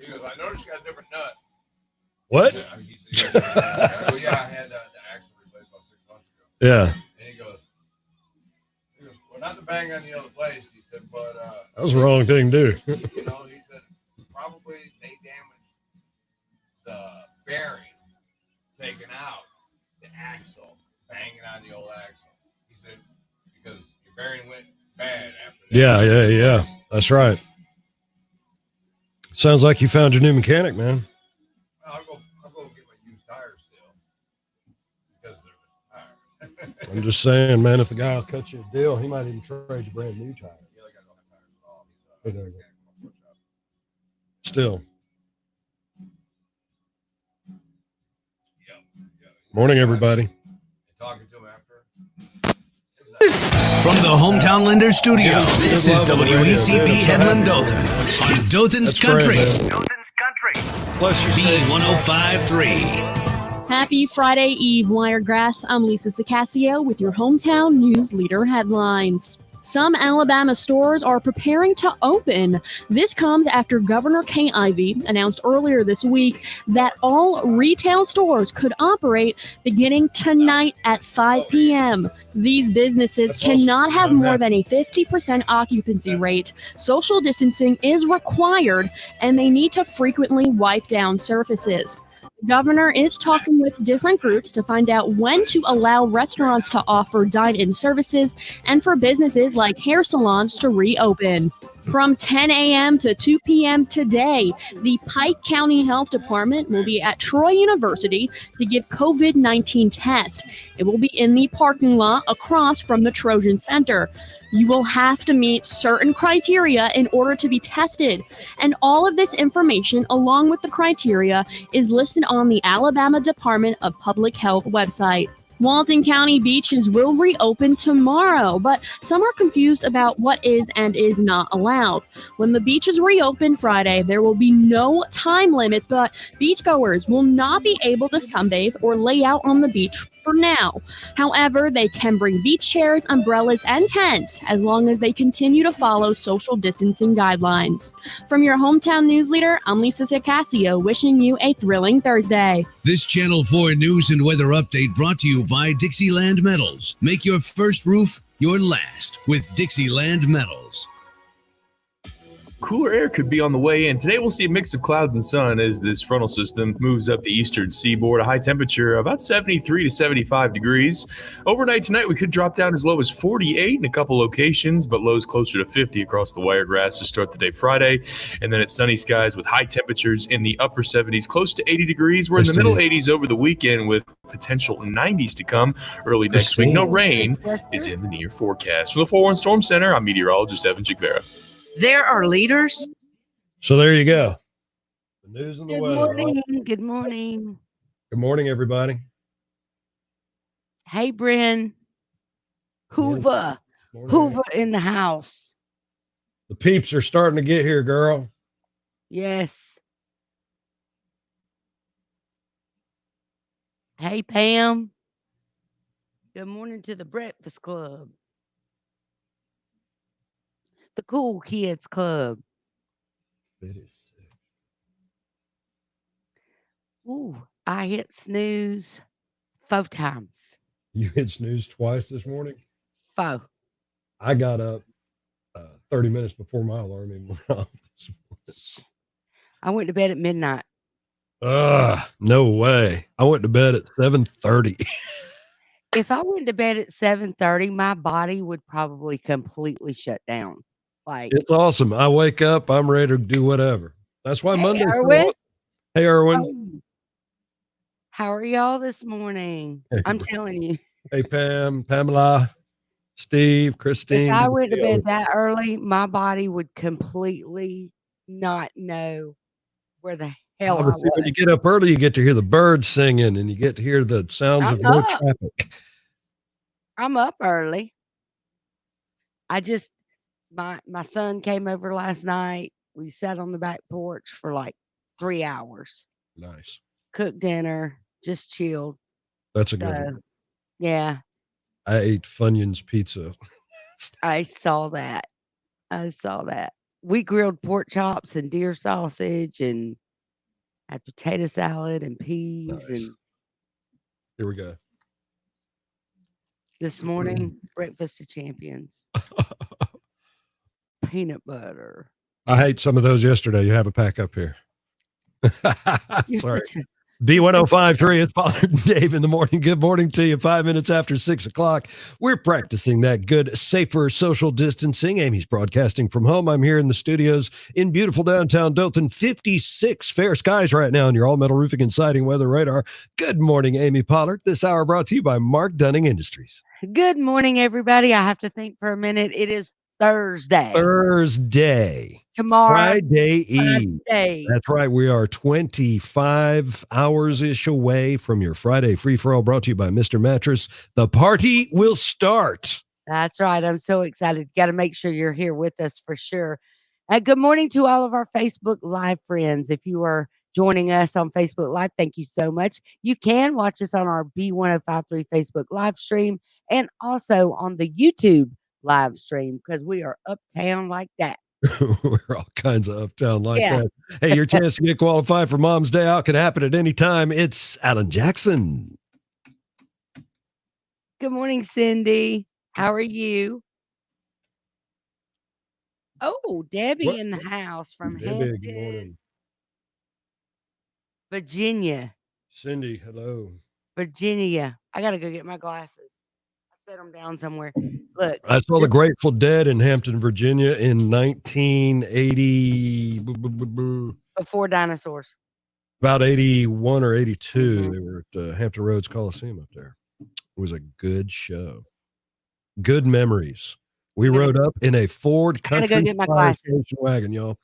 He goes, I noticed you got a different nut. What? I go, yeah, I had the axle replaced about 6 months ago. Yeah. And he goes, well, not to bang on the other place. He said, but that was the wrong thing to do. You know, he said probably they damaged the bearing, taking out the axle, banging on the old axle. He said because your bearing went bad after that. Yeah. That's right. Sounds like you found your new mechanic, man. I'll go get my used tires still because they're tires. I'm just saying, man, if the guy will cut you a deal, he might even trade you brand new tires. Yeah, like I don't have tires at all. Still. Yeah. Morning, everybody. Talking to him after. From the Hometown Lender Studio, this is WECB Headland Dothan on Dothan's Country. Dothan's Country. B1053. Happy Friday Eve, Wiregrass. I'm Lisa Sicasio with your Hometown News Leader headlines. Some Alabama stores are preparing to open. This comes after Governor Kay Ivey announced earlier this week that all retail stores could operate beginning tonight at 5 p.m. These businesses cannot have more than a 50% occupancy rate. Social distancing is required, and they need to frequently wipe down surfaces. The governor is talking with different groups to find out when to allow restaurants to offer dine-in services and for businesses like hair salons to reopen. From 10 a.m. to 2 p.m. today, the Pike County Health Department will be at Troy University to give COVID-19 tests. It will be in the parking lot across from the Trojan Center. You will have to meet certain criteria in order to be tested. And all of this information, along with the criteria, is listed on the Alabama Department of Public Health website. Walton County beaches will reopen tomorrow, but some are confused about what is and is not allowed. When the beaches reopen Friday, there will be no time limits, but beachgoers will not be able to sunbathe or lay out on the beach for now. However, they can bring beach chairs, umbrellas, and tents as long as they continue to follow social distancing guidelines. From your Hometown News Leader, I'm Lisa Sicasio, wishing you a thrilling Thursday. This Channel 4 news and weather update brought to you by Dixieland Metals. Make your first roof your last with Dixieland Metals. Cooler air could be on the way in. Today we'll see a mix of clouds and sun as this frontal system moves up the eastern seaboard. A high temperature about 73 to 75 degrees. Overnight tonight we could drop down as low as 48 in a couple locations, but lows closer to 50 across the Wiregrass to start the day Friday. And then it's sunny skies with high temperatures in the upper 70s, close to 80 degrees. We're in the middle 80s over the weekend with potential 90s to come early next week. No rain is in the near forecast. From the 4-1 Storm Center, I'm meteorologist Evan Chigbera. There are leaders. So there you go. The news and the weather. Morning. Good morning. Good morning, everybody. Hey, Bryn. Hoover. Hoover in the house. The peeps are starting to get here, girl. Yes. Hey, Pam. Good morning to the Breakfast Club. The Cool Kids Club. Ooh, I hit snooze 4 times. You hit snooze twice this morning? 4. I got up 30 minutes before my alarm even went off this morning. I went to bed at midnight. No way. I went to bed at 7:30. If I went to bed at 7:30, my body would probably completely shut down. Like, it's awesome. I wake up, I'm ready to do whatever. That's why Monday. Hey, Erwin. How are y'all this morning? Hey, I'm telling you. Hey, Pamela, Steve, Christine. If I went to bed that early, my body would completely not know where the hell I was. When you get up early, you get to hear the birds singing and you get to hear the sounds of no traffic. I'm up early. My son came over last night. We sat on the back porch for like 3 hours. Nice. Cooked dinner, just chilled. That's a good one. Yeah. I ate Funyuns pizza. I saw that. we grilled pork chops and deer sausage and had potato salad and peas. Nice. And Here we go. this morning, breakfast of champions. Peanut butter. I hate some of those yesterday. You have a pack up here. You're Sorry. such a B1053, it's Pollard and Dave in the morning. Good morning to you. 5 minutes after 6 o'clock. We're practicing that good, safer social distancing. Amy's broadcasting from home. I'm here in the studios in beautiful downtown Dothan. 56 fair skies right now on your all-metal roofing and siding weather radar. Good morning, Amy Pollard. This hour brought to you by Mark Dunning Industries. good morning, everybody. I have to think for a minute. It is Thursday. Tomorrow, Friday Eve. That's right. We are 25 hours-ish away from your Friday free-for-all, brought to you by Mr. Mattress. The party will start. That's right. I'm so excited. Got to make sure you're here with us for sure. Good morning to all of our Facebook Live friends. If you are joining us on Facebook Live, thank you so much. You can watch us on our B1053 Facebook live stream and also on the YouTube live stream because we are uptown like that. We're all kinds of uptown like that. Hey, your chance to get qualified for Mom's Day Out can happen at any time. It's Alan Jackson. Good morning, Cindy. How are you? Oh, Debbie in the house from Hampton, Virginia. Cindy, hello. Virginia. I got to go get my glasses. I set them down somewhere. Look. I saw the Grateful Dead in Hampton, Virginia in 1980. Before dinosaurs. About 81 or 82. Mm-hmm. They were at Hampton Roads Coliseum up there. It was a good show. Good memories. We rode up in a Ford Country station wagon, y'all.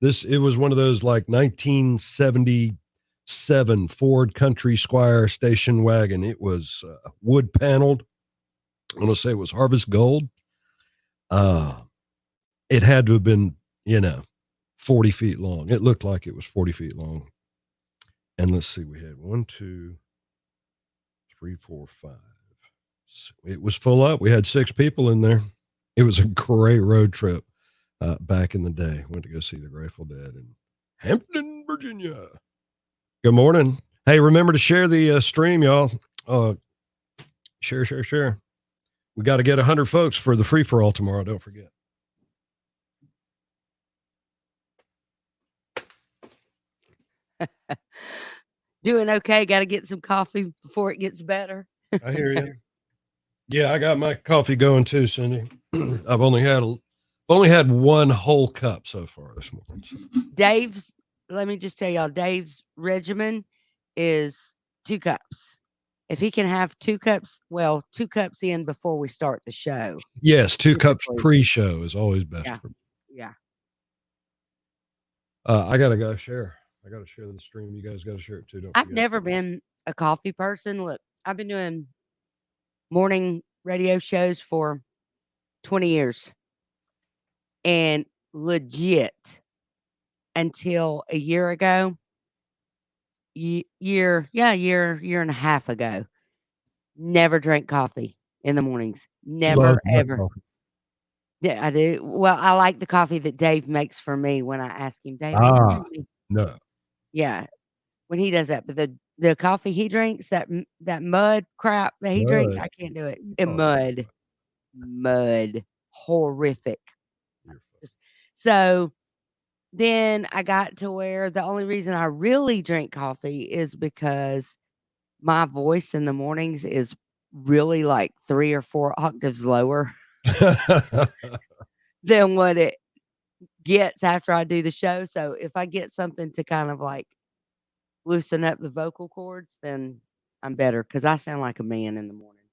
It was one of those like 1977 Ford Country Squire station wagon. It was wood paneled. I want to say it was Harvest Gold. It had to have been, 40 feet long. It looked like it was 40 feet long. And let's see, we had 1, 2, 3, 4, 5. It was full up. We had 6 people in there. It was a great road trip back in the day. Went to go see the Grateful Dead in Hampton, Virginia. Good morning. Hey, remember to share the stream, y'all. Share. We got to get 100 folks for the free-for-all tomorrow. Don't forget. Doing okay. Got to get some coffee before it gets better. I hear you. Yeah, I got my coffee going too, Cindy. I've only had one whole cup so far this morning. So. Let me just tell y'all, Dave's regimen is 2 cups. If he can have 2 cups, 2 cups in before we start the show. Yes, 2 cups pre-show is always best for me. Yeah. I got to go share. I got to share the stream. You guys got to share it too. I've never been a coffee person. Look, I've been doing morning radio shows for 20 years. And legit, until a year ago, year and a half ago, never drank coffee in the mornings. Never, ever. Yeah, I do. Well, I like the coffee that Dave makes for me when I ask him, Dave. No. Yeah, when he does that. But the coffee he drinks, that mud crap that he drinks, I can't do it. And mud. Horrific. So then I got to where the only reason I really drink coffee is because my voice in the mornings is really like 3 or 4 octaves lower than what it gets after I do the show. So if I get something to kind of like loosen up the vocal cords, then I'm better because I sound like a man in the morning.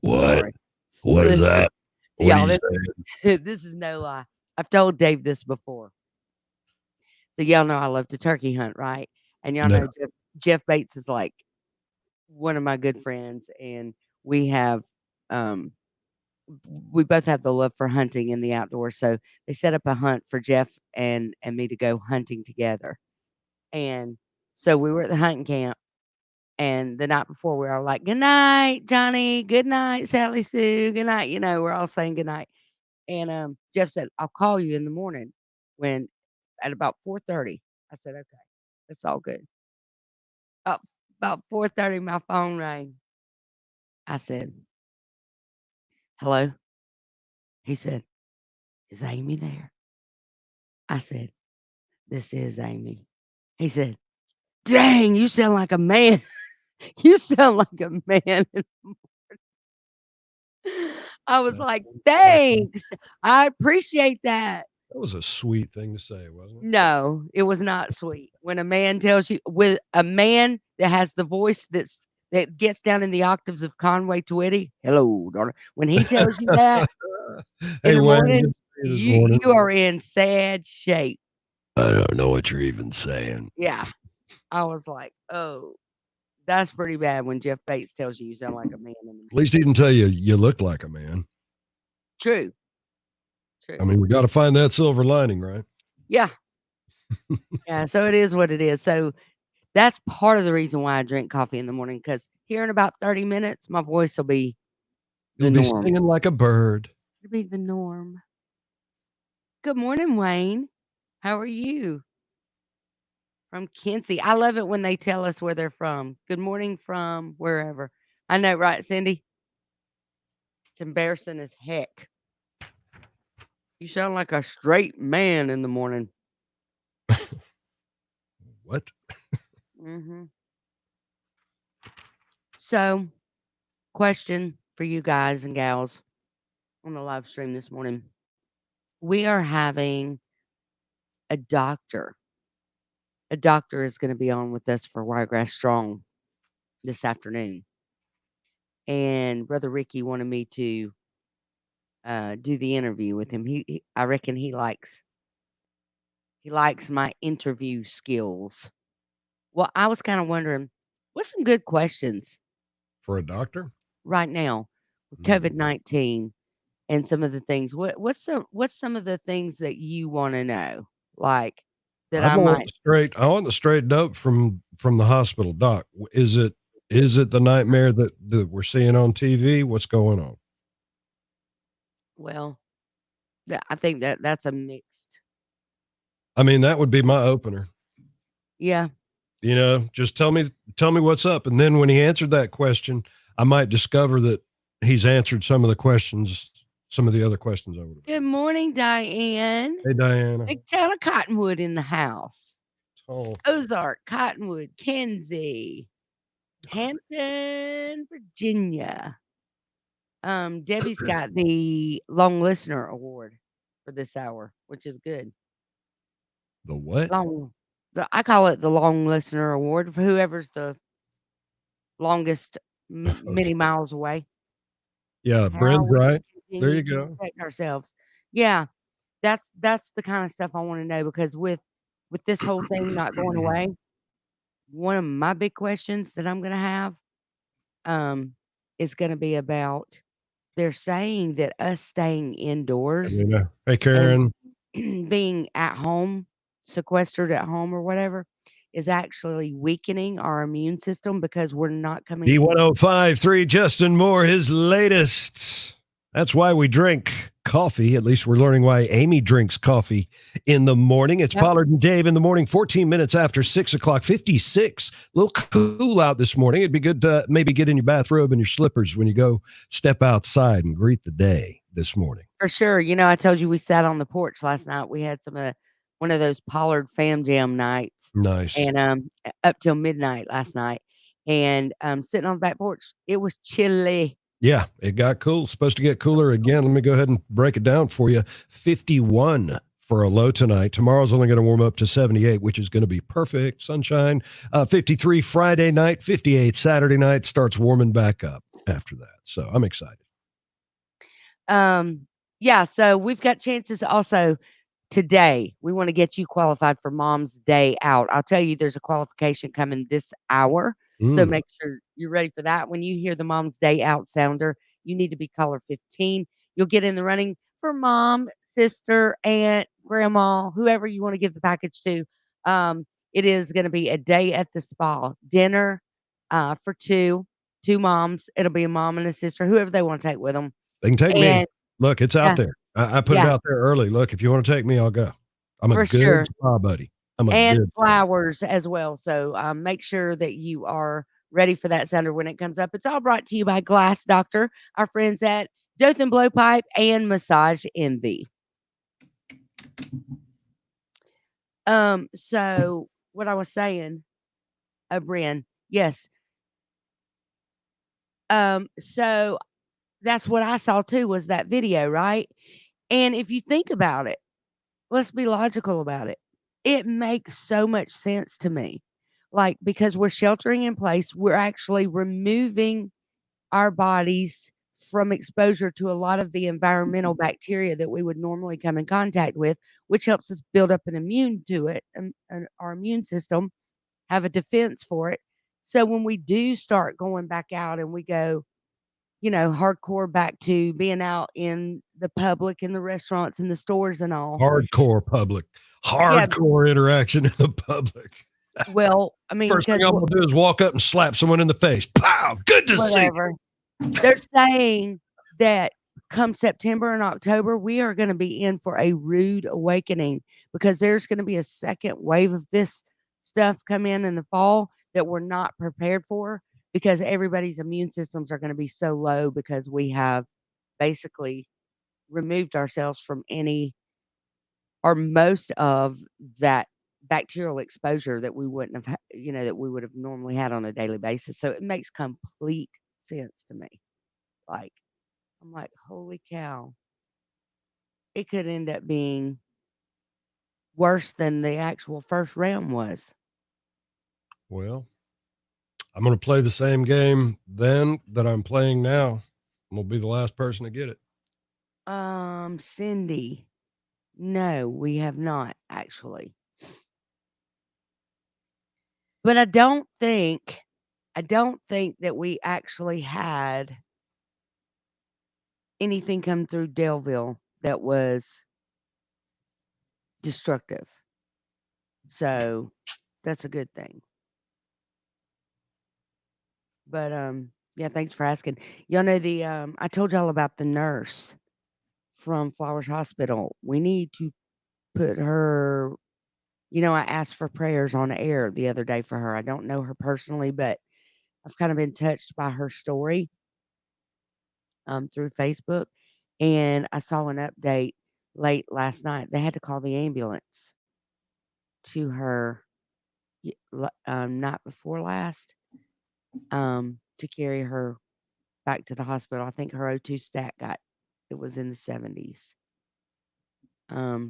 What? Sorry. What is that? Y'all, this is no lie. I've told Dave this before. So y'all know I love to turkey hunt, right? And y'all know Jeff Bates is like one of my good friends, and we have we both have the love for hunting in the outdoors. So they set up a hunt for Jeff and me to go hunting together. And so we were at the hunting camp, and the night before we were all like, "Good night, Johnny. Good night, Sally Sue. Good night." We're all saying good night. And Jeff said, "I'll call you in the morning." when at about 4:30, I said, okay, it's all good. About 4:30, my phone rang. I said, hello. He said, is Amy there? I said, this is Amy. He said, dang, you sound like a man. You sound like a man. I was like, thanks. I appreciate that. That was a sweet thing to say, wasn't it? No, it was not sweet. When a man tells you, with a man that has the voice that gets down in the octaves of Conway Twitty, hello, daughter. When he tells you that Hey, in the Wayne, morning, good to see you this you morning. are in sad shape. I don't know what you're even saying. Yeah. I was like, oh, that's pretty bad when Jeff Bates tells you sound like a man in the At least he didn't tell you you look like a man. True. True. I mean, we got to find that silver lining, right? Yeah. Yeah. So it is what it is. So that's part of the reason why I drink coffee in the morning, because here in about 30 minutes, my voice will be the You'll be norm. singing like a bird. It'll be the norm. Good morning, Wayne. How are you? From Kinsey. I love it when they tell us where they're from. Good morning from wherever. I know, right, Cindy? It's embarrassing as heck. You sound like a straight man in the morning. What? Mm-hmm. So, question for you guys and gals on the live stream this morning. We are having a doctor. A doctor is going to be on with us for Wiregrass Strong this afternoon. And Brother Ricky wanted me to do the interview with him. I reckon he likes my interview skills. Well, I was kind of wondering, what's some good questions For a doctor? right now with Mm. COVID-19 and some of the things? What's some of the things that you want to know? Like that I might. I want the straight dope from the hospital doc. Is it the nightmare that we're seeing on TV? What's going on? Well, I think that's a mixed. I mean, that would be my opener. Yeah. You know, just tell me what's up. And then when he answered that question, I might discover that he's answered some of the other questions I would have. Good morning, Diane. Hey, Diana. Big town of Cottonwood in the house. Oh, Ozark, Cottonwood, Kenzie, Hampton, Virginia. Debbie's got the long listener award for this hour, which is good. the what? I call it the long listener award for whoever's the longest many miles away. Yeah, How Brent's we right. There continue you to go. protect ourselves. Yeah, that's the kind of stuff I want to know, because with this whole thing not going away, one of my big questions that I'm going to have is going to be about, they're saying that us staying indoors Hey, Karen. and being at home, sequestered at home or whatever, is actually weakening our immune system because we're not coming. B1053, Justin Moore, his latest. That's why we drink coffee. At least we're learning why Amy drinks coffee in the morning. It's Yep. Pollard and Dave in the morning, 14 minutes after 6 o'clock, 56. A little cool out this morning. It'd be good to maybe get in your bathrobe and your slippers when you go step outside and greet the day this morning. For sure. You know, I told you we sat on the porch last night. We had one of those Pollard Fam Jam nights. Nice. And up till midnight last night. And sitting on the back porch, it was chilly. Yeah, it got cool. Supposed to get cooler again. Let me go ahead and break it down for you. 51 for a low tonight. Tomorrow's only going to warm up to 78, which is going to be perfect. Sunshine. 53 Friday night, 58 Saturday night. Starts warming back up after that. So I'm excited. Yeah, so we've got chances also today. We want to get you qualified for Mom's Day Out. I'll tell you, there's a qualification coming this hour. So make sure you're ready for that. When you hear the Mom's Day Out sounder, you need to be caller 15. You'll get in the running for mom, sister, aunt, grandma, whoever you want to give the package to. It is going to be a day at the spa, dinner for two moms. It'll be a mom and a sister, whoever they want to take with them. They can take me. Look, it's out there. I put it Yeah. out there early. Look, if you want to take me, I'll go. I'm a For good sure. spa buddy. I'm a And good flowers as well. So make sure that you are ready for that sounder when it comes up. It's all brought to you by Glass Doctor, our friends at Dothan Blowpipe and Massage Envy. So what I was saying, Bryn, yes. So that's what I saw too, was that video, right? And if you think about it, let's be logical about it. It makes so much sense to me. Like, because we're sheltering in place, we're actually removing our bodies from exposure to a lot of the environmental bacteria that we would normally come in contact with, which helps us build up an immune to it, and our immune system have a defense for it. So when we do start going back out and we go, hardcore back to being out in the public, in the restaurants, in the stores and all. hardcore public, Yeah. hardcore interaction in the public. Well, I mean, First thing because I'm gonna do is walk up and slap someone in the face. Pow! Good to see you. whatever. They're saying that come September and October, we are going to be in for a rude awakening because there's going to be a second wave of this stuff come in the fall that we're not prepared for, because everybody's immune systems are going to be so low because we have basically removed ourselves from any or most of that bacterial exposure that we wouldn't have, that we would have normally had on a daily basis. So it makes complete sense to me. Like, I'm like, holy cow. It could end up being worse than the actual first round was. Well, I'm gonna play the same game then that I'm playing now. I'm gonna be the last person to get it. Cindy. No, we have not actually. But I don't think that we actually had anything come through Delville that was destructive. So that's a good thing. But yeah, thanks for asking. Y'all know I told y'all about the nurse from Flowers Hospital. We need to put her, I asked for prayers on air the other day for her. I don't know her personally, but I've kind of been touched by her story through Facebook. And I saw an update late last night. They had to call the ambulance to her night before last to carry her back to the hospital. I think her O2 stat it was in the 70s.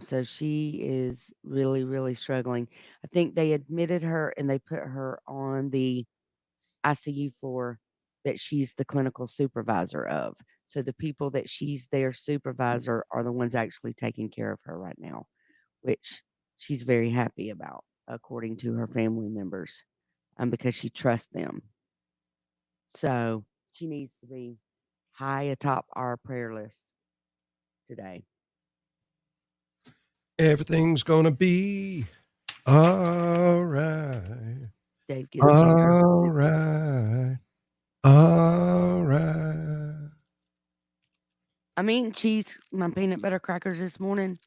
So she is really, really struggling. I think they admitted her and they put her on the ICU floor that she's the clinical supervisor of. So the people that she's their supervisor are the ones actually taking care of her right now, which she's very happy about, according to her family members, because she trusts them. So she needs to be high atop our prayer list today. Everything's gonna be all right. Dave, get the finger. All right. All right. I'm eating cheese, my peanut butter crackers this morning.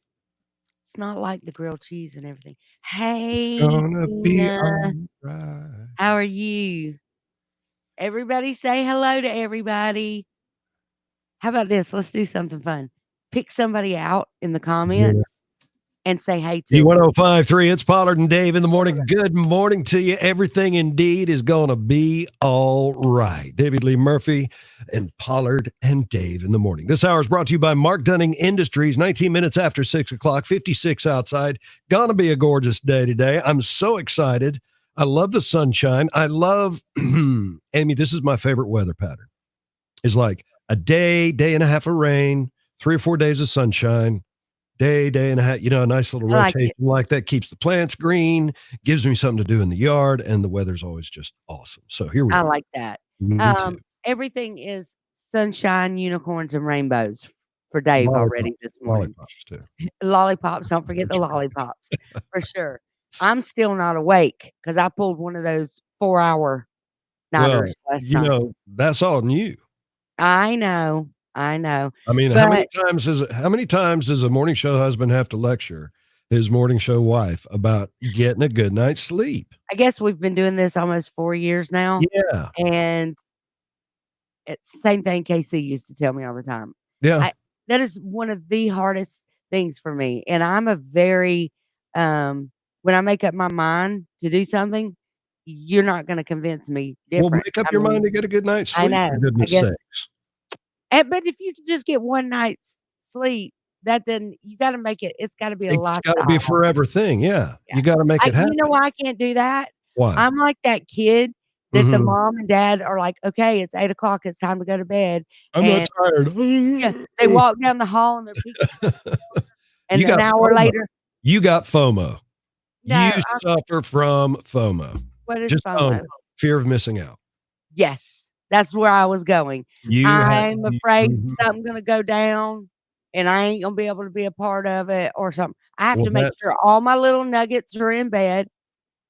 It's not like the grilled cheese and everything. Hey, Gonna be Tina, all right. how are you? Everybody say hello to everybody. How about this? Let's do something fun. Pick somebody out in the comments and say hey to them. B1053, it's Pollard and Dave in the morning. Good morning to you. Everything indeed is going to be all right. David Lee Murphy and Pollard and Dave in the morning. This hour is brought to you by Mark Dunning Industries. 19 minutes after 6 o'clock, 56 outside. Going to be a gorgeous day today. I'm so excited. I love the sunshine. I love, Amy, this is my favorite weather pattern. It's like a day and a half of rain, 3 or 4 days of sunshine. Day and a half, a nice little rotation like that keeps the plants green, gives me something to do in the yard, and the weather's always just awesome. So here we go. I like that. Me too. Everything is sunshine, unicorns, and rainbows for Dave already this morning. Lollipops too. Lollipops. Don't forget the lollipops for sure. I'm still not awake because I pulled one of those 4-hour nighters last night. That's on you. I know. I mean, how many times does a morning show husband have to lecture his morning show wife about getting a good night's sleep. I guess we've been doing this almost 4 years now, Yeah. and it's the same thing KC used to tell me all the time. Yeah. That is one of the hardest things for me, and I'm a very, when I make up my mind to do something, you're not gonna convince me Well, different. make up I your mean, mind to get a good night's I sleep, know, for I goodness guess, sakes. but if you could just get one night's sleep, then you gotta make it's gotta be a It's gotta be a lifestyle. forever thing, yeah. Yeah. You gotta make it You know happen. why I can't do that? Why? I'm like that kid that the Mhm. mom and dad are like, "Okay, it's 8 o'clock. It's time to go to bed." I'm not And tired. yeah, they walk down the hall and they're peeking around the corner, and You an got hour FOMO. later You got FOMO. no, You suffer from FOMO. what is Just own FOMO? it. Fear of missing out. Yes, that's where I was going. You have I'm afraid mhm. something's gonna go down, and I ain't gonna be able to be a part of it or something. I have Well, to make that's sure all my little nuggets are in bed.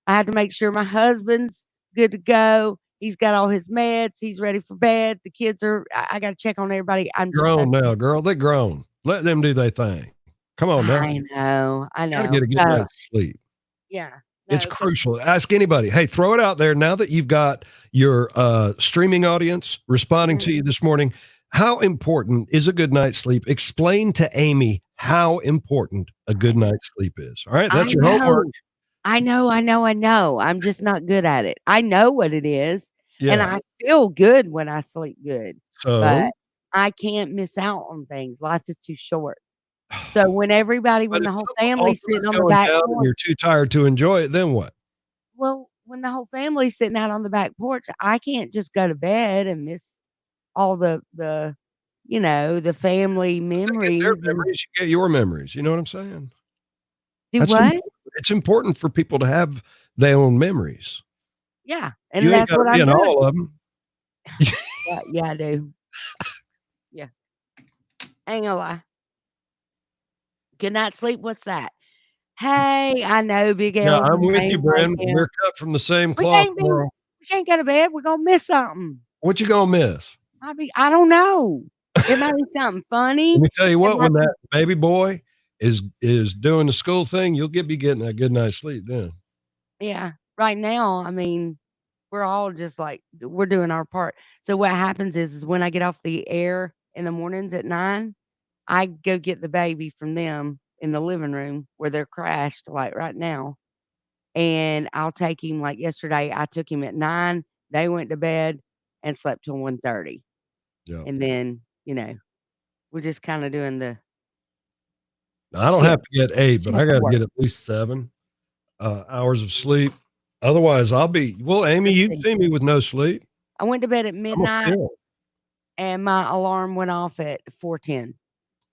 I have to make sure my husband's good to go. He's got all his meds. He's ready for bed. The kids are I gotta check on everybody. grown That's now, girl. They're grown. Let them do their thing. Come on now. I Gotta get know. a good night's sleep. Yeah. It's No, 'cause crucial. Ask anybody. Hey, throw it out there now that you've got your streaming audience responding to mhm. you this morning. How important is a good night's sleep? Explain to Amy how important a good night's sleep is. All right, I that's your homework. know. I know. I'm just not good at it. I know what it is, and Yeah. I feel good when I sleep good, but So, I can't miss out on things. Life is too short. So but when the if whole something family's ultimate sitting is on the going back down and porch you're too tired to enjoy it, then what? well, when the whole family's sitting out on the back porch, I can't just go to bed and miss all the family They get their memories and memories, you get your memories. You know what I'm saying? do That's what? important. It's important for people to have their own memories. Yeah, You and ain't that's gotta what be I'm in doing. all of them. Yeah, I do. Yeah, ain't gonna lie. Good night sleep, what's that? Hey, I know big Yeah, L's I'm and with you, James right Brandon. there. We're cut from the same We cloth, can't be girl. we can't go to bed, we're gonna miss something. What you gonna miss? I don't know. It might be something Let funny. me tell you It what, might when be that baby boy is doing the school thing, you'll be getting a good night's sleep then. yeah. Right now, I mean, we're all just like we're doing our part. So what happens is when I get off the air in the mornings at 9, I go get the baby from them in the living room where they're crashed like right now. And I'll take him like yesterday, I took him at 9, they went to bed and slept till 1:30. Yeah. And then, we're just kinda doing the I don't have to get 8, but I shift gotta work. get at least 7 hours of sleep. Otherwise, well, Amy, Let's you've see. seen me with no sleep. I went to bed at I'm a midnight pill. and my alarm went off at 4:10.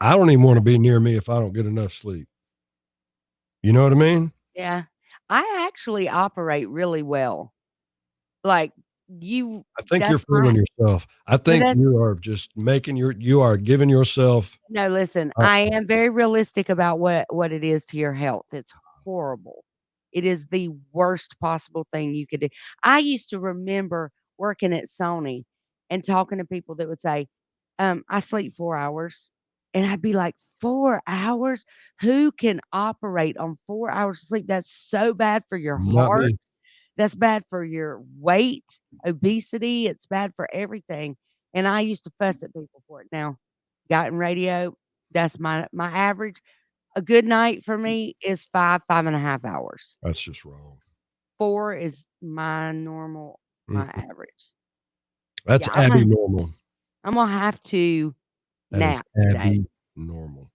I don't even wanna be near me if I don't get enough sleep. You know what I mean? Yeah. I actually operate really well. Like, you I think you're that's my fooling yourself. I no, think that's you are just you are giving yourself no, listen, uh, I am very realistic about what it is to your health. It's horrible. It is the worst possible thing you could do. I used to remember working at Sony and talking to people that would say, "I sleep 4 hours." And I'd be like, "4 hours? Who can operate on 4 hours of sleep? That's so bad for your not heart. me. That's bad for your weight, obesity, it's bad for everything." And I used to fuss at people for it. Now, got in radio, that's my average. A good night for me is 5.5 hours. That's just wrong. 4 is my Mm-mm. average. That's Yeah, abnormal. I'm gonna have to That is nap today. normal.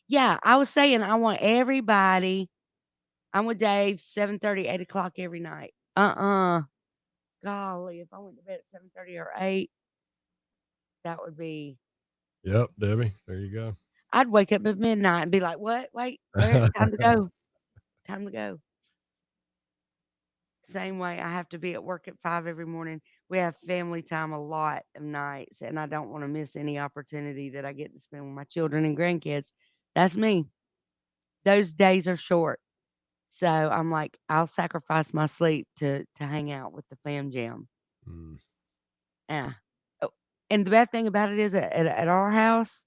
Yeah, I was saying I want everybody I'm with Dave, 7:30, 8 o'clock every night. Golly, if I went to bed at 7:30 or 8, that would be Yep, Debbie, there you go. I'd wake up at midnight and be like, "What? Wait, where time to go. Time to go." Same way I have to be at work at 5 every morning. We have family time a lot of nights, and I don't wanna miss any opportunity that I get to spend with my children and grandkids. That's me. Those days are short. So, I'm like, I'll sacrifice my sleep to hang out with the fam jam. Mm. Yeah. Oh, and the bad thing about it is at our house,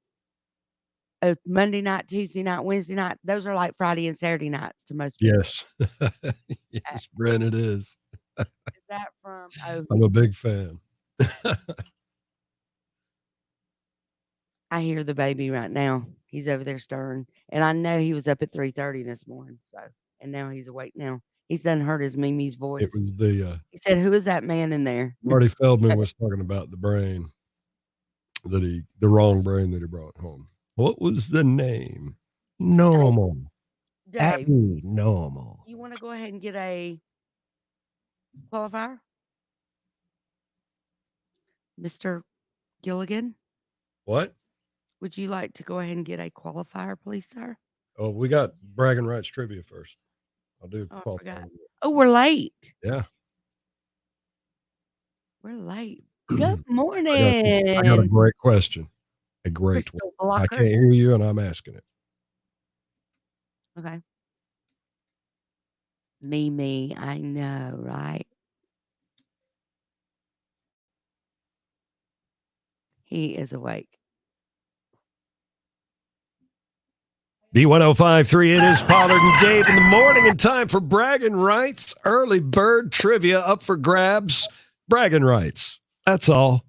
Monday night, Tuesday night, Wednesday night. Those are like Friday and Saturday nights to most people. Yes. Yes, Brent, it is. Is that from? Oh, I'm a big fan. I hear the baby right now. He's over there stirring, and I know he was up at 3:30 this morning. So, and now he's awake now. He's done heard his Mimi's It voice. was the He said, "Who is that man in there?" Marty Feldman was talking about the brain the wrong brain that he brought home. What was the name? Normal. Dave, Abnormal. you want to go ahead and get a qualifier, Mr. Gilligan? What? Would you like to go ahead and get a qualifier, please, sir? Oh, we got bragging rights trivia first. I'll do Oh, I qualifying. forgot. Oh, we're late. Yeah. We're late. Good I got a morning, great question. A great one. Crystal I Blocker. can't hear you and I'm asking it. Okay. Me, I know, right? He is awake. B1053, it is Pollard and Dave in the morning, and time for bragging rights. Early bird trivia up for grabs. Bragging rights. That's all.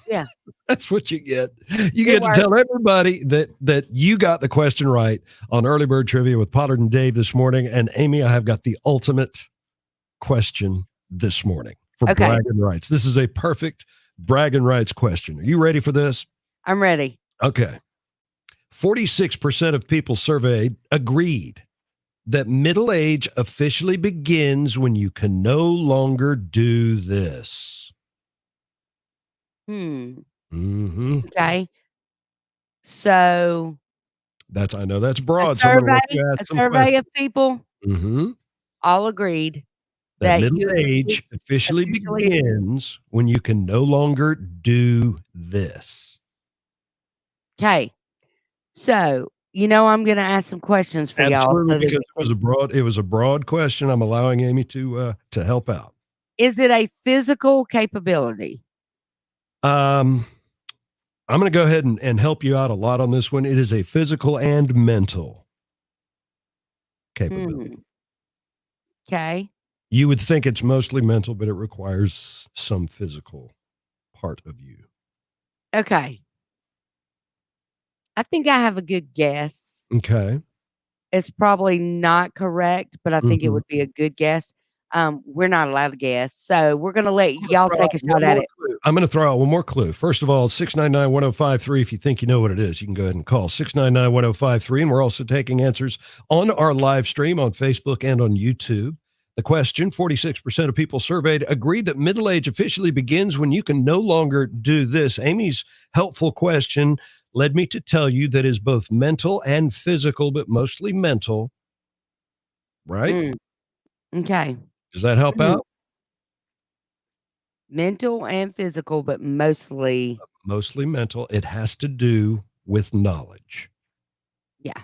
Yeah. That's what you get. You It get to worked. tell everybody that you got the question right on early bird trivia with Pollard and Dave this morning. And Amy, I have got the ultimate question this morning for Okay. bragging rights. This is a perfect bragging rights question. Are you ready for this? I'm ready. Okay. 46% of people surveyed agreed that middle age officially begins when you can no longer do this. Mm-hmm. Okay. So I know that's a broad. So I'm going to let you ask some survey of people Mm-hmm. all agreed That that middle you age officially begins when you can no longer do this. Okay. So, I'm going to ask some questions for y'all. Absolutely, So that because it was a broad question. I'm allowing Amy to help out. is it a physical capability? I'm going to go ahead and help you out a lot on this one. It is a physical and mental capability. Okay. You would think it's mostly mental, but it requires some physical part of you. Okay. I think I have a good guess. Okay. It's probably not correct, but I think it would be a good guess. We're not allowed to guess, so we're going to let y'all take a shot at it. I'm going to throw out one more clue. First of all, 699-1053. If you think you know what it is, you can go ahead and call 699-1053. And we're also taking answers on our live stream on Facebook and on YouTube. The question, 46% of people surveyed agreed that middle age officially begins when you can no longer do this. Amy's helpful question led me to tell you that is both mental and physical, but mostly mental. Right? Okay. Does that help out? Mental and physical, but mostly mental. It has to do with knowledge. Yeah.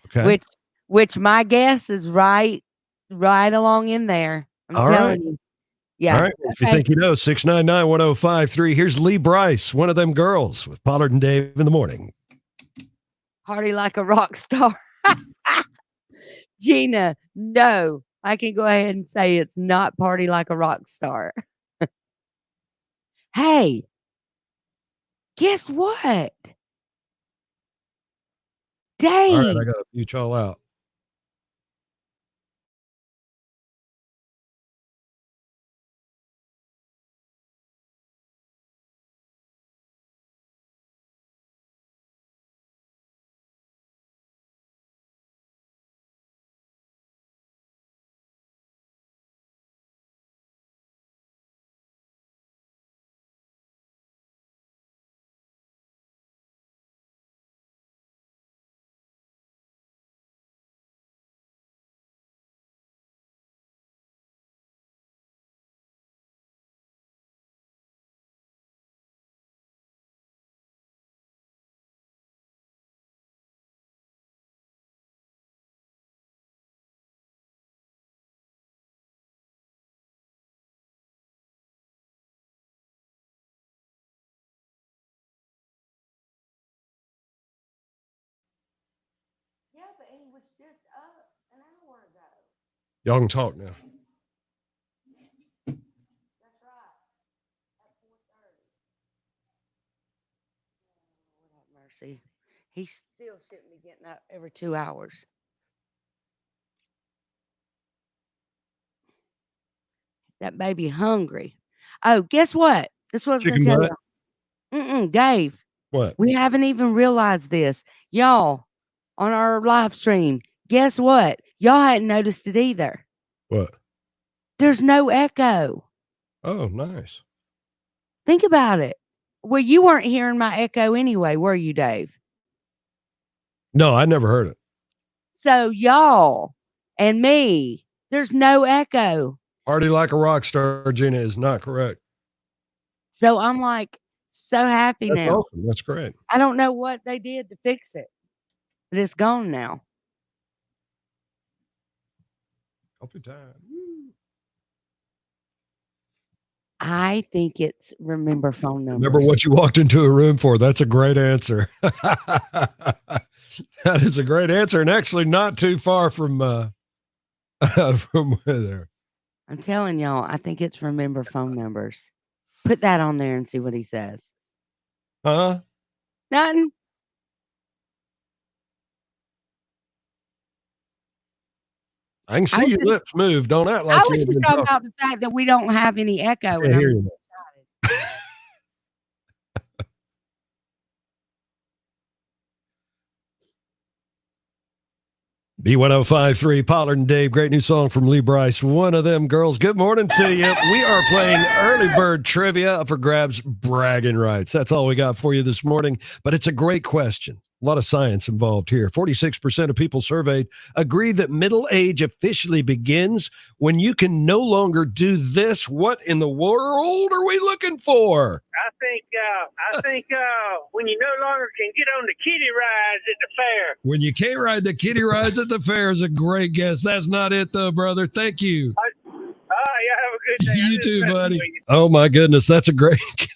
Okay. Which my guess is right along in there. I'm telling you. Yeah. All right. If you think you know, 699-1053. Here's Lee Bryce, one of them girls with Pollard and Dave in the morning. Party like a rock star. Gina, no. I can go ahead and say it's not party like a rock star. Hey, guess what? Dave. All right, I got to mute y'all out. he was just up an hour ago. Y'all can talk now. That's right. At 4:30. Lord have mercy. He still shouldn't be getting up every 2 hours. That baby hungry. Oh, guess what? Guess what I was going to Chicken tell butt? you. Dave, What? we haven't even realized this. Y'all, on our live stream, guess what? Y'all hadn't noticed it either. What? There's no echo. Oh, nice. Think about it. Well, you weren't hearing my echo anyway, were you, Dave? No, I never heard it. So y'all and me, there's no echo. Party like a rock star, Gina, is not correct. So I'm like so happy That's now. awesome. That's great. I don't know what they did to fix it, but it's gone now. Coffee time. Woo. I think it's remember phone numbers. Remember what you walked into a room for. That's a great answer. That is a great answer, and actually not too far from there. I'm telling y'all, I think it's remember phone numbers. Put that on there and see what he says. Huh? Nothing. I can see your lips move. Don't act like I you was ain't just been talking talking. about the fact that we don't have any echo. I And can't hear I'm you. B1053, Pollard and Dave. Great new song from Lee Bryce. One of them girls. Good morning to you. We are playing early bird trivia up for grabs, bragging rights. That's all we got for you this morning. But it's a great question. A lot of science involved here. 46% of people surveyed agree that middle age officially begins when you can no longer do this. What in the world are we looking for? I think when you no longer can get on the kiddie rides at the fair. When you can't ride the kiddie rides at the fair is a great guess. That's not it, though, brother. Thank you. Yeah, have a good day. You too, buddy. Oh, my goodness. That's a great guess.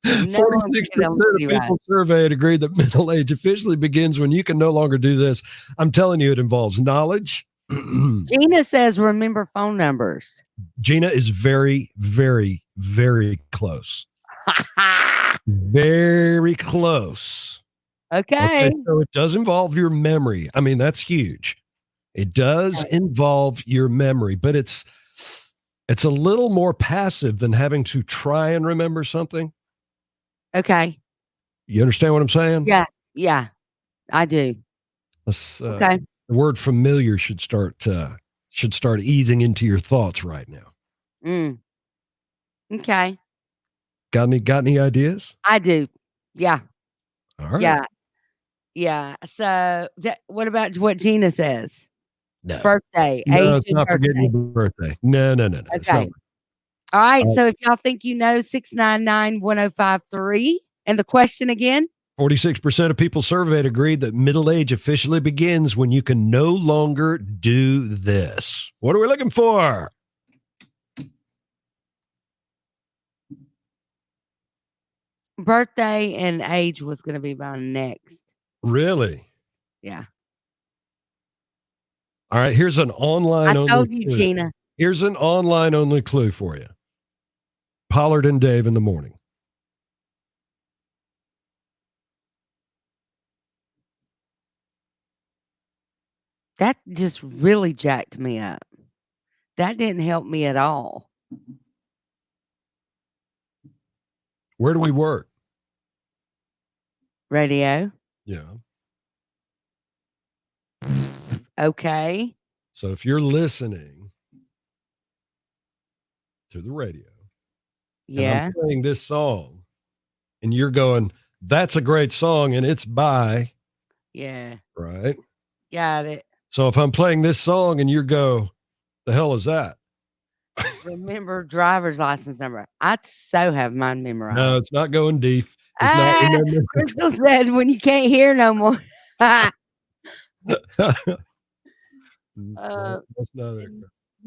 46% of people surveyed agreed that middle age officially begins when you can no longer do this. I'm telling you, it involves knowledge. Gina says remember phone numbers. Gina is very, very, very close. Very close. Okay. So it does involve your memory. I mean, that's huge. It does involve your memory, but it's a little more passive than having to try and remember something. Okay. You understand what I'm saying? Yeah, I do. Okay. The word familiar should start easing into your thoughts right now. Okay. Got any ideas? I do. Yeah. All right. Yeah. So what about what Gina says? No. Birthday. No, age it's not forgetting your birthday. No. Okay. All right. So if y'all think you know, 699-1053. And the question again? 46% of people surveyed agreed that middle age officially begins when you can no longer do this. What are we looking for? Birthday and age was going to be my next. Really? Yeah. All right. Here's an online only I told you, clue. Gina. Here's an online only clue for you. Pollard and Dave in the morning. That just really jacked me up. That didn't help me at all. Where do we work? Radio. Yeah. Okay. So if you're listening to the radio, and I'm playing this song, and you're going, that's a great song, and it's by. Yeah. Right? Got it. So if I'm playing this song and you go, the hell is that? Remember driver's license number. I so have mine memorized. No, it's not going deep. It's not remembering. Crystal said when you can't hear no more. That's not it. No.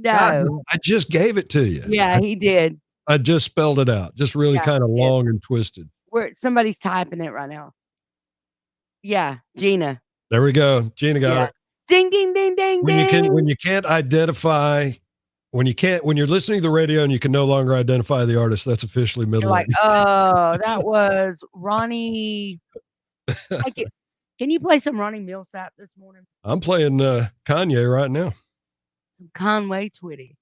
God, I just gave it to you. Yeah, he did. I just spelled it out. Just really kind of long and twisted. Somebody's typing it right now. Yeah, Gina. There we go. Gina got it. Ding, ding, ding, ding, ding. When you can't identify, when you're listening to the radio and you can no longer identify the artist, that's officially middle Like, age. oh, that was Ronnie. Can you play some Ronnie Millsap this morning? I'm playing Kanye right now. Some Conway Twitty.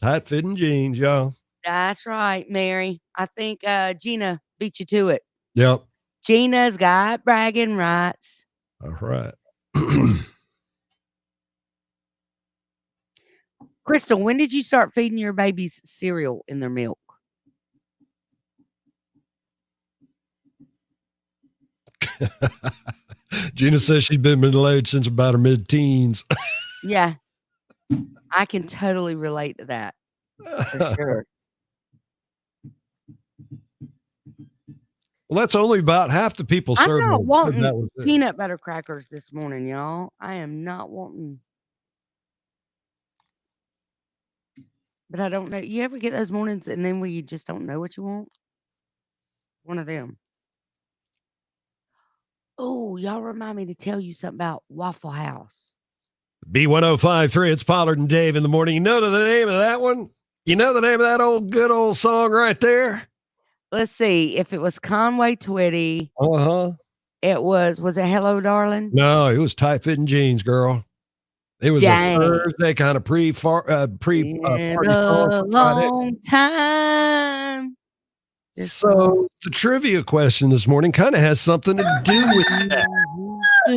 Tight fitting jeans, y'all. That's right, Mary. I think Gina beat you to it. Yep. Gina's got bragging rights. All right. Crystal, when did you start feeding your babies cereal in their milk? Gina says she's been middle-aged since about her mid-teens. Yeah. I can totally relate to that. For sure. Well, that's only about half the people I'm serving. not wanting peanut butter crackers this morning, y'all. I am not wanting. But I don't know. You ever get those mornings and then where you just don't know what you want? One of them. Oh, y'all remind me to tell you something about Waffle House. B1053, it's Pollard and Dave in the morning. You know the name of that one? You know the name of that good old song right there? Let's see. If it was Conway Twitty, it was it Hello Darling? No, it was tight fitting jeans, girl. It was a Thursday kind of party song. A long time. So the trivia question this morning kind of has something to do with that.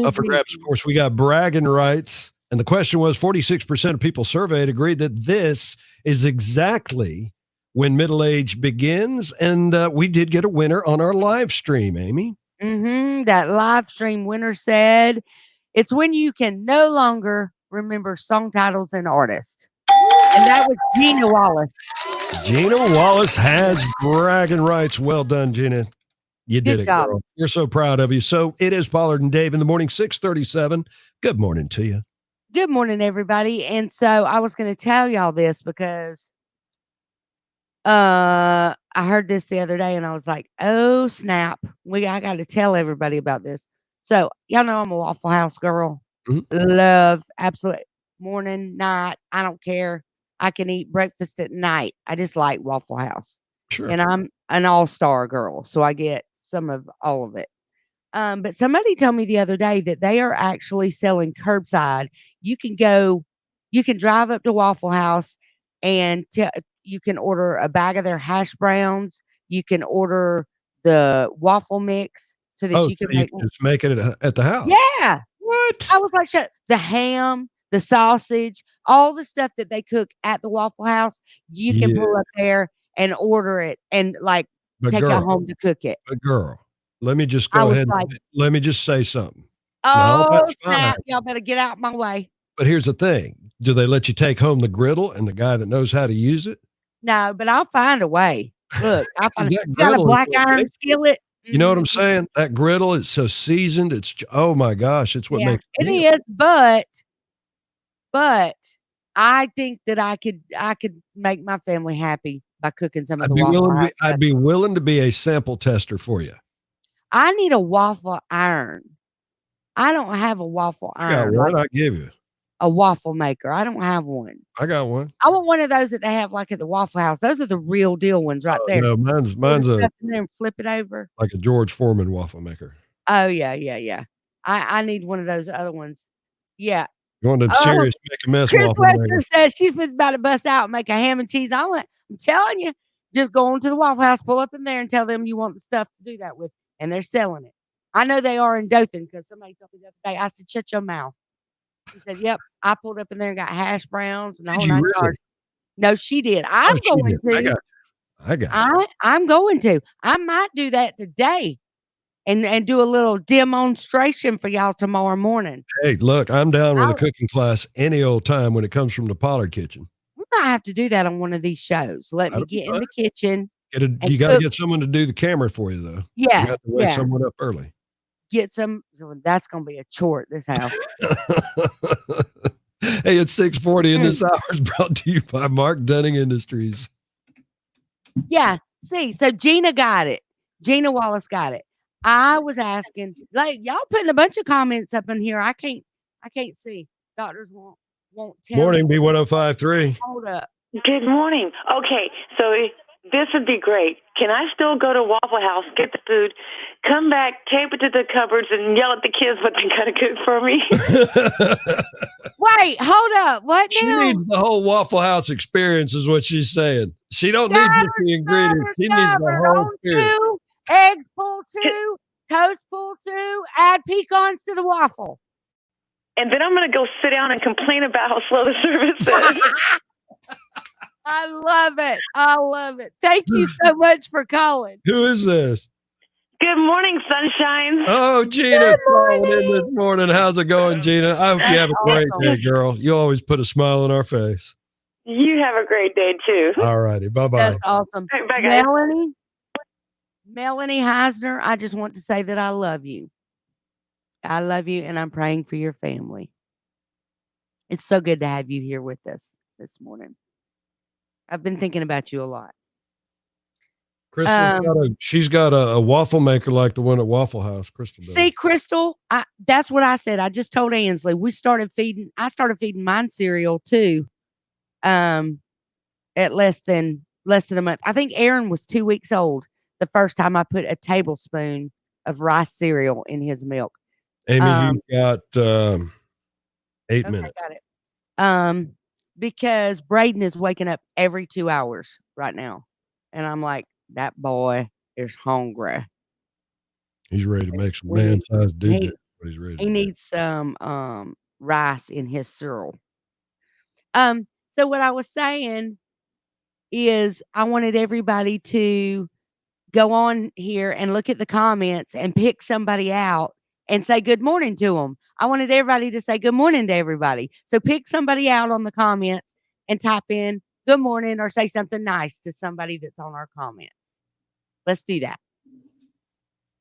Up for grabs, of course, we got bragging rights. And the question was 46% of people surveyed agreed that this is exactly when middle age begins. And we did get a winner on our live stream, Amy. That live stream winner said it's when you can no longer remember song titles and artists. And that was Gina Wallace. Gina Wallace has bragging rights. Well done, Gina. You did it, girl. You're so proud of you. So it is Pollard and Dave in the morning, 6:37. Good morning to you. Good morning, everybody. And so I was going to tell y'all this because I heard this the other day and I was like, oh, snap. I got to tell everybody about this. So y'all know I'm a Waffle House girl. Love, absolutely. Morning, night, I don't care. I can eat breakfast at night. I just like Waffle House. Sure. And I'm an all-star girl, so I get some of all of it. But somebody told me the other day that they are actually selling curbside. You can drive up to Waffle House and you can order a bag of their hash browns. You can order the waffle mix so that you can just make it at the house. Yeah. What? I was like, the ham, the sausage, all the stuff that they cook at the Waffle House, you can pull up there and order it and take it home to cook it. But girl, let me just go ahead. Let me just say something. Oh, snap. Y'all better get out my way. But here's the thing. Do they let you take home the griddle and the guy that knows how to use it? No, but I'll find a way. Look, I'll find you got a black iron skillet. You know what I'm saying? That griddle is so seasoned. It's, oh my gosh, it's what makes it is. But I think that I could make my family happy by cooking some of the Waffle House. I'd be willing to be a sample tester for you. I need a waffle iron. I don't have a waffle iron. Got one, I'll give you. A waffle maker. I don't have one. I got one. I want one of those that they have at the Waffle House. Those are the real deal ones right there. No, mine's and then flip it over. Like a George Foreman waffle maker. Oh yeah. I need one of those other ones. Yeah. You want them serious make a mess Chris waffle Wester maker. says she's about to bust out and make a ham and cheese omelet. I'm telling you, just go on to the Waffle House, pull up in there and tell them you want the stuff to do that with. And they're selling it. I know they are in Dothan because somebody told me the other day. I said, shut your mouth. He said, yep. I pulled up in there and got hash browns and the whole 9 yards. No, she did. I'm going to. I got you. I'm going to. I might do that today and do a little demonstration for y'all tomorrow morning. Hey, look, I'm down with a cooking class any old time when it comes from the Pollard kitchen. We might have to do that on one of these shows. Let me get in the kitchen. You got to get someone to do the camera for you, though. Yeah. You got to wake someone up early. Get some. That's going to be a chore at this house. Hey, it's 6:40 and this hour is brought to you by Mark Dunning Industries. Yeah. See, so Gina got it. Gina Wallace got it. I was asking, like y'all putting a bunch of comments up in here. I can't see. Doctors won't tell Morning, me. B1053. Hold up. Good morning. Okay, so this would be great. Can I still go to Waffle House, get the food, come back, tape it to the cupboards, and yell at the kids what they gotta cook for me? Wait, hold up. What She now? needs the whole Waffle House experience, is what she's saying. She don't need just the ingredients. She needs the Covered whole on experience. 2, eggs pull 2, toast pull 2, add pecans to the waffle. And then I'm gonna go sit down and complain about how slow the service is. I love it. I love it. Thank you so much for calling. Who is this? Good morning, sunshine. Oh, Gina Good calling in morning. this morning. How's it going, Gina? I hope you have a great day, girl. You always put a smile on our face. You have a great day too. All righty. Bye-bye. That's awesome. All right, bye, guys. Melanie Heisner, I just want to say that I love you. I love you, and I'm praying for your family. It's so good to have you here with us this morning. I've been thinking about you a lot. She's got a waffle maker like the one at Waffle House. Crystal does. See, Crystal, that's what I said. I just told Ansley I started feeding mine cereal too. At less than a month. I think Aaron was 2 weeks old the first time I put a tablespoon of rice cereal in his milk. Amy, you got 8 minutes. I got it. Because Braden is waking up every 2 hours right now. And I'm like, that boy is hungry. He's ready to make some man-sized digits. He needs some rice in his cereal. So what I was saying is I wanted everybody to go on here and look at the comments and pick somebody out and say good morning to them. I wanted everybody to say good morning to everybody. So pick somebody out on the comments and type in good morning or say something nice to somebody that's on our comments. Let's do that.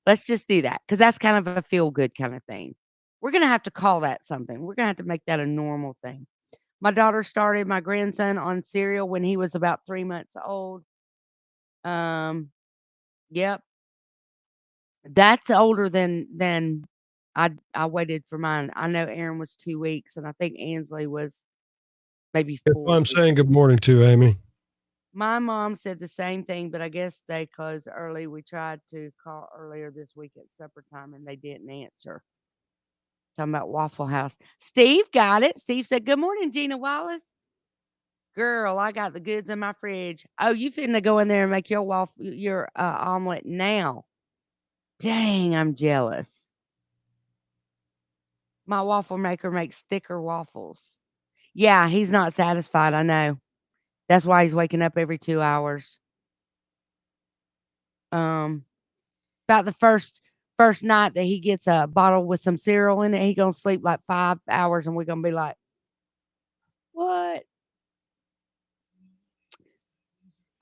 Let's just do that because that's kind of a feel good kind of thing. We're going to have to call that something. We're going to have to make that a normal thing. My daughter started my grandson on cereal when he was about 3 months old. Yep. That's older than I waited for mine. I know Aaron was 2 weeks, and I think Ansley was maybe That's 4 why I'm weeks. saying good morning to Amy. My mom said the same thing, but I guess they closed early. We tried to call earlier this week at supper time, and they didn't answer. Talking about Waffle House. Steve got it. Steve said, "Good morning, Gina Wallace." Girl, I got the goods in my fridge. Oh, you finna go in there and make your omelet now. Dang, I'm jealous. My waffle maker makes thicker waffles. Yeah, he's not satisfied, I know. That's why he's waking up every 2 hours. About the first night that he gets a bottle with some cereal in it, he gonna sleep like 5 hours, and we're gonna be like, "What?"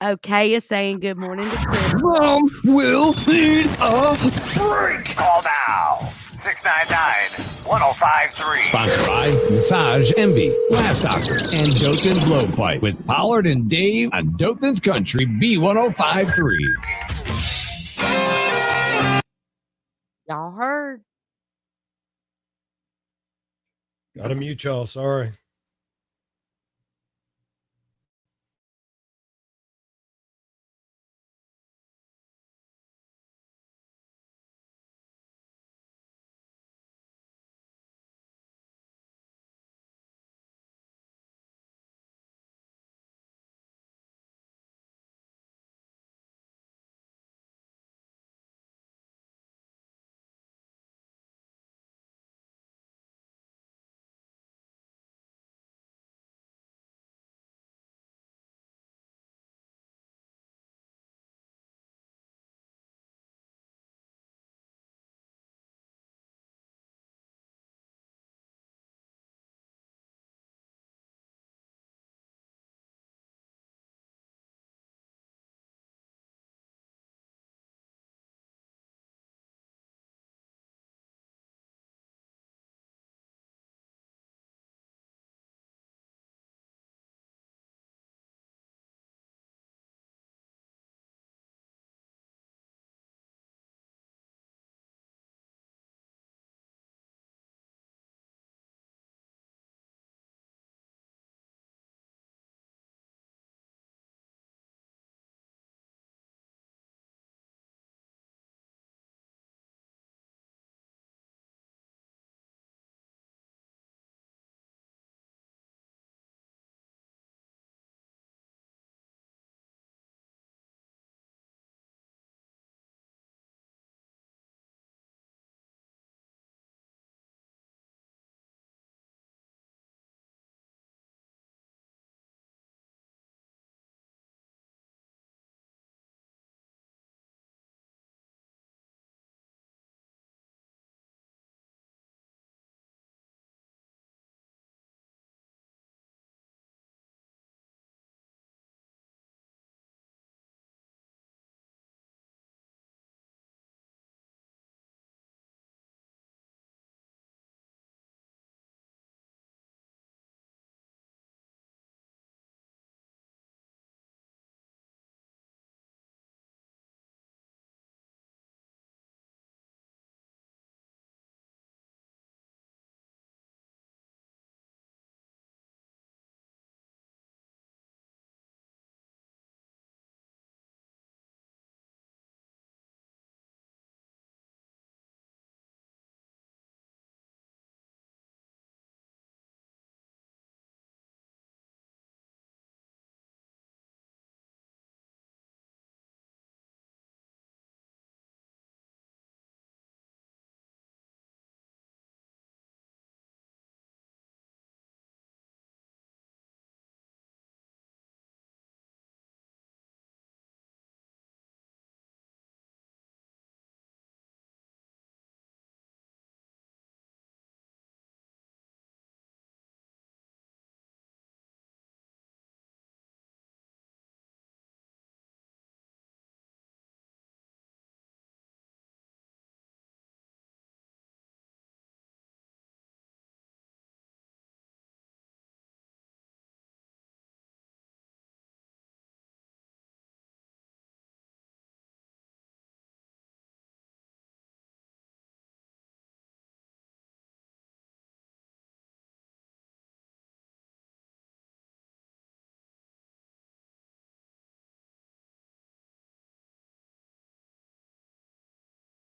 Okay is saying good morning to Chris. Mom will need a break. Call now. 699-1053. Sponsored by Massage Envy, Glass Doctor, and Dothan Blowpipe with Pollard and Dave on Dothan's Country B1053. Y'all heard. Gotta mute y'all. Sorry.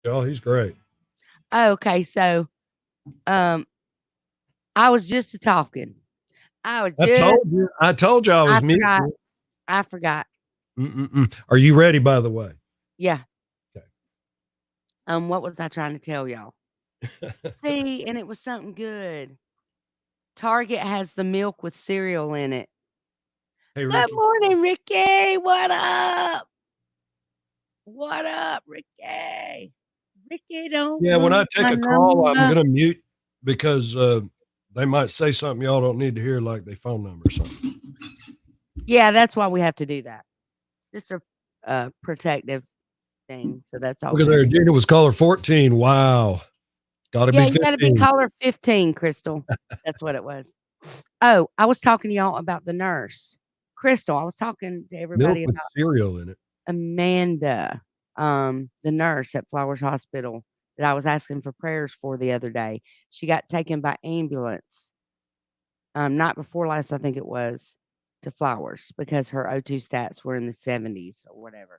Oh, he's great. Okay, so I was just talking. I told you I was I forgot. muting. I forgot. Are you ready, by the way? Yeah. Okay. What was I trying to tell y'all? See, and it was something good. Target has the milk with cereal in it. Hey, Good Ricky. morning, Ricky. What up? What up, Ricky? Ricky, don't Yeah, when I lose take my a call, I'm number. going to mute because they might say something y'all don't need to hear, like their phone number or something. Yeah, that's why we have to do that. Just a protective thing. So that's all. Look at we have there. to do. Gina was caller 14. Wow. Got to Yeah, be you got to be 15. caller 15, Crystal. That's what it was. Oh, I was talking to y'all about the nurse, Crystal. I was talking to Milk everybody with about cereal in it. Amanda, the nurse at Flowers Hospital that I was asking for prayers for the other day. She got taken by ambulance, night before last, I think it was, to Flowers because her O2 stats were in the 70s or whatever.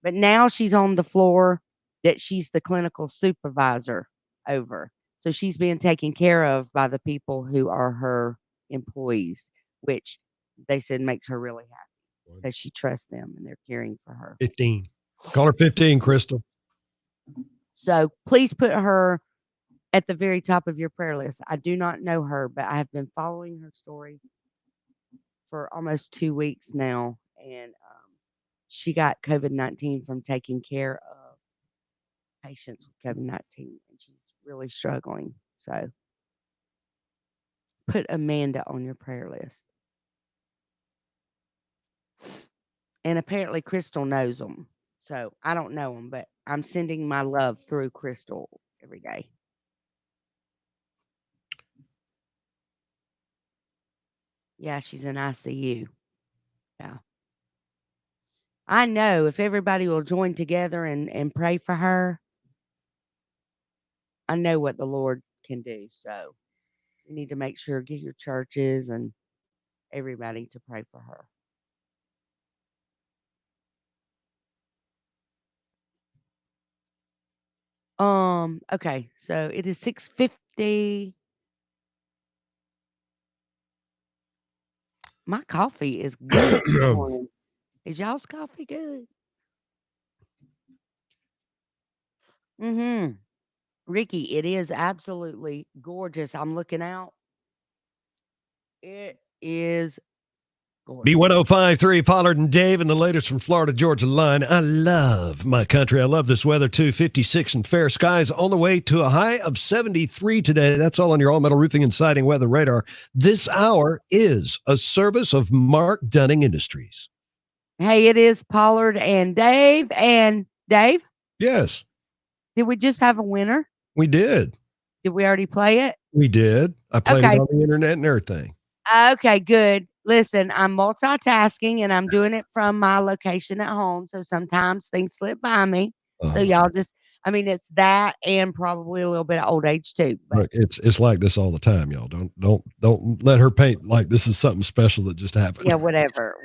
But now she's on the floor that she's the clinical supervisor over. So she's being taken care of by the people who are her employees, which they said makes her really happy because she trusts them and they're caring for her. 15. Caller 15, Crystal. So please put her at the very top of your prayer list. I do not know her, but I have been following her story for almost 2 weeks now, and she got COVID-19 from taking care of patients with COVID-19, and she's really struggling. So put Amanda on your prayer list. And apparently Crystal knows them. So I don't know them, but I'm sending my love through Crystal every day. Yeah, she's in ICU. Yeah. I know if everybody will join together and pray for her, I know what the Lord can do. So you need to make sure, get your churches and everybody to pray for her. Okay, so it is 6:50. My coffee is good this morning. Is y'all's coffee good? Mm-hmm. Ricky, it is absolutely gorgeous. I'm looking out. It is gorgeous. B1053, Pollard and Dave, and the latest from Florida Georgia line. I love my country. I love this weather too. 56 and fair skies on the way to a high of 73 today. That's all on your all metal roofing and siding weather radar. This hour is a service of Mark Dunning Industries. Hey, it is Pollard and Dave. And Dave, Yes, did we just have a winner? we did. Did we already play it? We did. I played Okay. it on the internet and everything. Okay, good. Listen, I'm multitasking and I'm doing it from my location at home. So sometimes things slip by me. So y'all just, I mean, it's that and probably a little bit of old age too. But Look, it's like this all the time, y'all. Don't let her paint like this is something special that just happened. yeah, whatever.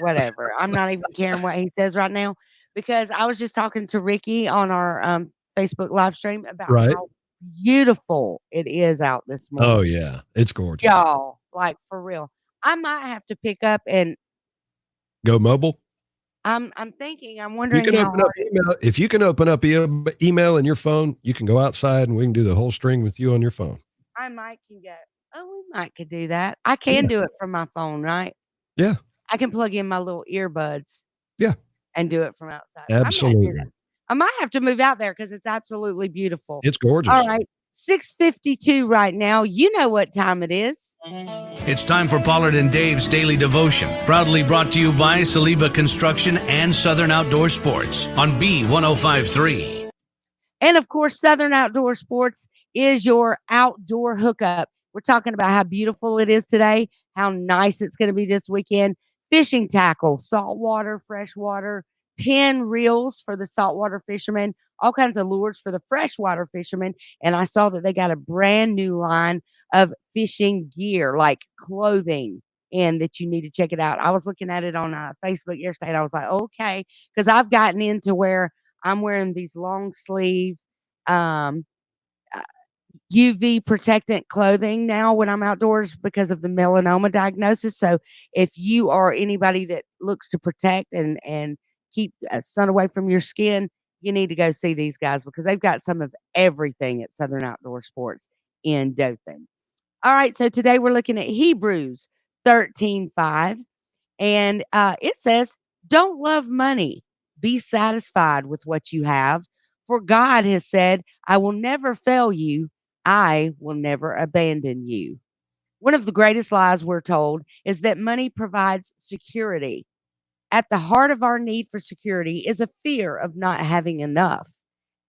I'm not even caring what he says right now because I was just talking to Ricky on our Facebook live stream about Right. how beautiful it is out this morning. Oh yeah, it's gorgeous. Y'all, like for real. I might have to pick up and Go mobile. I'm thinking, I'm You wondering can how open up hard it, email. If you can open up email in your phone, you can go outside and we can do the whole string with you on your phone. I might can get. Oh, we might could do that. I can do it from my phone, right? Yeah. I can plug in my little earbuds. Yeah. And do it from outside. Absolutely. I might have to move out there because it's absolutely beautiful. It's gorgeous. All right. 6:52 right now. You know what time it is. It's time for Pollard and Dave's Daily Devotion, proudly brought to you by Saliba Construction and Southern Outdoor Sports on B1053. And of course, Southern Outdoor Sports is your outdoor hookup. We're talking about how beautiful it is today, how nice it's going to be this weekend. Fishing tackle, saltwater, freshwater, pin reels for the saltwater fishermen, all kinds of lures for the freshwater fishermen. And I saw that they got a brand new line of fishing gear, like clothing, and that you need to check it out. I was looking at it on Facebook yesterday, and I was like, okay, because I've gotten into where I'm wearing these long sleeve Um, uh, UV protectant clothing now when I'm outdoors because of the melanoma diagnosis. So if you are anybody that looks to protect and keep sun away from your skin, you need to go see these guys because they've got some of everything at Southern Outdoor Sports in Dothan. All right, so today we're looking at Hebrews 13:5, and it says, "Don't love money. Be satisfied with what you have, for God has said, I will never fail you. I will never abandon you." One of the greatest lies we're told is that money provides security. At the heart of our need for security is a fear of not having enough.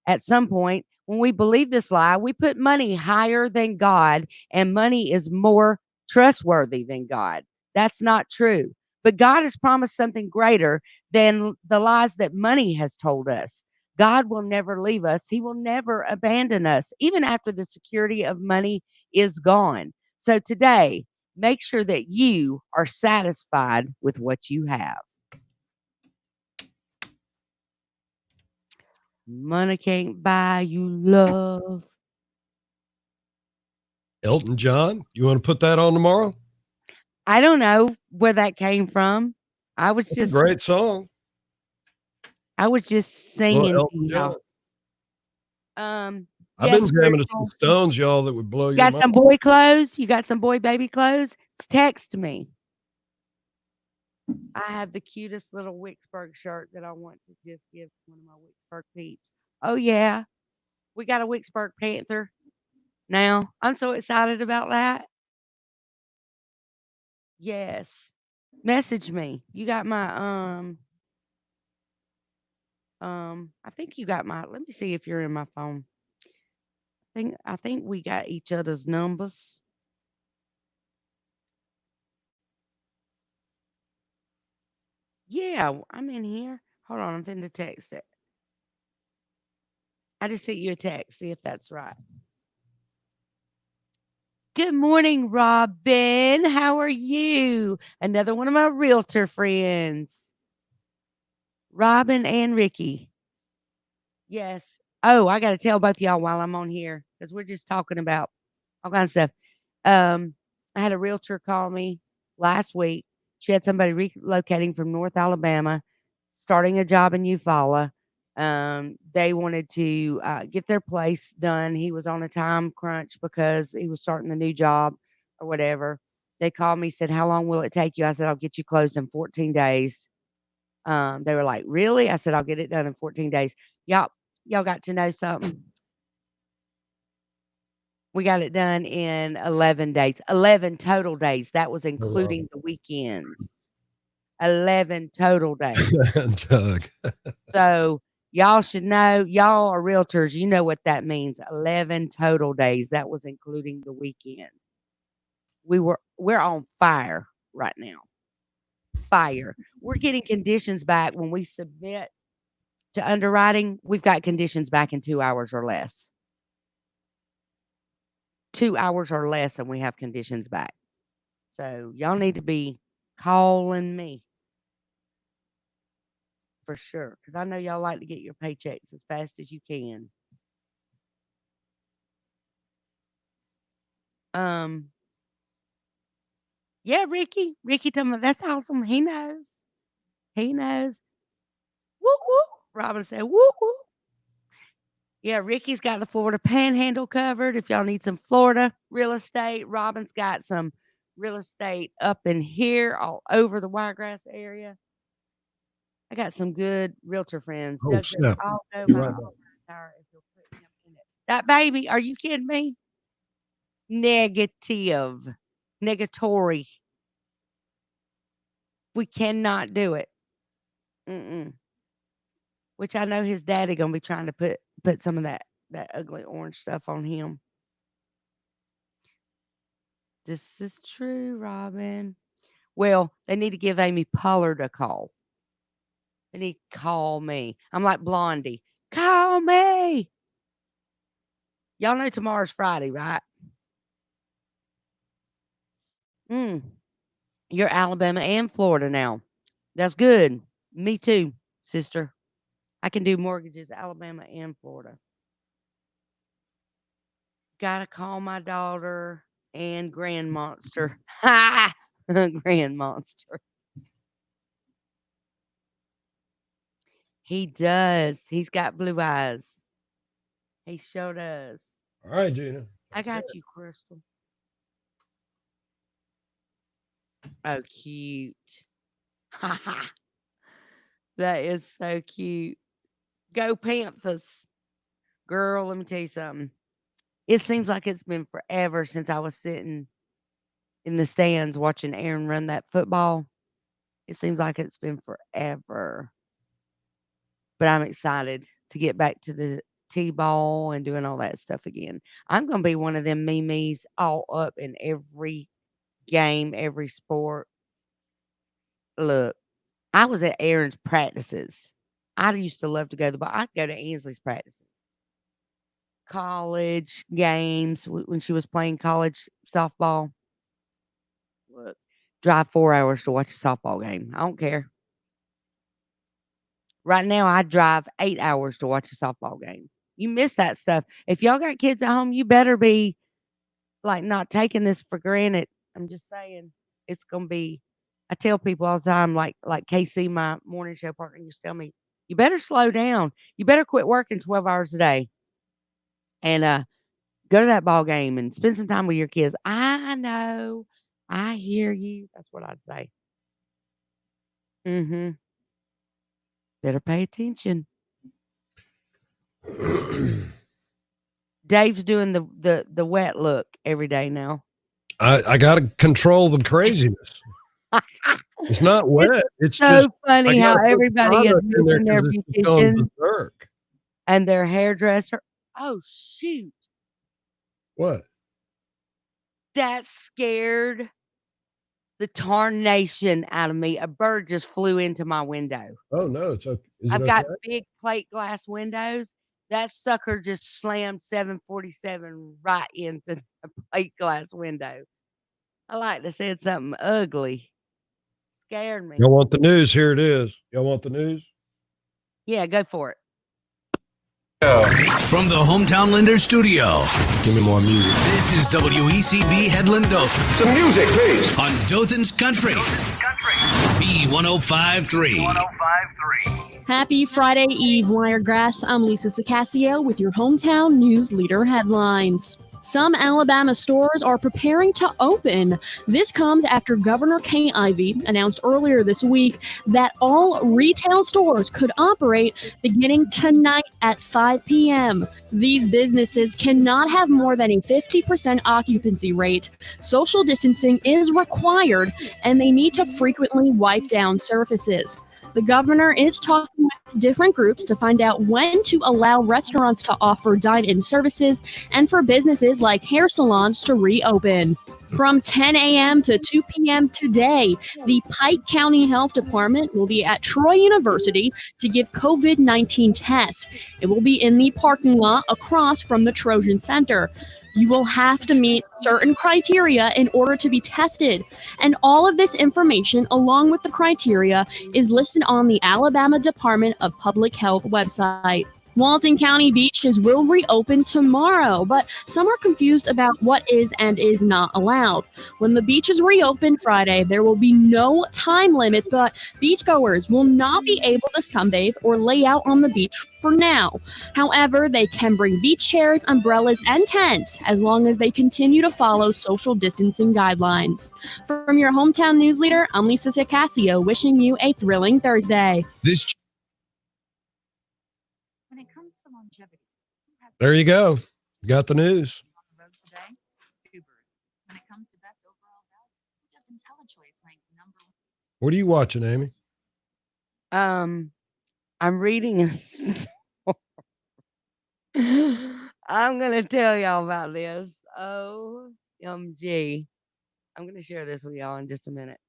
At some point, when we believe this lie, we put money higher than God, and money is more trustworthy than God. That's not true. But God has promised something greater than the lies that money has told us. God will never leave us, He will never abandon us, even after the security of money is gone. So today, make sure that you are satisfied with what you have. Money can't buy you love. Elton John, you want to put that on tomorrow? I don't know where that came from. I was It's a just great song. Little singing to Elton John. y'all. I've been Yes, jamming to some Crystal. Stones, y'all, that would blow You your got mind. some boy clothes? You got some boy baby clothes? Text me. I have the cutest little Wicksburg shirt that I want to just give one of my Wicksburg peeps. Oh yeah. We got a Wicksburg Panther now. I'm so excited about that. Yes. Message me. You got my I think you got my let me see if you're in my phone. I think we got each other's numbers. Yeah, I'm in here. Hold on, I'm finna text it. I just sent you a text, see if that's right. Good morning, Robin. How are you? Another one of my realtor friends. Robin and Ricky. Yes. Oh, I gotta tell both of y'all while I'm on here because we're just talking about all kinds of stuff. I had a realtor call me last week. She had somebody relocating from North Alabama, starting a job in Eufaula. They wanted to get their place done. He was on a time crunch because he was starting the new job or whatever. They called me, said, "How long will it take you?" I said, "I'll get you closed in 14 days." They were like, "Really?" I said, "I'll get it done in 14 days." Y'all got to know something. We got it done in 11 days, 11 total days. That was Oh, wow. including the weekends. 11 total days. Doug. So y'all should know, y'all are realtors. You know what that means. 11 total days. That was including the weekend. We're on fire right now. Fire. We're getting conditions back when we submit to underwriting. We've got conditions back in 2 hours or less. 2 hours or less, and we have conditions back. So y'all need to be calling me for sure because I know y'all like to get your paychecks as fast as you can. Um, yeah, Ricky. Ricky told me that's awesome. He knows. He knows. Woo woo. Robin said, woo woo. Yeah, Ricky's got the Florida Panhandle covered. If y'all need some Florida real estate, Robin's got some real estate up in here, all over the Wiregrass area. I got some good realtor friends. Oh, Doug says, snap. "I'll go Be my right back. own tire if you'll put him in it." That baby, are you kidding me? Negative. Negatory. We cannot do it. Mm-mm. Which I know his daddy gonna be trying to put some of that ugly orange stuff on him. This is true, Robin. Well, they need to give Amy Pollard a call. They need to call me. I'm like Blondie. Call me. Y'all know tomorrow's Friday, right? Mm. You're Alabama and Florida now. That's good. Me too, sister. I can do mortgages Alabama and Florida. Gotta call my daughter and Grand Monster. Ha! Grand Monster. He does. He's got blue eyes. He sure does. All right, Gina. I got you, Crystal. Oh, cute. Ha ha. That is so cute. Go Panthers. Girl, let me tell you something. It seems like it's been forever since I was sitting in the stands watching Aaron run that football. It seems like it's been forever. But I'm excited to get back to the T-ball and doing all that stuff again. I'm going to be one of them memes all up in every game, every sport. Look, I was at Aaron's practices. I used to love to go to the ball. I'd go to Ainsley's practices. College games when she was playing college softball. Look, drive 4 hours to watch a softball game. I don't care. Right now, I drive 8 hours to watch a softball game. You miss that stuff. If y'all got kids at home, you better be like not taking this for granted. I'm just saying it's gonna be. I tell people all the time, like KC, my morning show partner, used to tell me, you better slow down. You better quit working 12 hours a day and go to that ball game and spend some time with your kids. I know. I hear you. That's what I'd say. Mm-hmm. Better pay attention. Dave's doing the wet look every day now. I got to control the craziness. It's not wet. It's so just funny how everybody is moving their it's beautician berserk. and their hairdresser. Oh, shoot. What? That scared the tarnation out of me. A bird just flew into my window. Oh, no. It's okay. I've got big plate glass windows. That sucker just slammed 747 right into the plate glass window. I like to say something ugly. Scared me. Y'all want the news? Here it is. Y'all want the news? Yeah, go for it. From the Hometown Lender studio, Give me more music. this is WECB Headland Dothan Some music, please. on Dothan's Country. B1053. Happy Friday Eve, Wiregrass. I'm Lisa Sacasio with your hometown news leader headlines. Some Alabama stores are preparing to open. This comes after Governor Kay Ivey announced earlier this week that all retail stores could operate beginning tonight at 5 p.m. These businesses cannot have more than a 50% occupancy rate. Social distancing is required, and they need to frequently wipe down surfaces. The governor is talking with different groups to find out when to allow restaurants to offer dine-in services and for businesses like hair salons to reopen. From 10 a.m. to 2 p.m. today, the Pike County Health Department will be at Troy University to give COVID-19 tests. It will be in the parking lot across from the Trojan Center. You will have to meet certain criteria in order to be tested. And all of this information, along with the criteria, is listed on the Alabama Department of Public Health website. Walton County beaches will reopen tomorrow, but some are confused about what is and is not allowed. When the beaches reopen Friday, there will be no time limits, but beachgoers will not be able to sunbathe or lay out on the beach for now. However, they can bring beach chairs, umbrellas, and tents as long as they continue to follow social distancing guidelines. From your hometown news leader, I'm Lisa Sacasio, wishing you a thrilling Thursday. When it comes to longevity, There you go. Got the news. on the road today? Subaru. When it comes to best overall value, just IntelliChoice ranked number one. What are you watching, Amy? I'm reading. I'm gonna tell y'all about this. OMG. I'm gonna share this with y'all in just a minute.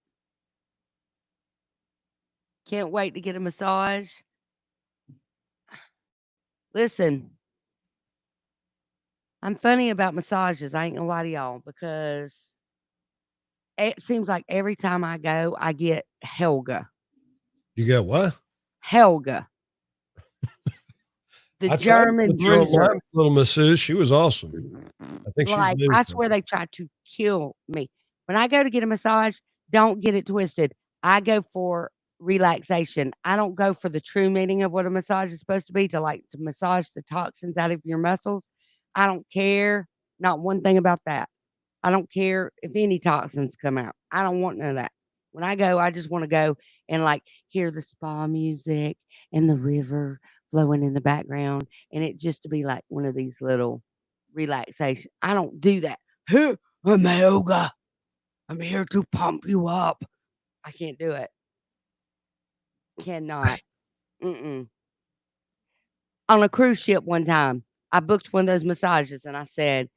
Can't wait to get a massage. Listen, I'm funny about massages. I ain't gonna lie to y'all because it seems like every time I go, I get Helga. You got what? Helga. the I tried to German put you on bruiser. my little masseuse. She was awesome. I think she's Like, new. I swear they tried to kill me. When I go to get a massage, don't get it twisted. I go for relaxation. I don't go for the true meaning of what a massage is supposed to be, to massage the toxins out of your muscles. I don't care. Not one thing about that. I don't care if any toxins come out. I don't want none of that. When I go, I just want to go and hear the spa music and the river flowing in the background, and it just to be like one of these little relaxation. I don't do that. Hey, I'm yoga. I'm here to pump you up. I can't do it. Cannot. Mm-mm. On a cruise ship one time, I booked one of those massages, and I said,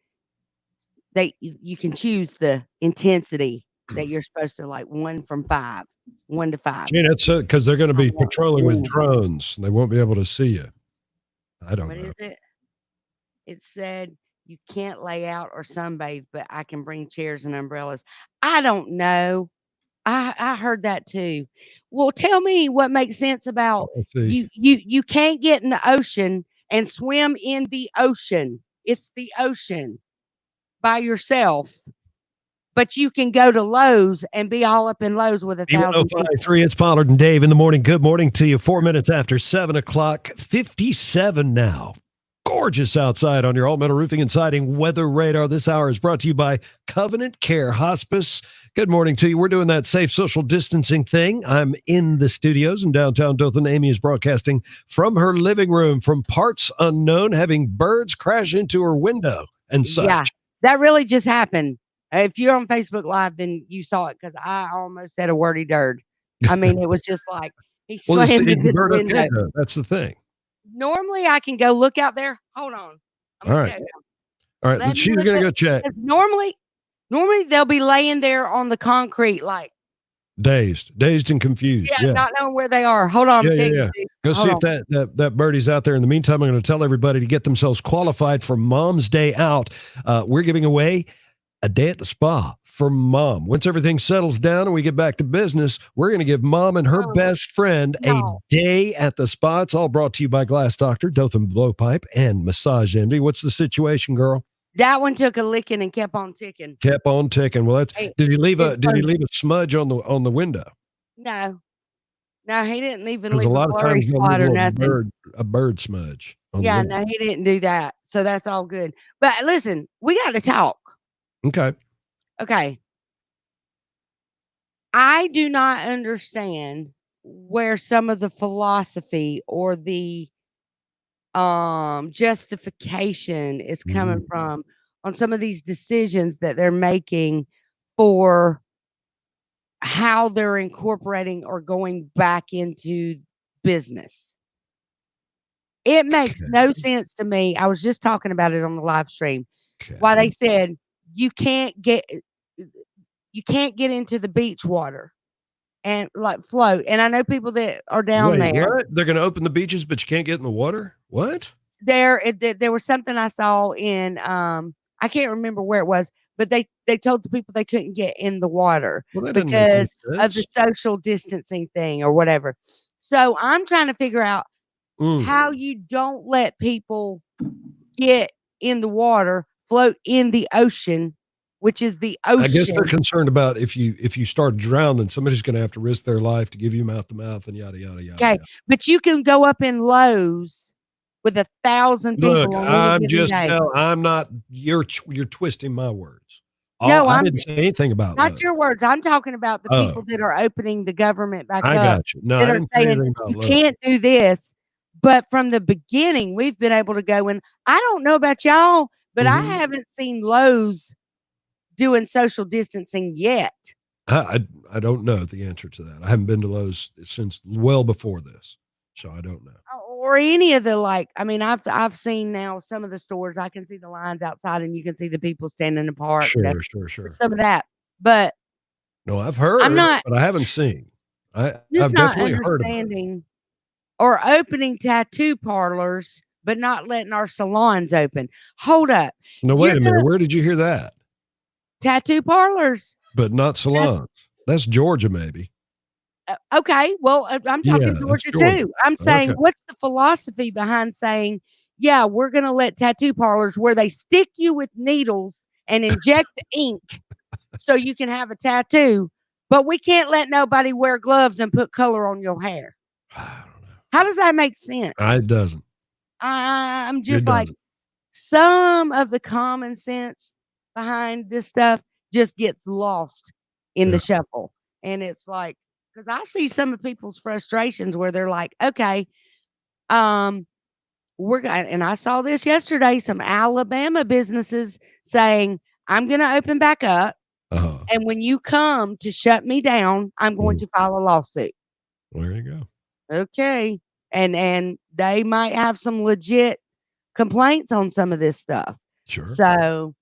you can choose the intensity that you're supposed to 1 to 5. Gene, it's because they're going to I be want patrolling with 10. drones. They won't be able to see you. I don't What know. is it? It said you can't lay out or sunbathe, but I can bring chairs and umbrellas. I don't know. I heard that too. Well, tell me what makes sense about Let's see. you can't get in the ocean and swim in the ocean. It's the ocean by yourself, but you can go to Lowe's and be all up in Lowe's with 1,000 people. B1053, it's Pollard and Dave in the morning. Good morning to you. 4 minutes after 7 o'clock, 57 now. Gorgeous outside on your All Metal Roofing and Siding weather radar. This hour is brought to you by Covenant Care Hospice. Good morning to you. We're doing that safe social distancing thing. I'm in the studios in downtown Dothan. Amy is broadcasting from her living room from parts unknown, having birds crash into her window and such. Yeah, that really just happened. If you're on Facebook Live, then you saw it because I almost said a wordy dirt. I mean, it was just like he Well, slammed into the bird up window. window. That's the thing. Normally, I can go look out there. Hold on. All right. All right. Let me She's look going to at- go check. Normally they'll be laying there on the concrete, Dazed and confused. Yeah. not knowing where they are. Hold on, I'm telling you, dude. Go Hold see on. if that birdie's out there. In the meantime, I'm going to tell everybody to get themselves qualified for Mom's Day Out. We're giving away a day at the spa for Mom. Once everything settles down and we get back to business, we're going to give Mom and her best friend a day at the spa. It's all brought to you by Glass Doctor, Dothan Blowpipe, and Massage Envy. What's the situation, girl? That one took a licking and kept on ticking. Kept on ticking. Well, that's, Hey, did he leave it's a smudge on the window? No, he didn't even There's leave a lot of blurry times they'll spot or leave nothing. a bird smudge. On Yeah, the window. no, he didn't do that. So that's all good. But listen, we got to talk. Okay. I do not understand where some of the philosophy or the justification is coming from on some of these decisions that they're making for how they're incorporating or going back into business. It makes no sense to me. I was just talking about it on the live stream. Why they said you can't get into the beach water and float. And I know people that are down there. What? They're going to open the beaches, but you can't get in the water? What? There was something I saw in I can't remember where it was, but they told the people they couldn't get in the water because of the social distancing thing or whatever. So I'm trying to figure out how you don't let people get in the water, float in the ocean, which is the ocean. I guess they're concerned about if you start drowning, somebody's going to have to risk their life to give you mouth to mouth and yada yada yada. Okay, but you can go up in Lowe's with 1,000 people. Look, on any given day. I'm not. You're twisting my words. No, I didn't say anything about not Lowe's. your words. I'm talking about the people that are opening the government back I up. got you. No, that I are didn't say saying anything about you Lowe's. can't do this. But from the beginning, we've been able to go and I don't know about y'all, but I haven't seen Lowe's doing social distancing yet. I don't know the answer to that. I haven't been to Lowe's since well before this, so I don't know. Or any of the I've seen now some of the stores. I can see the lines outside, and you can see the people standing apart. Sure. Some of that, but no, I've heard. But I haven't seen. I've definitely heard about it. Or opening tattoo parlors, but not letting our salons open. Hold up. No, wait a minute. Where did you hear that? Tattoo parlors. But not salons. That's Georgia, maybe. Okay, well, I'm Yeah, talking that's Georgia Georgia. too. I'm saying, Okay. what's the philosophy behind saying, yeah, we're going to let tattoo parlors where they stick you with needles and inject ink so you can have a tattoo, but we can't let nobody wear gloves and put color on your hair. I don't know. How does that make sense? It doesn't. I'm It just like, doesn't. some of the common sense behind this stuff just gets lost in the Yeah. shuffle. And it's like, because I see some of people's frustrations where they're like, okay, we're going, and I saw this yesterday, some Alabama businesses saying, I'm going to open back up. Uh-huh. And when you come to shut me down, I'm going to file a lawsuit. There you go. Okay. And they might have some legit complaints on some of this stuff. Sure. So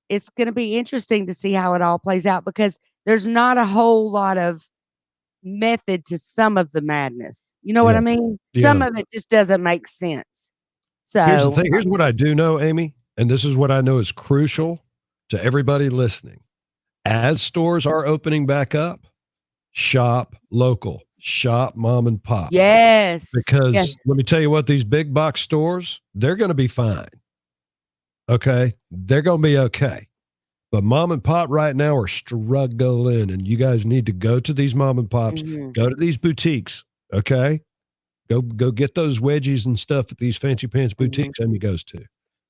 it's going to be interesting to see how it all plays out because there's not a whole lot of method to some of the madness. You know what Yeah. I mean? Yeah. Some of it just doesn't make sense. Here's the So, thing. Here's what I do know, Amy, and this is what I know is crucial to everybody listening. As stores are opening back up, shop local, shop mom and pop. yes. Because Yes. let me tell you what, these big box stores, they're going to be fine. Okay. They're going to be okay. But mom and pop right now are struggling, and you guys need to go to these mom and pops, Mhm. go to these boutiques. Okay. Go get those wedgies and stuff at these fancy pants boutiques Amy goes to.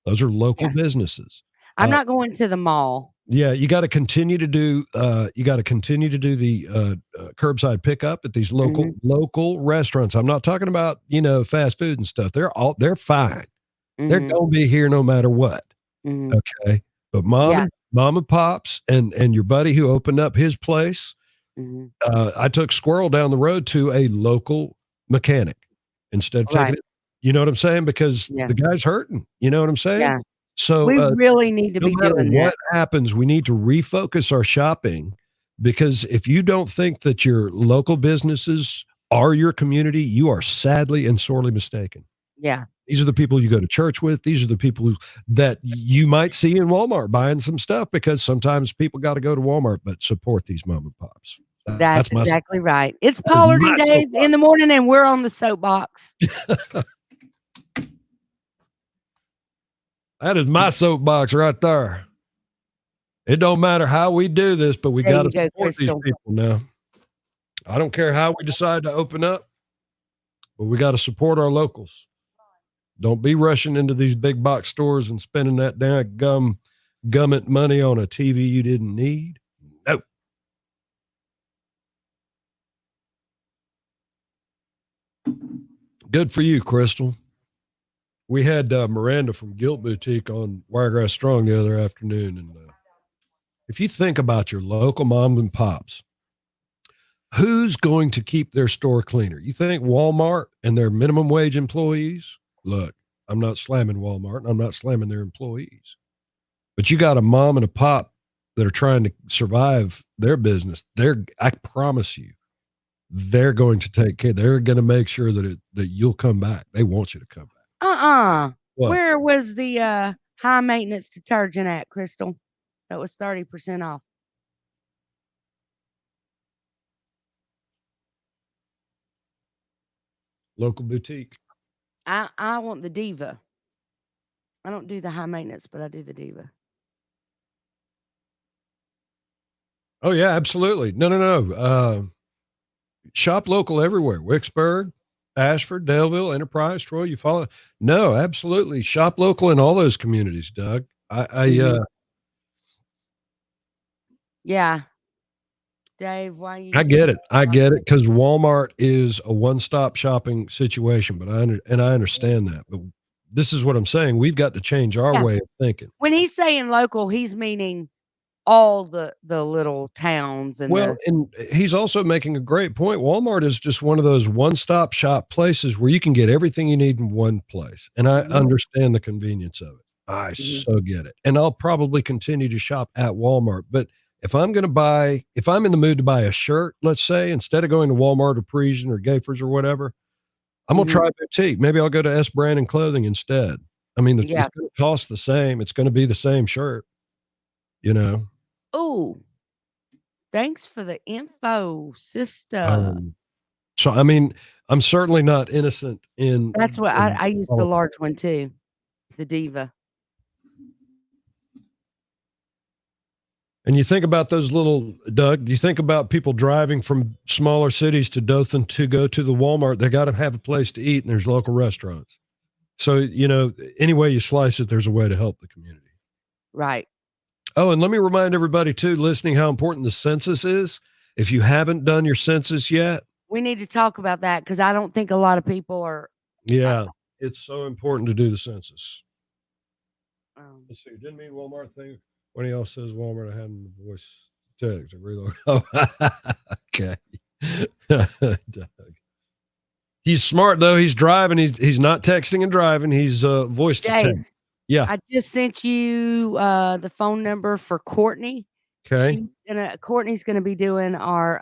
Those are local Yeah. businesses. I'm not going to the mall. Yeah, you got to continue to do the curbside pickup at these local restaurants. I'm not talking about, fast food and stuff. They're fine. They're Mhm. going to be here no matter what. Mhm. Okay. But Yeah. mom and pops and your buddy who opened up his place, Mhm. I took Squirrel down the road to a local mechanic instead of taking Right. it. You know what I'm saying? Because Yeah. the guy's hurting. You know what I'm saying? Yeah. So We really need to no be matter doing what that. happens, we need to refocus our shopping, because if you don't think that your local businesses are your community, you are sadly and sorely mistaken. Yeah. These are the people you go to church with. These are the people that you might see in Walmart buying some stuff, because sometimes people got to go to Walmart, but support these mom and pops. That's That's my exactly right. It's that is Pollard my and Dave in the morning, and we're on the soapbox. That is my soapbox right there. It don't matter how we do this, but we There got to you go, support these Crystal. people now. I don't care how we decide to open up, but we got to support our locals. Don't be rushing into these big box stores and spending that damn gummit money on a TV you didn't need. No. Good for you, Crystal. We had Miranda from Guilt Boutique on Wiregrass Strong the other afternoon. And if you think about your local mom and pops, who's going to keep their store cleaner? You think Walmart and their minimum wage employees? Look, I'm not slamming Walmart and I'm not slamming their employees. But you got a mom and a pop that are trying to survive their business. I promise you, they're going to take care. They're going to make sure that you'll come back. They want you to come back. What? Where was the high maintenance detergent at, Crystal? That was 30% off. Local boutique. I want the Diva. I don't do the high maintenance, but I do the Diva. Oh yeah, absolutely. No. Shop local everywhere. Wicksburg, Ashford, Daleville, Enterprise, Troy. You follow? No, absolutely. Shop local in all those communities, Doug. Yeah. Dave, why you? I get it. I get it, because Walmart is a one-stop shopping situation, but I understand that. But this is what I'm saying. We've got to change our Yeah. way of thinking. When he's saying local, he's meaning all the little towns and Well, and he's also making a great point. Walmart is just one of those one-stop shop places where you can get everything you need in one place. And I understand the convenience of it. I so get it. And I'll probably continue to shop at Walmart. But if I'm in the mood to buy a shirt, let's say, instead of going to Walmart or Parisian or Gaffer's or whatever, I'm going to try a boutique. Maybe I'll go to S Brandon Clothing instead. I mean, it's going to cost the same. It's going to be the same shirt, Oh, thanks for the info, sister. So, I mean, I'm certainly not innocent in. That's what I use the Oh, large one too, the Diva. and you think about those little, Doug, you think about people driving from smaller cities to Dothan to go to the Walmart. They got to have a place to eat, and there's local restaurants. So, any way you slice it, there's a way to help the community. Right. Oh, and let me remind everybody, too, listening, how important the census is. If you haven't done your census yet. We need to talk about that because I don't think a lot of people are. Yeah, it's so important to do the census. Let's see. Didn't mean Walmart thing. When he else says Walmart, I had him voice text. I reload. Oh, okay. Doug. He's smart though. He's driving. He's not texting and driving. He's voice to text. Yeah. I just sent you the phone number for Courtney. Okay. Courtney's gonna be doing our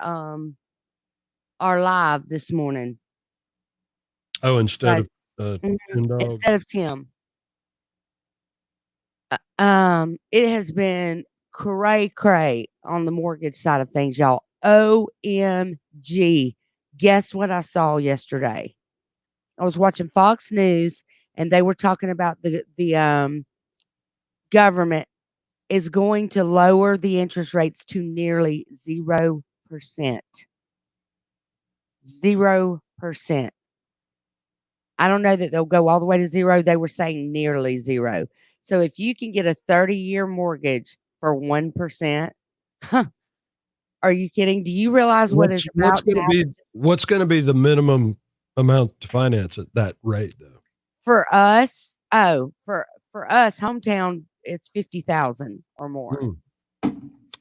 live this morning. Oh, instead of instead of Tim. It has been cray on the mortgage side of things, y'all. OMG. Guess what I saw yesterday? I was watching Fox News and they were talking about the government is going to lower the interest rates to nearly 0%. 0%. I don't know that they'll go all the way to 0. They were saying nearly 0. So if you can get a 30-year mortgage for 1%, are you kidding? Do you realize what's going to be the minimum amount to finance at that rate though? For us, for us, hometown, it's 50,000 or more. So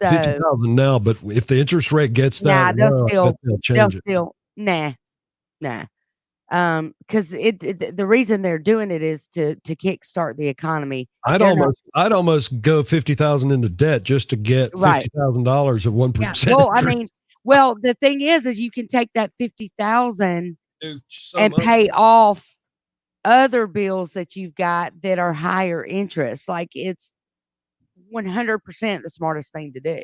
50,000 now, but if the interest rate gets that, they'll change it. Nah. Because the reason they're doing it is to kickstart the economy. I'd almost go 50,000 into debt just to get $50,000 of 1%. Well, the thing is you can take that 50,000 and pay off other bills that you've got that are higher interest. Like it's 100% the smartest thing to do.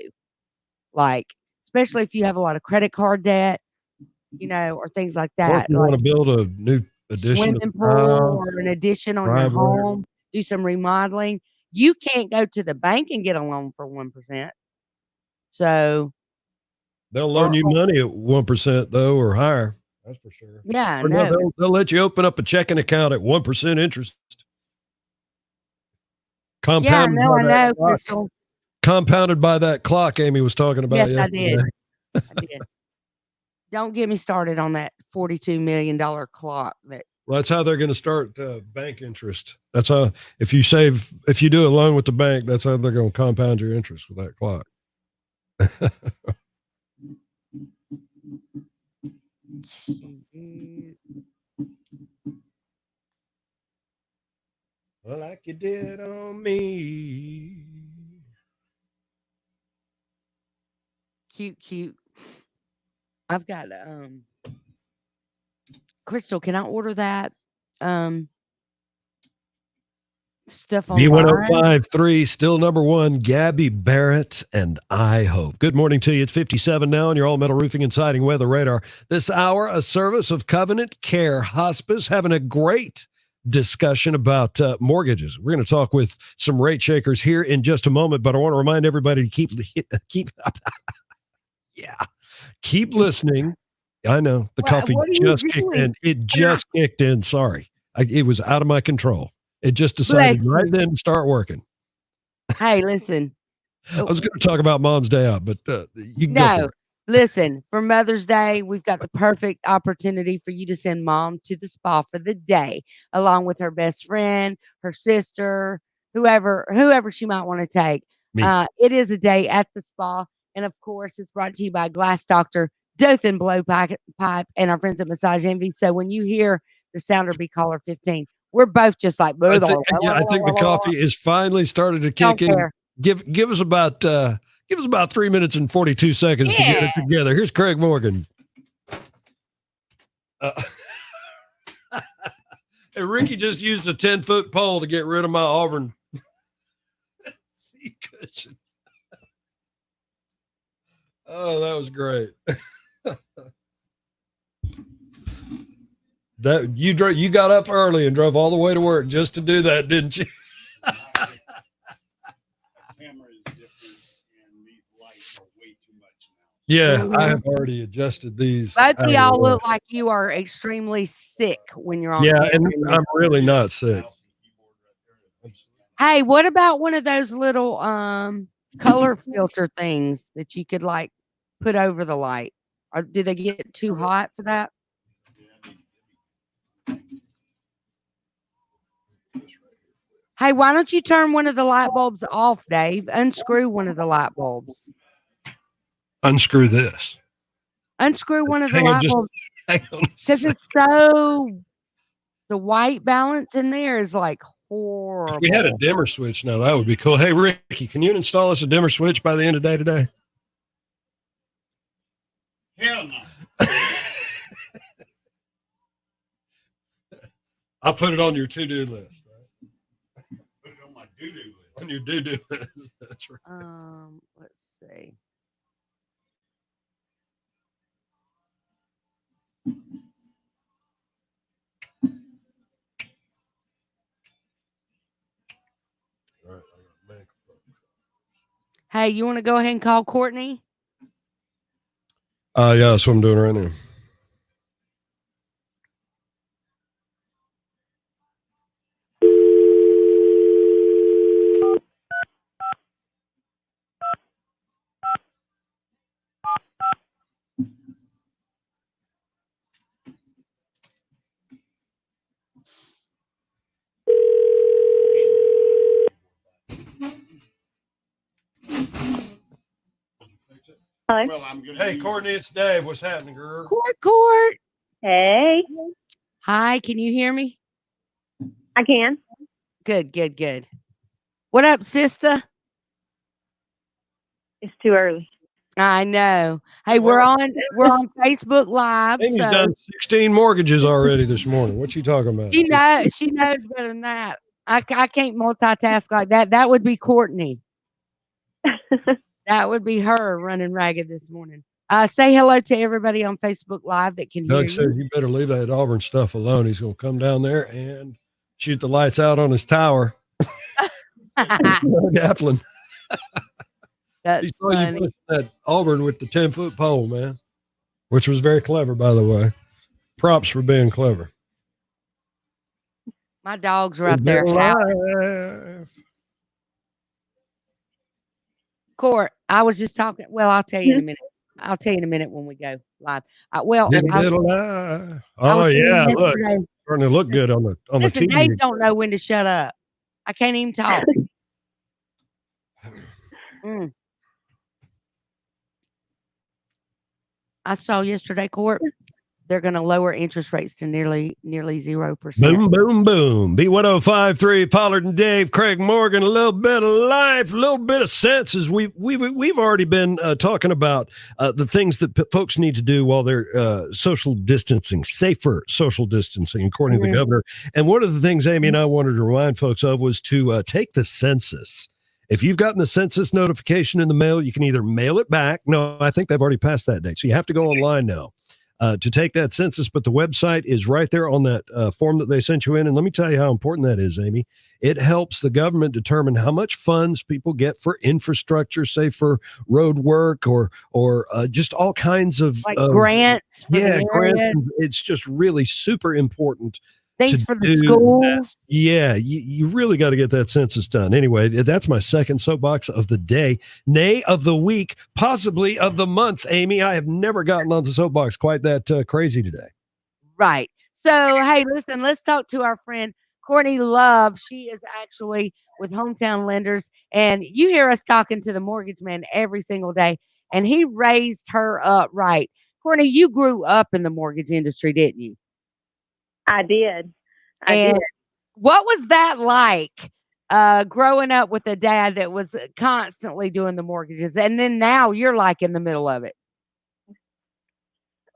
Like, especially if you have a lot of credit card debt, or things like that. Or if you want to build a new addition, swimming pool or an addition on your home, do some remodeling. You can't go to the bank and get a loan for 1%. So they'll loan you money at 1% though, or higher. That's for sure. Yeah, no, they'll let you open up a checking account at 1% interest. Compounded I know, Crystal. Compounded by that clock Amy was talking about. Yes, I did. Don't get me started on that $42 million clock. Well, that's how they're going to start bank interest. That's how, if you do a loan with the bank, that's how they're going to compound your interest with that clock. Like you did on me. Cute. I've got Crystal, can I order that stuff on B1053 still number one, Gabby Barrett and I Hope. Good morning to you. It's 57 now on your All Metal Roofing and Siding Weather Radar. This hour, a service of Covenant Care Hospice, having a great discussion about mortgages. We're going to talk with some rate shakers here in just a moment, but I want to remind everybody to keep listening. I know the coffee just kicked in. It just kicked in. Sorry. It was out of my control. It just decided right then to start working. Hey, listen. I was going to talk about Mom's Day out, but you can go for it. Listen, for Mother's Day, we've got the perfect opportunity for you to send Mom to the spa for the day, along with her best friend, her sister, whoever she might want to take. It is a day at the spa. And of course, it's brought to you by Glass Doctor, Dothan Blow Pipe, and our friends at Massage Envy. So when you hear the sounder be caller 15, we're both just like, I think the coffee is finally started to kick in. Give us about 3 minutes and 42 seconds to get it together. Here's Craig Morgan. And Ricky just used a 10-foot pole to get rid of my Auburn seat cushion. Oh, that was great. That you got up early and drove all the way to work just to do that, didn't you? Yeah, I have already adjusted these. Both of y'all look like you are extremely sick when you're on Yeah, camera. and I'm really not sick. Hey, what about one of those little color filter things that you could like put over the light? Or do they get too hot for that? Hey, why don't you turn one of the light bulbs off, Dave? Unscrew one of the light bulbs. Unscrew this. Unscrew one of the Hang on, light bulbs. Hang on. Because it's so, the white balance in there is like horrible. If we had a dimmer switch now, that would be cool. Hey, Ricky, can you install us a dimmer switch by the end of the day today? Hell no. I'll put it on your to-do list. Right? Put it on my do-do list. On your do-do list. That's right. Let's see. Hey, you want to go ahead and call Courtney? Yeah, that's what I'm doing right now. Hello. Well, I'm gonna Hey, Courtney, it's Dave. What's happening, girl? Court. Hey, Hi, can you hear me? I can. Good. What up, sister? It's too early. I know. Hey, we're on Facebook Live. Amy's so done 16 mortgages already this morning. What you talking about? she knows better than that. I can't multitask like that. That would be Courtney. That would be her running ragged this morning. Say hello to everybody on Facebook Live that can hear Doug said you better leave that Auburn stuff alone. He's going to come down there and shoot the lights out on his tower. Gaplin. That's he saw funny. you push that Auburn with the 10-foot pole, man, which was very clever, by the way. Props for being clever. My dogs are out there howling. Court, I was just talking. Well, I'll tell you in a minute. I'll tell you in a minute when we go live. Oh yeah, look, starting to look good on the Listen, TV. Dave don't know when to shut up. I can't even talk. I saw yesterday, Court, they're going to lower interest rates to nearly 0%. Boom, boom, boom. B1053, Pollard and Dave, Craig Morgan, a little bit of life, a little bit of senses. We've already been talking about the things that folks need to do while they're social distancing, safer social distancing, according to the governor. And one of the things Amy and I wanted to remind folks of was to take the census. If you've gotten the census notification in the mail, you can either mail it back. No, I think they've already passed that date. So you have to go online now to take that census. But the website is right there on that form that they sent you in. And let me tell you how important that is, Amy. It helps the government determine how much funds people get for infrastructure, say for road work or just all kinds of grants. Grants. It's just really super important. Things for the schools. That. Yeah, you really got to get that census done. Anyway, that's my second soapbox of the day, nay, of the week, possibly of the month, Amy. I have never gotten on the soapbox quite that crazy today. Right. So, hey, listen, let's talk to our friend Courtney Love. She is actually with Hometown Lenders, and you hear us talking to the mortgage man every single day, and he raised her up right. Courtney, you grew up in the mortgage industry, didn't you? I did. What was that like growing up with a dad that was constantly doing the mortgages, and then now you're like in the middle of it?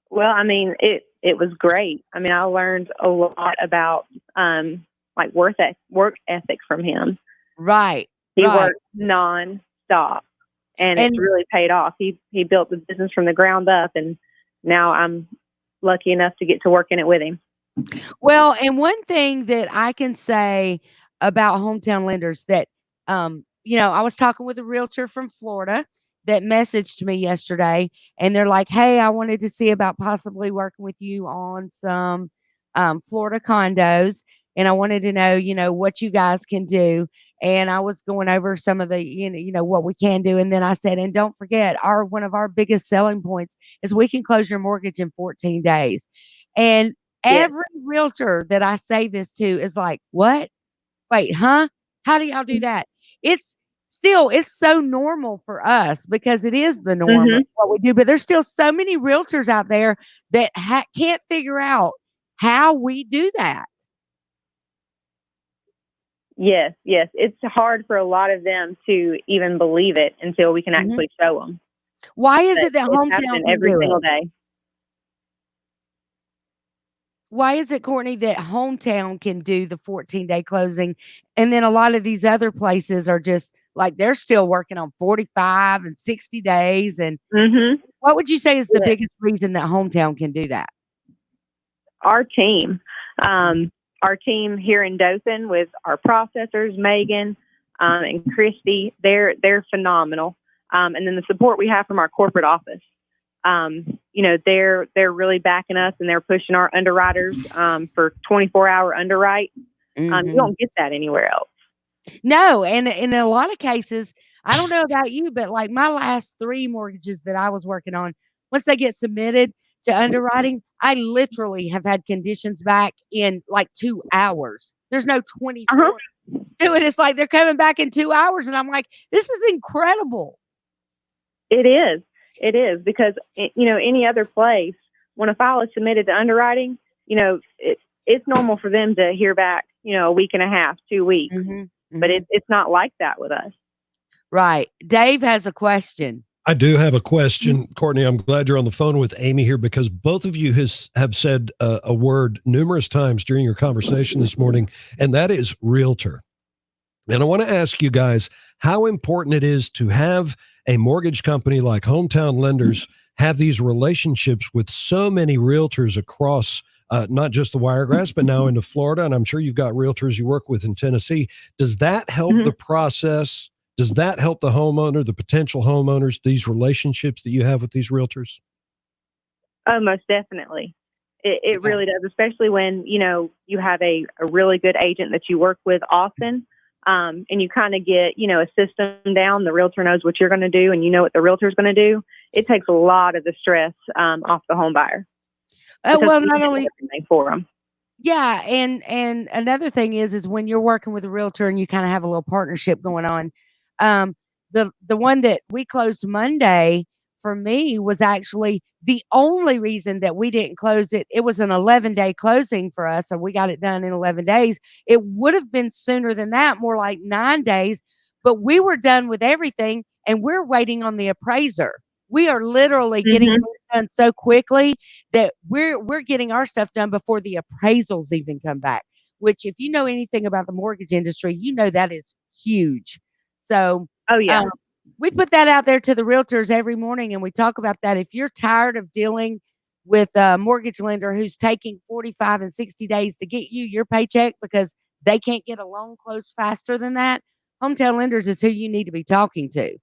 Well, I mean, it was great. I mean, I learned a lot about like work ethic from him. Right. He worked nonstop, and it's really paid off. He built the business from the ground up, and now I'm lucky enough to get to work in it with him. Well, and one thing that I can say about hometown lenders that, I was talking with a realtor from Florida that messaged me yesterday, and they're like, "Hey, I wanted to see about possibly working with you on some Florida condos, and I wanted to know, what you guys can do." And I was going over some of the, what we can do, and then I said, "And don't forget, our one of our biggest selling points is we can close your mortgage in 14 days." And Yes. every realtor that I say this to is like, "What? Wait, huh? How do y'all do that?" It's it's so normal for us because it is the norm of Mhm. what we do, but there's still so many realtors out there that can't figure out how we do that. Yes, yes. It's hard for a lot of them to even believe it until we can Mhm. actually show them. Why is But it that it's hometown happening can every do it? single day. Why is it, Courtney, that hometown can do the 14-day closing, and then a lot of these other places are just like they're still working on 45 and 60 days? And Mhm. what would you say is the Yeah. biggest reason that hometown can do that? Our team, our team here in Dothan with our processors, Megan and Christy, they're phenomenal. And then the support we have from our corporate office. They're really backing us and they're pushing our underwriters for 24-hour underwrite. You Mhm. don't get that anywhere else. No, and in a lot of cases, I don't know about you, but like my last 3 mortgages that I was working on, once they get submitted to underwriting, I literally have had conditions back in like 2 hours. There's no 24 to it. It's like they're coming back in 2 hours, and I'm like, "This is incredible." It is. It is because any other place when a file is submitted to underwriting, it's normal for them to hear back, a week and a half, 2 weeks, Mhm, but mhm. it's not like that with us. Right. Dave has a question. I do have a question, Courtney. I'm glad you're on the phone with Amy here because both of you have said a word numerous times during your conversation this morning, and that is realtor. And I want to ask you guys how important it is to have a mortgage company like Hometown Lenders have these relationships with so many realtors across not just the Wiregrass, but now into Florida. And I'm sure you've got realtors you work with in Tennessee. Does that help the process? Does that help the homeowner, the potential homeowners, these relationships that you have with these realtors? Oh, most definitely. It really does, especially when, you have a really good agent that you work with often. And you kind of get, a system down. The realtor knows what you're going to do and you know what the realtor's going to do. It takes a lot of the stress off the home buyer. Well, not only Everything for them. yeah, and another thing is when you're working with a realtor and you kind of have a little partnership going on. Um, the one that we closed Monday for me was actually the only reason that we didn't close it. It was an 11-day closing for us, so we got it done in 11 days. It would have been sooner than that, more like 9 days, but we were done with everything and we're waiting on the appraiser. We are literally getting things done so quickly that we're getting our stuff done before the appraisals even come back, which if you know anything about the mortgage industry, you know that is huge. So, Oh, yeah. we put that out there to the realtors every morning and we talk about that. If you're tired of dealing with a mortgage lender who's taking 45 and 60 days to get you your paycheck because they can't get a loan closed faster than that, Hometown Lenders is who you need to be talking to.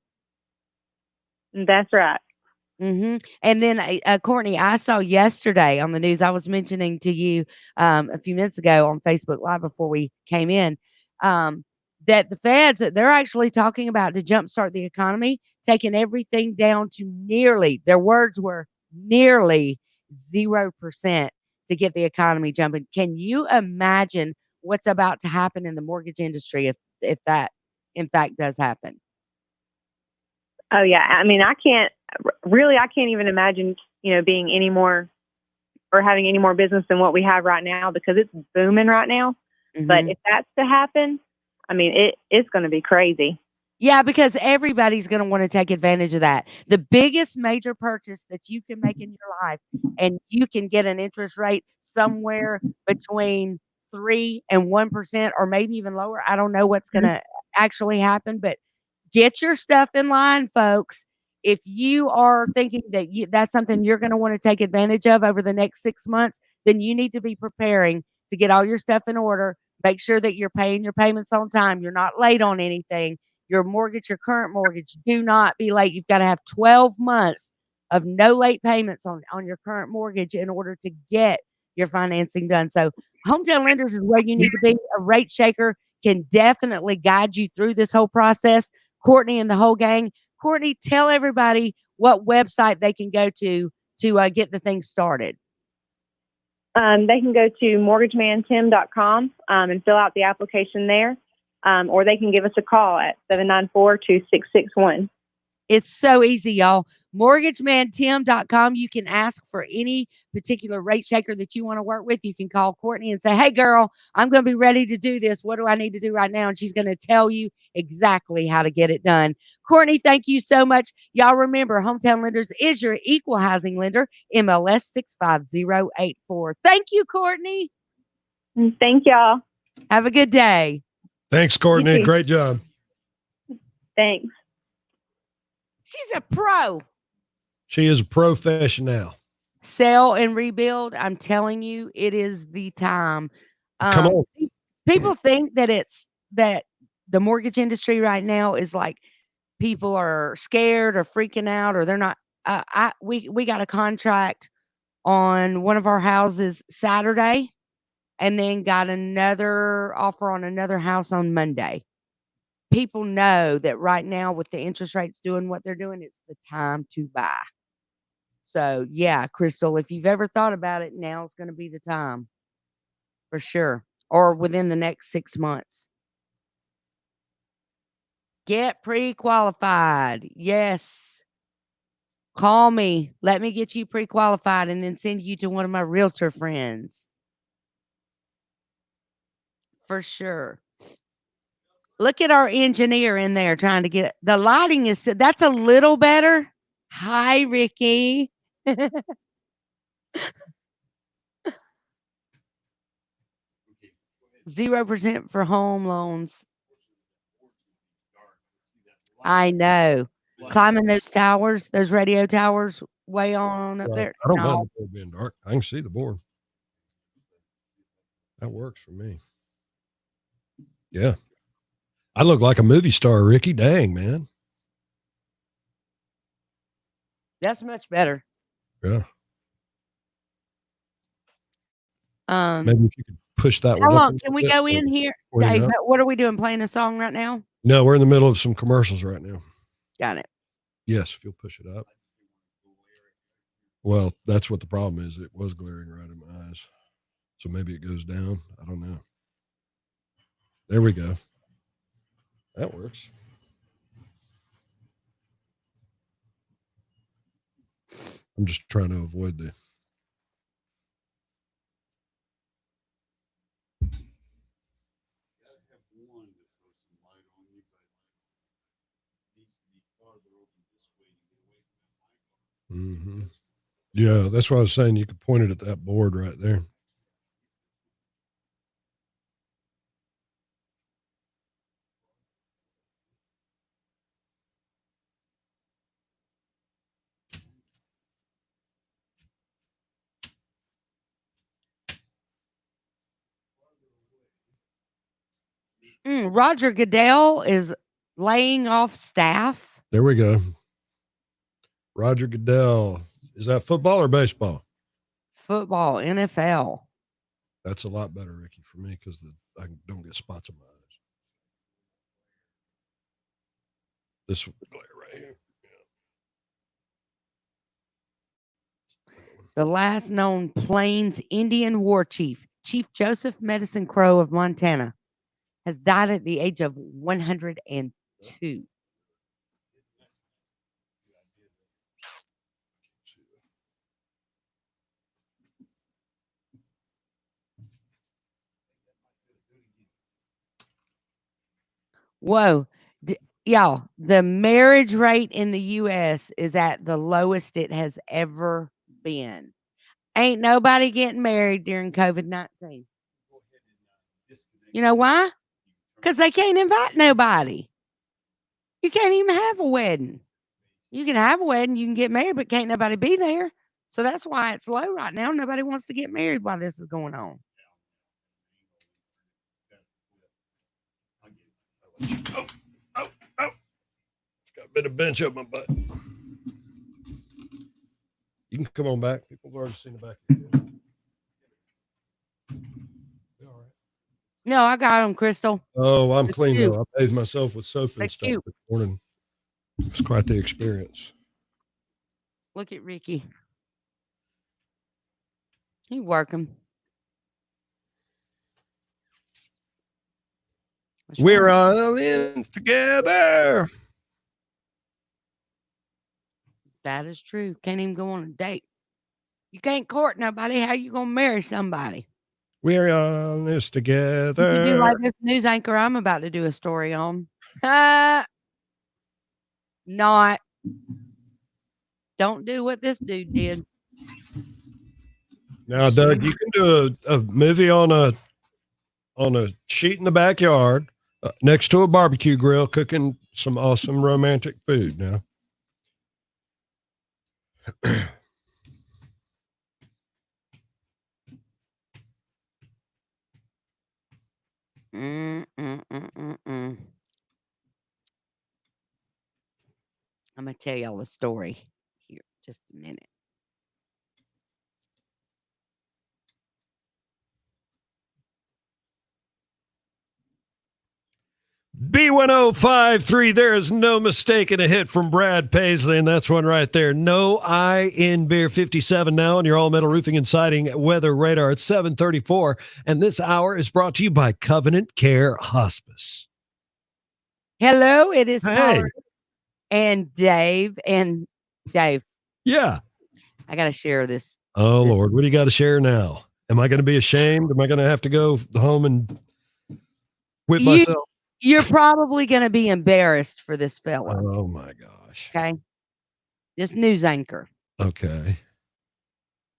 That's right. And then, Courtney, I saw yesterday on the news, I was mentioning to you a few minutes ago on Facebook Live before we came in, um, that the feds, they're actually talking about to jumpstart the economy, taking everything down to nearly, their words were nearly 0% to get the economy jumping. Can you imagine what's about to happen in the mortgage industry if that in fact does happen? Oh, yeah. I mean, I can't even imagine, being any more or having any more business than what we have right now because it's booming right now. But Mhm. if that's to happen, I mean, it's going to be crazy. Yeah, because everybody's gonna wanna take advantage of that. The biggest major purchase that you can make in your life, and you can get an interest rate somewhere between 3 and 1% or maybe even lower. I don't know what's Mhm. gonna actually happen, but get your stuff in line, folks. If you are thinking that that's something you're gonna wanna take advantage of over the next 6 months, then you need to be preparing to get all your stuff in order. Make sure that you're paying your payments on time. You're not late on anything. Your mortgage, your current mortgage, do not be late. You've got to have 12 months of no late payments on your current mortgage in order to get your financing done. So Hometown Lenders is where you need to be. A rate shaker can definitely guide you through this whole process. Courtney and the whole gang. Courtney, tell everybody what website they can go to get the thing started. They can go to mortgagemantim.com and fill out the application there, or they can give us a call at 794-2661. It's so easy, y'all. MortgageManTim.com. You can ask for any particular rate shaker that you want to work with. You can call Courtney and say, hey, girl, I'm going to be ready to do this. What do I need to do right now? And she's going to tell you exactly how to get it done. Courtney, thank you so much. Y'all remember, Hometown Lenders is your equal housing lender, MLS 65084. Thank you, Courtney. Thank y'all. Have a good day. Thanks, Courtney. Great job. Thanks. She's a pro. She is a professional. Sell and rebuild. I'm telling you, it is the time. Come on. People think that the mortgage industry right now is like people are scared or freaking out or they're not. We got a contract on one of our houses Saturday, and then got another offer on another house on Monday. People know that right now with the interest rates doing what they're doing, it's the time to buy. So yeah, Crystal, if you've ever thought about it, now is going to be the time for sure, or within the next 6 months. Get pre-qualified. Yes. Call me. Let me get you pre-qualified and then send you to one of my realtor friends. For sure. Look at our engineer in there trying to get the lighting that's a little better. Hi, Ricky. 0% for home loans. I know. Climbing those towers, those radio towers way on up there. I don't mind the board being dark. I can see the board. That works for me. Yeah. I look like a movie star, Ricky. Dang, man. That's much better. Yeah. Maybe if you could push that How one. long can we go in here? Dave, what are we doing? Playing a song right now? No, we're in the middle of some commercials right now. Got it. Yes, if you'll push it up. Well, that's what the problem is. It was glaring right in my eyes. So maybe it goes down. I don't know. There we go. That works. I'm just trying to avoid the. Mm-hmm. Yeah, that's what I was saying. You could point it at that board right there. Roger Goodell is laying off staff. There we go. Roger Goodell. Is that football or baseball? Football, NFL. That's a lot better, Ricky, for me because I don't get spots in my eyes. This glare right here. Yeah. The last known Plains Indian war chief, Chief Joseph Medicine Crow of Montana, has died at the age of 102. Whoa. Y'all, the marriage rate in the U.S. is at the lowest it has ever been. Ain't nobody getting married during COVID-19. You know why? Because they can't invite nobody. You can't even have a wedding. You can have a wedding, you can get married, but can't nobody be there. So that's why it's low right now. Nobody wants to get married while this is going on. Oh. Got a bit of bench up my butt. You can come on back. People have already seen the back of your head. All right. No, I got them, Crystal. Oh, I'm It's clean cute. though. I bathed myself with soap and They're stuff cute. this morning. It's quite the experience. Look at Ricky. He working. What's We're wrong? all in together. That is true. Can't even go on a date. You can't court nobody. How you gonna marry somebody? We're all in this You can do together. like this news anchor I'm about to do a story on. Not. Don't do what this dude did. Now, Doug, you can do a movie on a sheet in the backyard next to a barbecue grill, cooking some awesome romantic food. Now, I'm gonna tell y'all a story here. Just a minute. B1053, there is no mistaking a hit from Brad Paisley, and that's one right there. No I in Beer 57 now on your all metal roofing and siding weather radar at 7:34. And this hour is brought to you by Covenant Care Hospice. Hello, it is Hey. Pollard and Dave. And Dave, Yeah. I gotta share this. Oh, Lord. What do you got to share now? Am I going to be ashamed? Am I going to have to go home and whip myself? You're probably gonna be embarrassed for this fella. Oh, my gosh. Okay. This news anchor. Okay.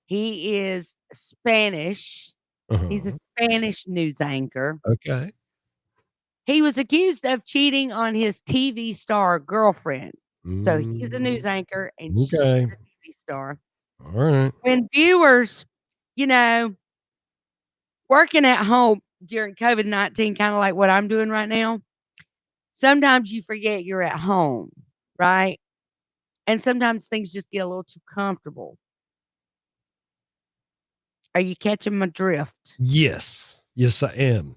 He is Spanish. He's a Spanish news anchor. Okay. He was accused of cheating on his TV star girlfriend. So he's a news anchor and she's a TV star. All right. When viewers, working at home during COVID-19, kind of like what I'm doing right now, sometimes you forget you're at home, right? And sometimes things just get a little too comfortable. Are you catching my drift? Yes. Yes, I am.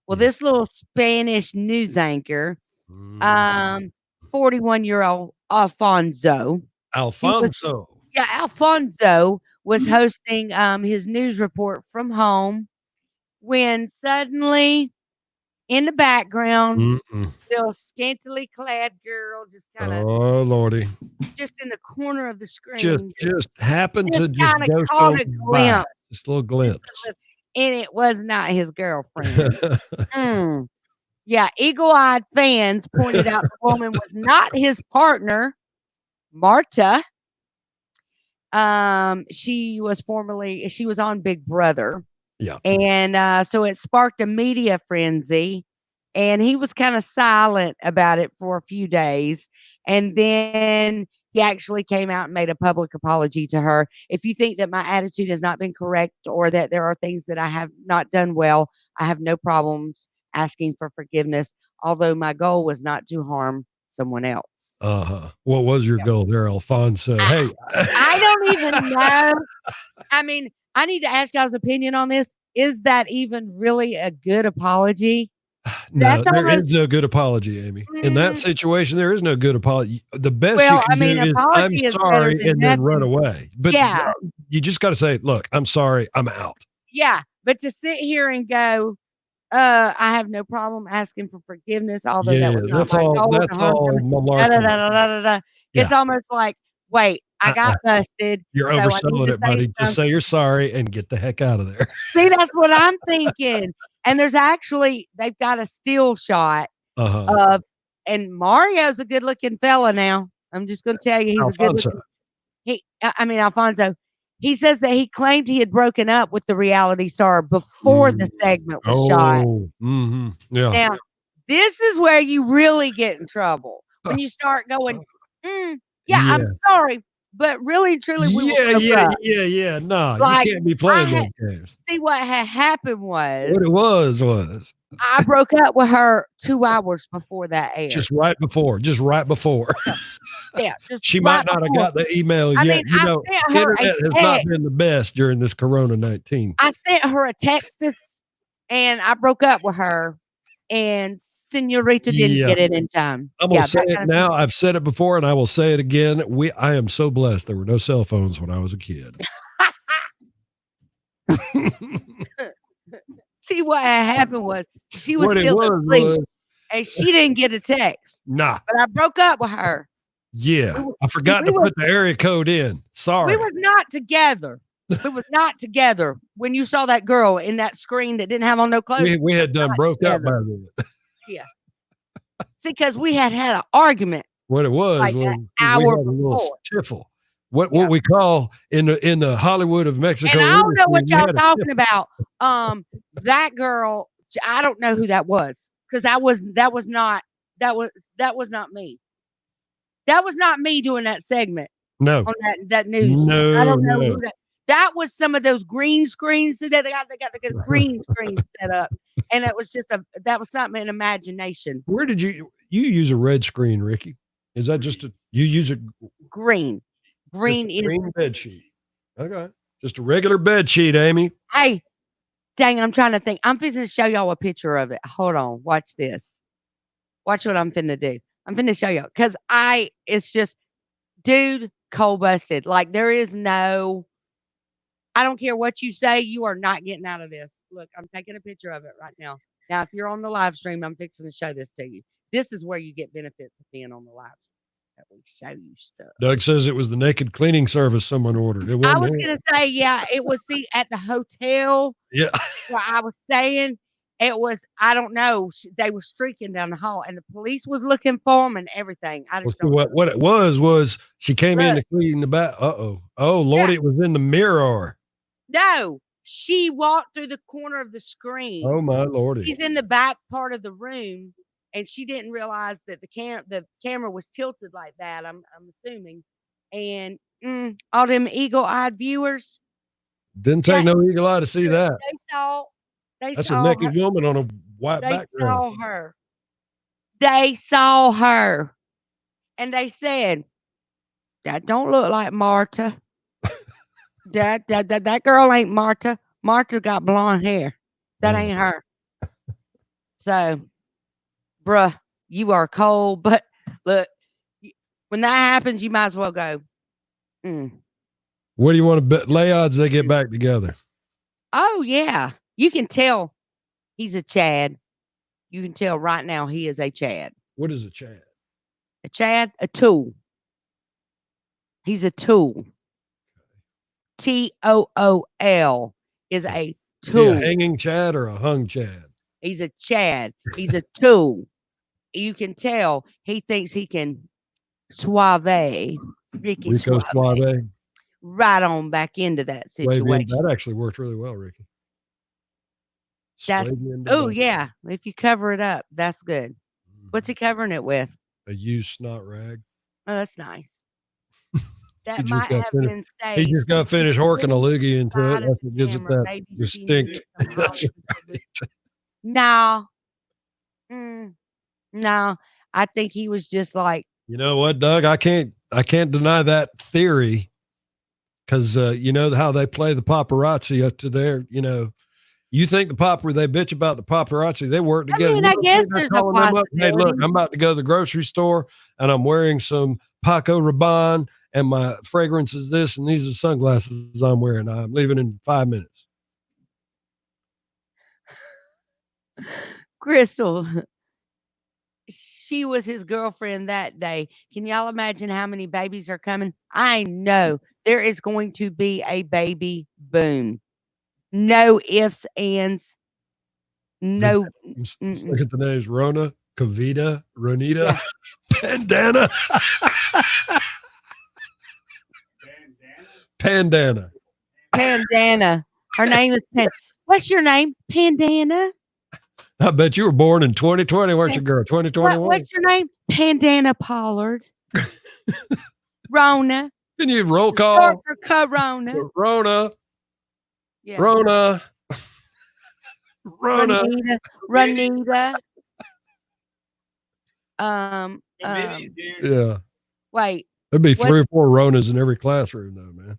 Well, this little Spanish news anchor, 41-year-old Alfonso. Alfonso. Alfonso was hosting his news report from home when suddenly in the background, little scantily clad girl just kind of Lordy. just in the corner of the screen. Just happened to just kind of ghost caught on a by. glimpse. Just a little glimpse. And it was not his girlfriend. Yeah, eagle-eyed fans pointed out the woman was not his partner, Marta. She was on Big Brother. Yeah. And so it sparked a media frenzy, and he was kind of silent about it for a few days. And then he actually came out and made a public apology to her. If you think that my attitude has not been correct or that there are things that I have not done well, I have no problems asking for forgiveness, although my goal was not to harm someone else. What was your goal there, Alfonso? Hey. I don't even know. I mean, I need to ask y'all's opinion on this. Is that even really a good apology? No, there is no good apology, Amy. In that situation, there is no good apology. The best you can do is, I'm sorry, and then run away. But you just got to say, look, I'm sorry, I'm out. Yeah, but to sit here and go, I have no problem asking for forgiveness, although that was not my goal. That's all malarkey. It's almost like, wait, I got busted. You're overselling it, buddy. Just say you're sorry and get the heck out of there. See, that's what I'm thinking. And they've got a still shot of, and Mario's a good looking fella now. I'm just going to tell you, he's Alfonso. a good looking. Alfonso. He says that he claimed he had broken up with the reality star before the segment was shot. Yeah. Now, this is where you really get in trouble when you start going, I'm sorry. But really, truly, we Yeah, were broke yeah, up. yeah, yeah. No, Like, you can't be I playing had, those games. see what had happened What it was was I broke up with her 2 hours before that aired. just right before. Yeah, just She right might not have before. got the email I yet. mean, You I know, sent her a internet has not text. been the best during this Corona 19. I sent her a text, and I broke up with her, and Senorita didn't Yeah. get it in time. I'm gonna Yeah, say that it kind of now. I've said it before, and I will say it again. I am so blessed. There were no cell phones when I was a kid. See what had happened was she was What it still was asleep, and she didn't get a text. nah. But I broke up with her. Yeah, I forgot we to were- put the area code in. Sorry. We was not together. We was not together when you saw that girl in that screen that didn't have on no clothes. We had done not broke up by together. then. Yeah. See, because we had an argument. What it was Like was an we had a hour little before. tiffle. What we call in the Hollywood of Mexico. And I don't know what industry, we y'all had a talking about. That girl, I don't know who that was because that was not me. That was not me doing that segment No, on that news. No, I don't know no. who that was. Some of those green screens that they got the green screens set up, and it was just that was something in imagination. Where did you use a red screen, Ricky? Is that just you use a Green is green bed sheet? Okay, just a regular bed sheet, Amy. Hey, dang, I'm trying to think. I'm finna show y'all a picture of it. Hold on. Watch this. Watch what I'm finna do. I'm finna show y'all. Because it's just, dude, cold busted. Like, there is no, I don't care what you say, you are not getting out of this. Look, I'm taking a picture of it right now. Now, if you're on the live stream, I'm fixing to show this to you. This is where you get benefits of being on the live stream. That we show you stuff. Doug says it was the naked cleaning service someone ordered. It I wasn't was him. going to say, yeah, it was, see, at the hotel Yeah. where I was staying, it was, I don't know, they were streaking down the hall and the police was looking for them and everything. I Well, just see, don't what it was she came in Look. to clean the back. Oh, Lordy, it was in the mirror. No, she walked through the corner of the screen. Oh my Lordy. She's in the back part of the room and she didn't realize that the camera was tilted like that, I'm assuming. And all them eagle-eyed viewers, Didn't take no eagle eye to see that. they That's saw a naked her. woman on a white They background. saw her. They saw her. And they said, that don't look like Marta. That girl ain't Marta. Marta got blonde hair. That ain't her. So, bruh, you are cold. But look, when that happens, you might as well go. What do you want to bet? Lay odds they get back together. Oh, yeah. You can tell he's a Chad. You can tell right now he is a Chad. What is a Chad? A Chad? A tool. He's a tool. TOOL is a tool. A hanging Chad or a hung Chad? He's a Chad. He's a tool. You can tell he thinks he can suave, Ricky Rico Suave. right on back into that situation. That actually worked really well, Ricky. Oh, yeah. If you cover it up, that's good. What's he covering it with? A used snot rag. Oh, that's nice. That might have been staged. He just got finished horking a loogie into it. That's what gives it that Maybe she distinct. needed some That's Hollywood. right. No. No. I think he was just like, You know what, Doug? I can't deny that theory because you know how they play the paparazzi up to there. You know, you think they bitch about the paparazzi? They work together. I mean, I guess there's a calling them up, hey, look, possibility. I'm about to go to the grocery store and I'm wearing some Paco Rabanne and my fragrance is this and these are sunglasses I'm wearing. I'm leaving in 5 minutes. Crystal, she was his girlfriend that day. Can y'all imagine how many babies are coming? I know there is going to be a baby boom. No ifs, ands. No. Look at the names: Rona, Kavita, Ronita, Pandana, Pandana. Pandana. Her name is What's your name? Pandana. I bet you were born in 2020, weren't you, girl? 2021. What's your name? Pandana Pollard. Rona. Can you roll Short call? for Corona. Rona. Yeah. Rona. Rona. Ranita. Committee's here. Yeah. Wait. There'd be What- 3 or 4 Ronas in every classroom, though, man.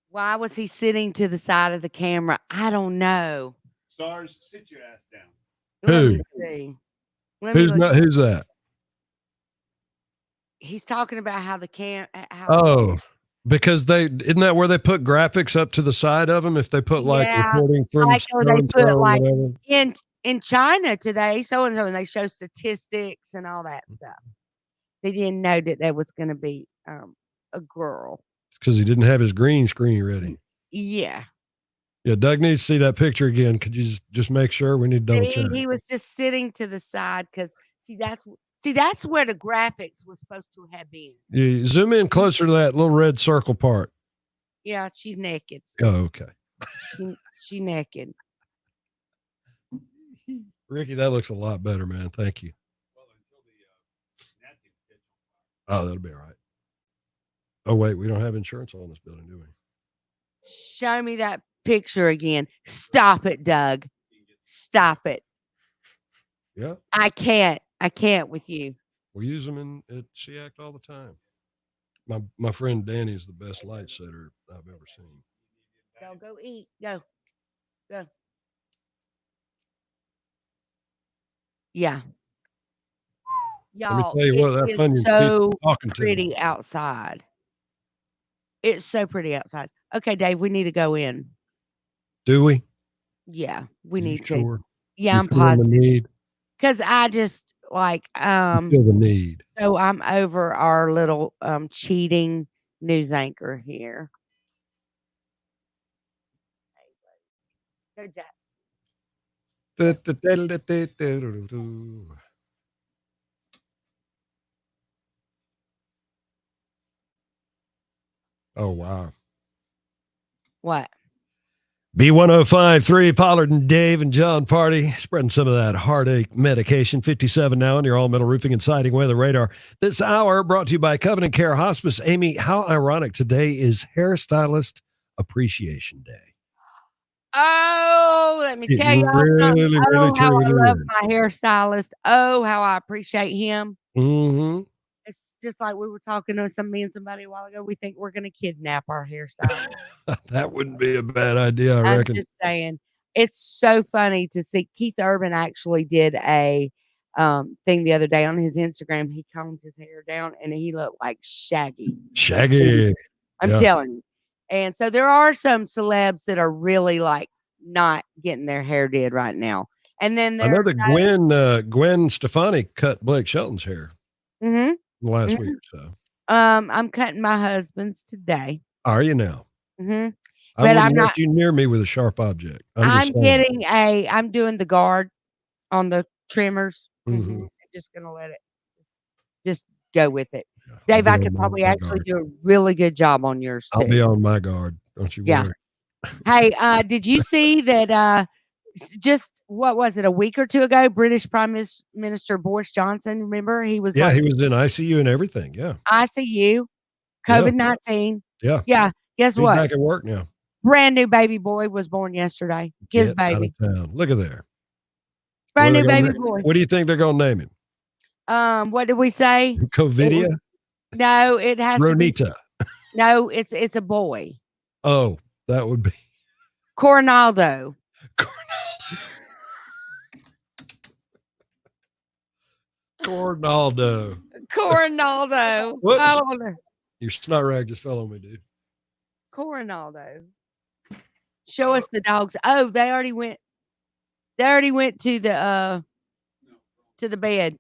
Why was he sitting to the side of the camera? I don't know. SARS, sit your ass down. Let Who? me see. Let me Who's look. not? Who's that? He's talking about how the Oh, because isn't that where they put graphics up to the side of them? If they put like Yeah, reporting from like or they so-and-so put or like whatever. in China today, so and so, and they show statistics and all that stuff. They didn't know that was going to be a girl. Because he didn't have his green screen ready. Yeah. Yeah, Doug needs to see that picture again. Could you just make sure? We need to double check. He was just sitting to the side because that's where the graphics was supposed to have been. You zoom in closer to that little red circle part. Yeah, she's naked. Oh, okay. She naked. Ricky, that looks a lot better, man. Thank you. Oh, that'll be all right. Oh, wait, we don't have insurance on this building, do we? Show me that picture again. Stop it, Doug. Stop it. Yeah. I can't with you. We use them at SEACT all the time. My friend Danny is the best light setter I've ever seen. Go eat. Go. Yeah. Y'all, Let me tell you what, that it is Funyuns so keeps talking to pretty me. outside. It's so pretty outside. Okay, Dave, we need to go in. Do we? Yeah, we You need sure? to. Yeah, You I'm feeling the positive. need? Because I just like You feel the need. so I'm over our little cheating news anchor here. Go, Jack. Oh, wow. What? B1053, Pollard and Dave and John Party, spreading some of that heartache medication. 57 now on your all metal roofing and siding weather radar. This hour brought to you by Covenant Care Hospice. Amy, how ironic today is Hairstylist Appreciation Day. Oh, let me It tell y'all something. really, Oh, how I truly love is. my hairstylist. Oh, how I appreciate him. Mm-hmm. It's just like we were talking to me and somebody a while ago. We think we're going to kidnap our hairstylist. That wouldn't be a bad idea, I I'm reckon. just saying. It's so funny to see. Keith Urban actually did a thing the other day on his Instagram. He combed his hair down and he looked like Shaggy. Shaggy. I'm telling you. And so there are some celebs that are really like not getting their hair did right now. And then I know there's that Gwen Stefani cut Blake Shelton's hair Mhm. last week or so. I'm cutting my husband's today. Are you now? Mhm. I But wouldn't I'm let not. you near me with a sharp object. I'm just saying. getting I'm doing the guard on the trimmers. Mhm. I'm just gonna let it just go with it. Yeah, Dave, I'll I be could on probably my actually guard. do a really good job on yours I'll be too. on my guard. Don't you Yeah. worry. Hey, did you see that just what was it, a week or two ago, British Prime Minister Boris Johnson, remember? He was Yeah, like he was in ICU and everything. Yeah. ICU, Yeah. COVID-19. Yeah. Yeah. Guess He's what? back at work now. Brand new baby boy was born yesterday. His Get out baby. of town. Look at there. Brand What are new they baby gonna boy. What do you think they're going to name him? What did we say? Covidia? No, it has to be. Ronita. No, it's a boy. Oh, that would be Coronaldo. Coronaldo. Coronaldo. Whoops. I don't know. Your snot rag just fell on me, dude. Coronaldo. Show us the dogs. Oh, they already went. They already went to the bed.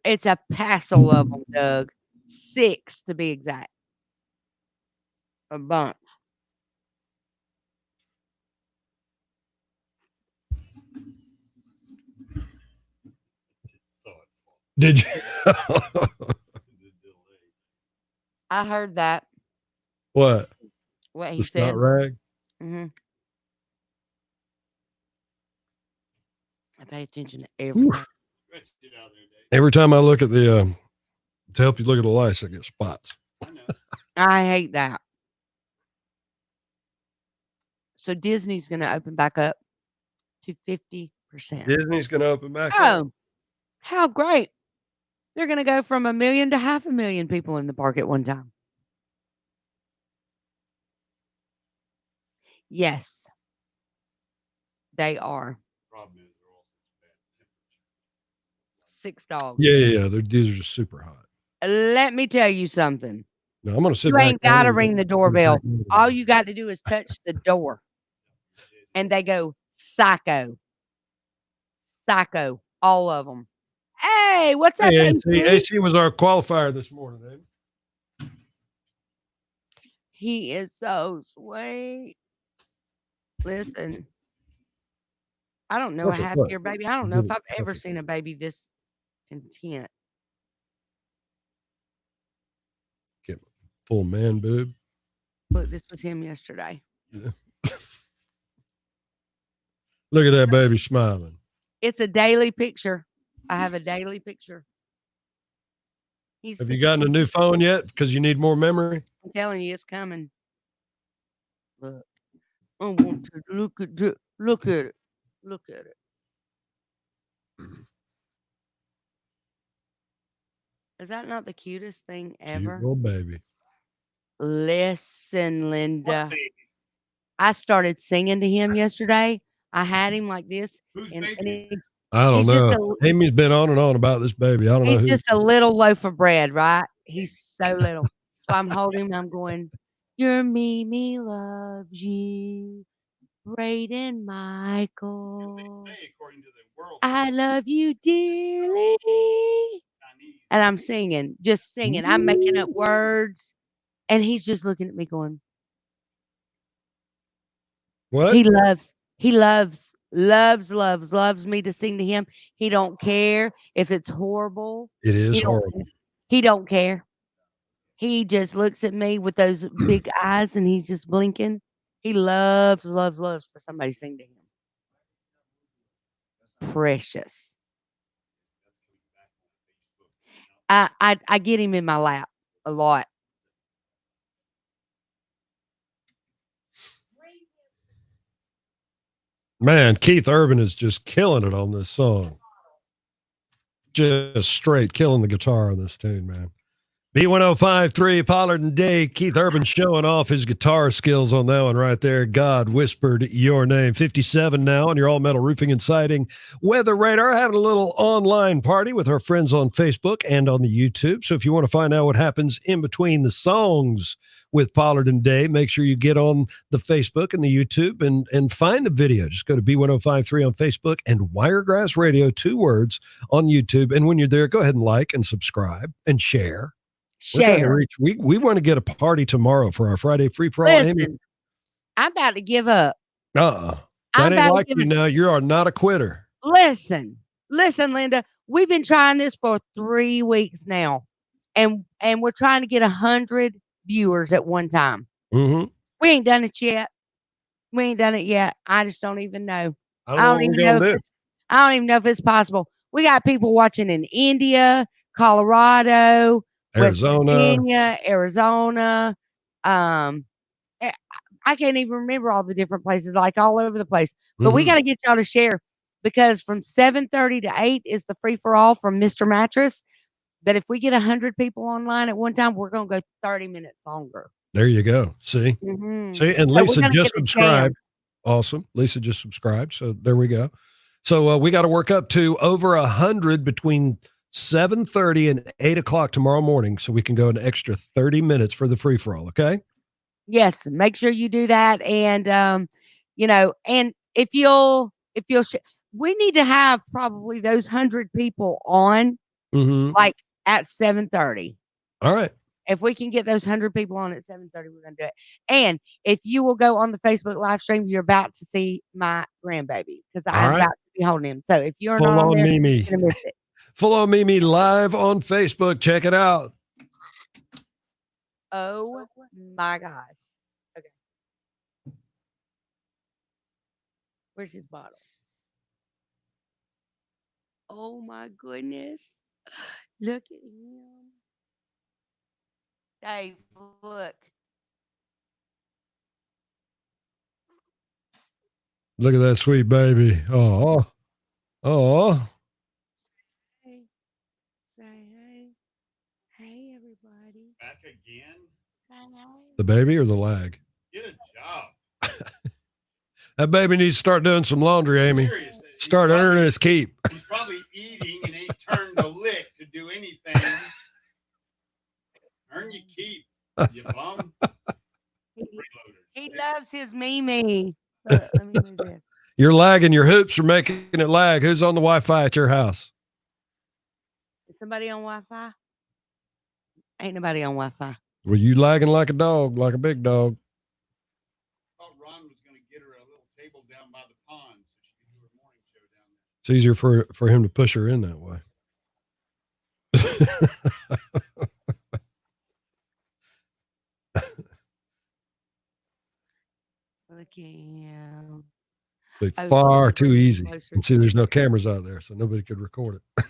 It's a passel of them, Doug. 6 to be exact. A bunch. Did you? I heard that. What? What he The said. snot rag? Mm-hmm. I pay attention to everything. Every time I look at the To help you look at the lights, I get spots. I hate that. So Disney's going to open back up to 50%. Disney's going to open back up. Oh, how great. They're going to go from 1 million to 500,000 people in the park at one time. Yes, they are. Problem is they're all Six dogs. Yeah. These are just super hot. Let me tell you something. No, I'm going to sit You back. ain't got to ring the doorbell. All you got to do is touch the door. And they go psycho. Psycho. All of them. Hey, what's up, Hey, AC? AC was our qualifier this morning, babe. He is so sweet. Listen, I don't know a happier baby. I don't know if I've ever seen a baby this content. Get full man boob. Look, this was him yesterday. Yeah. Look at that baby smiling. It's a daily picture. I have a daily picture. Have you gotten a new phone yet? Because you need more memory. I'm telling you, it's coming. Look, I want to look at it. Look at it. Look at it. Is that not the cutest thing ever? Cute little baby. Listen, Linda. I started singing to him yesterday. I had him like this. I don't know. Amy's been on and on about this baby. I don't know He's who. just a little loaf of bread, right? He's so little. So I'm holding him. I'm going, your Mimi loves you. Braden Michael. I love you dearly. And I'm singing, just singing. I'm making up words. And he's just looking at me going, what? He loves me to sing to him. He don't care if it's horrible. It is horrible. He don't care. He just looks at me with those big eyes and he's just blinking. He loves for somebody to sing to him. Precious. I get him in my lap a lot. Man, Keith Urban is just killing it on this song. Just straight killing the guitar on this tune, man. B1053, Pollard and Dave. Keith Urban showing off his guitar skills on that one right there. God whispered your name. 57 now on your All Metal Roofing and Siding Weather Radar. Having a little online party with our friends on Facebook and on the YouTube. So if you want to find out what happens in between the songs with Pollard and Dave, make sure you get on the Facebook and the YouTube and find the video. Just go to B1053 on Facebook and Wiregrass Radio, 2 words, on YouTube. And when you're there, go ahead and like and subscribe and share. We're trying to reach. We want to get a party tomorrow for our Friday free for all. Listen, I'm about to give up. That ain't like you now. You are not a quitter. Listen, Linda. We've been trying this for 3 weeks now, and we're trying to get 100 viewers at one time. Mm-hmm. We ain't done it yet. I just don't even know. I don't even know if it's possible. We got people watching in India, Colorado, Arizona. West Virginia, Arizona. I can't even remember all the different places, like all over the place. But we got to get y'all to share, because from 7:30 to 8 is the free for all from Mr. Mattress. But if we get 100 people online at one time, we're going to go 30 minutes longer. There you go. See? Mm-hmm. See? And Lisa just subscribed. Awesome. Lisa just subscribed. So there we go. So we got to work up to over 100 between 7:30 and 8 o'clock tomorrow morning, so we can go an extra 30 minutes for the free for all. Okay. Yes. Make sure you do that. And, and if you'll, we need to have probably those 100 people on like at 7:30. All right. If we can get those 100 people on at 7:30, we're going to do it. And if you will go on the Facebook live stream, you're about to see my grandbaby, because I'm about to be holding him. So if you're not on there, Mimi. you're going to miss it. Full on Mimi live on Facebook. Check it out. Oh my gosh. Okay. Where's his bottle? Oh my goodness. Look at him. Dave, look. Look at that sweet baby. Oh, oh. Hey, say hey. Hey, everybody. Back again? Say hey. The baby or the lag? Get a job. That baby needs to start doing some laundry, Amy. Serious. Start earning his keep. He's probably eating and ain't turned a lick to do anything. Earn your keep, you bum. He loves his Mimi. Look, let me move this. You're lagging. Your hoops are making it lag. Who's on the Wi-Fi at your house? Is somebody on Wi-Fi? Ain't nobody on Wi-Fi. Were you lagging like a dog, like a big dog? I thought Ron was going to get her a little table down by the pond so she could do her morning show down there. It's easier for him to push her in that way. Look at him. It's Oh, far sorry, too bring it easy. closer And see, to there's you. no cameras out there, so nobody could record it.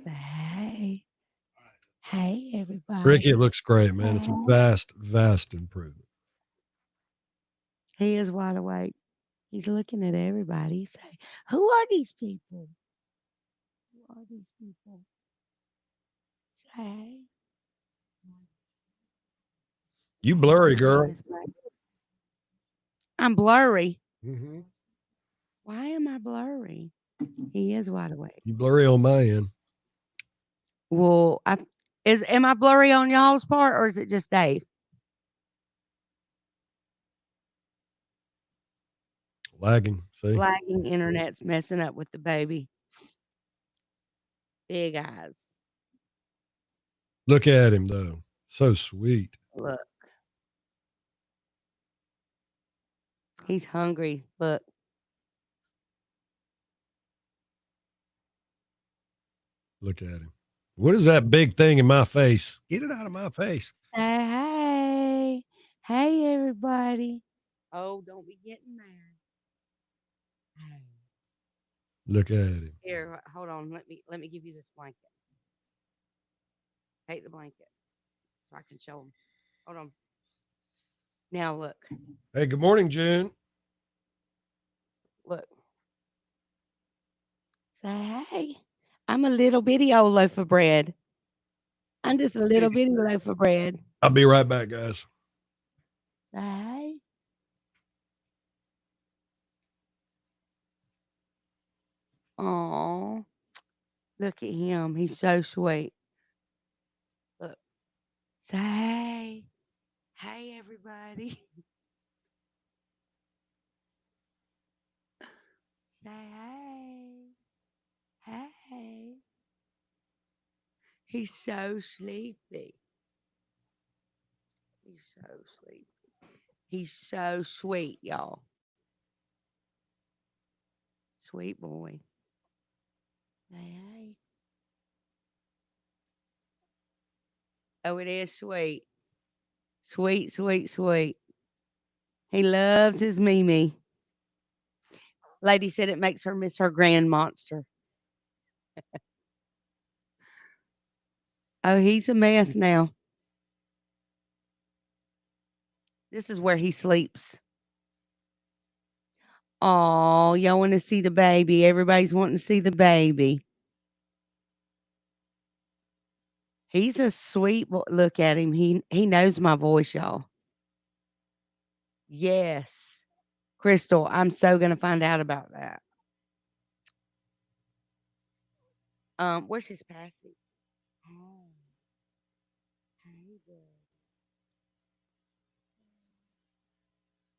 Hey. Hey, everybody. Ricky, it looks great, man. It's a vast, vast improvement. He is wide awake. He's looking at everybody. He's saying, who are these people? Who are these people? Say hey. You blurry, girl. I'm blurry. Mm-hmm. Why am I blurry? He is wide awake. You blurry on my end. Well, am I blurry on y'all's part or is it just Dave? Lagging, see? Lagging internet's messing up with the baby. Big eyes. Look at him, though. So sweet. Look. He's hungry. Look. Look at him. What is that big thing in my face? Get it out of my face. Say hey. Hey, everybody. Oh, don't be getting mad. Hey. Look at him. Here, hold on. Let me give you this blanket. Take the blanket so I can show them. Hold on. Now look. Hey, good morning, June. Look. Say hey. I'm a little bitty old loaf of bread. I'm just a little bitty loaf of bread. I'll be right back, guys. Say hey. Oh, look at him. He's so sweet. Look. Say hey. Hey, everybody. Say hey. Hey. He's so sleepy. He's so sleepy. He's so sweet, y'all. Sweet boy. Hey. Oh, it is sweet. Sweet, sweet, sweet. He loves his Mimi. Lady said it makes her miss her grand monster. Oh, he's a mess now. This is where he sleeps. Oh, y'all want to see the baby. Everybody's wanting to see the baby. He's a sweet boy. Look at him. He knows my voice, y'all. Yes. Crystal, I'm so gonna find out about that. Where's his passy? Oh, hey there.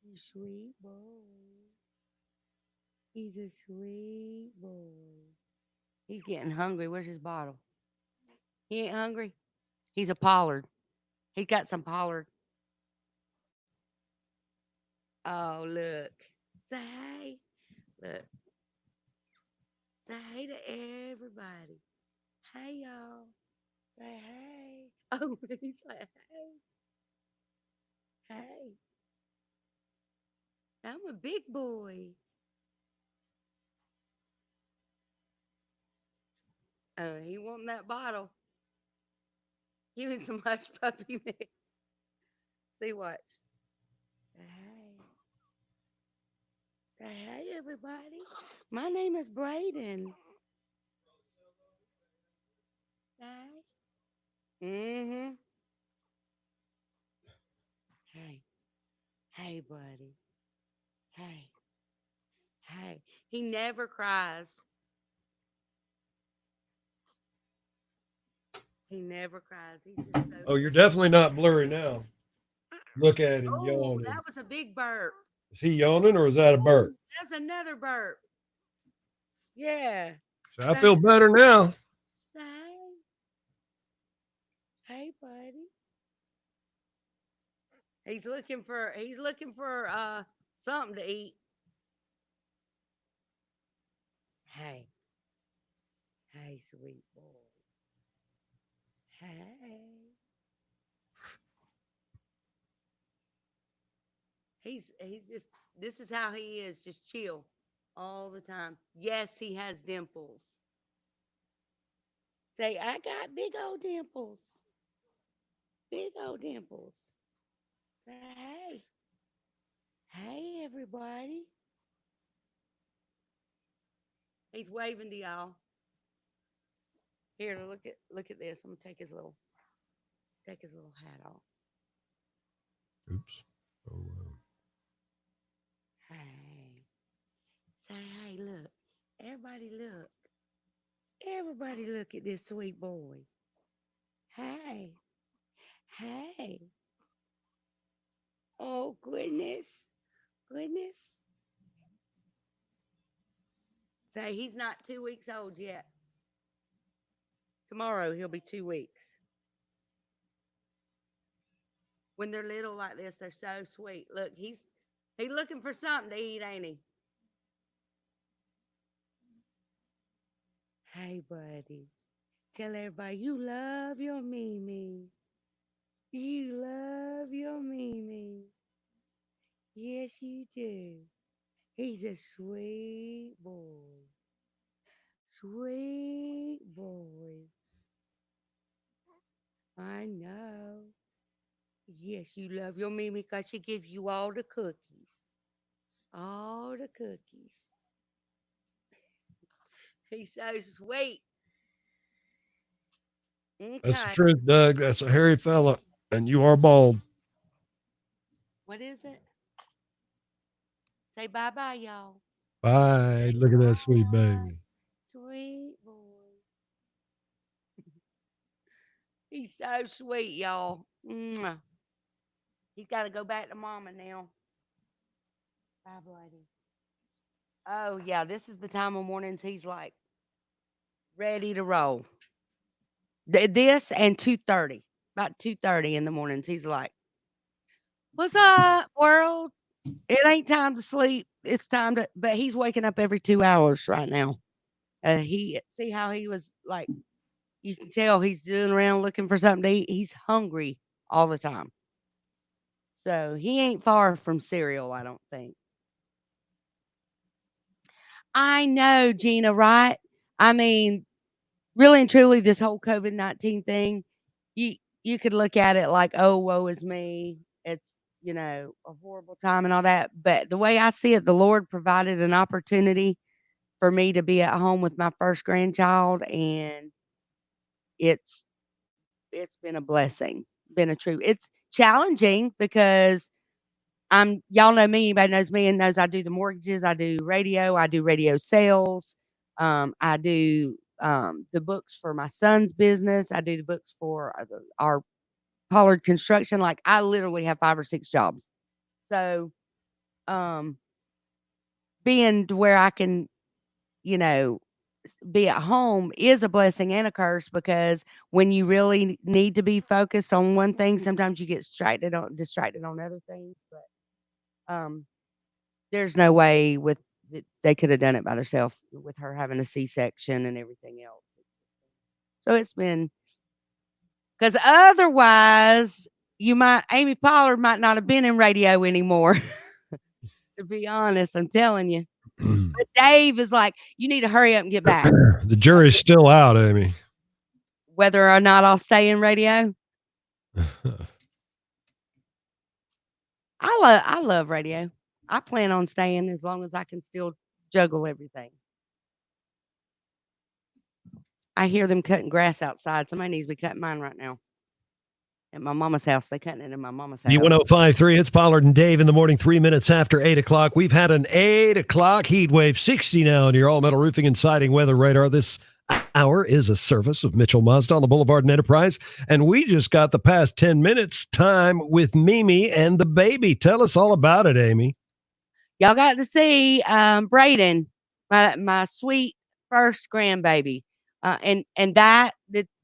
You sweet boy. He's a sweet boy. He's getting hungry. Where's his bottle? He ain't hungry. He's a Pollard. He got some Pollard. Oh, look. Say hey. Look. Say hey to everybody. Hey, y'all. Say hey. Oh, he's like, hey. Hey. I'm a big boy. Oh, he wanting that bottle. Give him some hush puppy mix. See what? Hey. Say hey, everybody. My name is Braden. Hey. Mm-hmm. Hey. Hey, buddy. Hey. Hey. He never cries. He never cries. He's just so Oh, you're definitely not blurry now. Look at him Oh, yawning. that was a big burp. Is he yawning or is that a burp? That's another burp. Yeah. So I feel better now. Hey. Hey, buddy. He's looking for something to eat. Hey. Hey, sweet boy. Hey. He's just, this is how he is, just chill all the time. Yes, he has dimples. Say, I got big old dimples. Big old dimples. Say, hey. Hey, everybody. He's waving to y'all. Here, look at this. I'm gonna take his little hat off. Oops. Oh, wow. Hey. Say, hey, look. Everybody look. Everybody look at this sweet boy. Hey. Hey. Oh, goodness. Goodness. Say, he's not 2 weeks old yet. Tomorrow, he'll be 2 weeks. When they're little like this, they're so sweet. Look, he's looking for something to eat, ain't he? Hey, buddy. Tell everybody you love your Mimi. You love your Mimi. Yes, you do. He's a sweet boy. Sweet boy. I know. Yes, you love your Mimi because she gives you all the cookies. All the cookies. He's so sweet. Okay. That's the truth, Doug. That's a hairy fella, and you are bald. What is it? Say bye-bye, y'all. Bye. Look at that sweet baby. Sweet boy. He's so sweet, y'all. Mwah. He's got to go back to mama now. Bye, buddy. Oh, yeah, this is the time of mornings he's like ready to roll. This and 2:30. About 2:30 in the mornings, he's like, what's up, world? It ain't time to sleep. It's time to, but he's waking up every 2 hours right now. See how he was like, you can tell he's doing around looking for something to eat. He's hungry all the time. So he ain't far from cereal, I don't think. I know, Gina, right? I mean, really and truly, this whole COVID-19 thing, you could look at it like, oh, woe is me. It's, a horrible time and all that. But the way I see it, the Lord provided an opportunity for me to be at home with my first grandchild, and it's been a blessing, been a true. It's challenging because y'all know me, anybody knows me and knows I do the mortgages, I do radio sales, I do the books for my son's business, I do the books for our Pollard construction. Like I literally have 5 or 6 jobs. So being to where I can, you know, be at home is a blessing and a curse because when you really need to be focused on one thing, sometimes you get distracted on other things. But there's no way they could have done it by themselves with her having a C-section and everything else. So it's been because otherwise Amy Pollard might not have been in radio anymore. To be honest, I'm telling you. But Dave is like, you need to hurry up and get back. The jury's still out, Amy. Whether or not I'll stay in radio. I love radio. I plan on staying as long as I can still juggle everything. I hear them cutting grass outside. Somebody needs to be cutting mine right now. At my mama's house. They cutting it in my mama's house. B1053, it's Pollard and Dave in the morning, 3 minutes after 8 o'clock. We've had an 8 o'clock heat wave, 60 now on your all-metal roofing and siding weather radar. This hour is a service of Mitchell Mazda on the Boulevard and Enterprise. And we just got the past 10 minutes time with Mimi and the baby. Tell us all about it, Amy. Y'all got to see Braden, my sweet first grandbaby. And that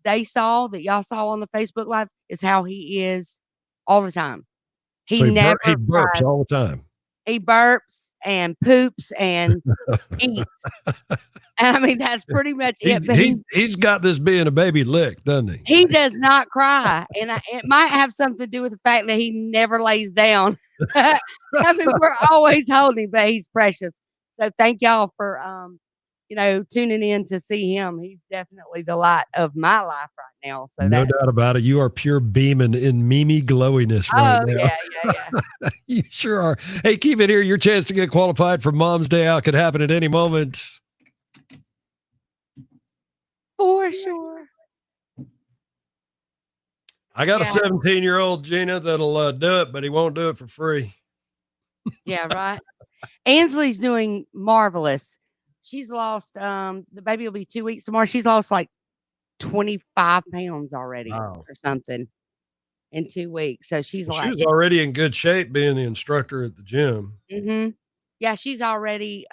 they saw, that y'all saw on the Facebook Live, is how he is all the time. He So never he burps cries. all the time. He burps and poops and eats. And I mean, that's pretty much it. But He's got this being a baby lick, doesn't he? he does not cry. And it might have something to do with the fact that he never lays down. I mean, we're always holding him, but he's precious. So thank y'all for, tuning in to see him. He's definitely the light of my life right now. So No doubt about it. You are pure beaming in Mimi glowiness right now. Yeah. You sure are. Hey, keep it here. Your chance to get qualified for Mom's Day out could happen at any moment. For sure. I got a 17-year-old, Gina, that'll do it, but he won't do it for free. Yeah, right. Ansley's doing marvelous. She's lost, the baby will be 2 weeks tomorrow. She's lost like 25 pounds already or something in 2 weeks. So she's She's already in good shape being the instructor at the gym. Yeah, she's already,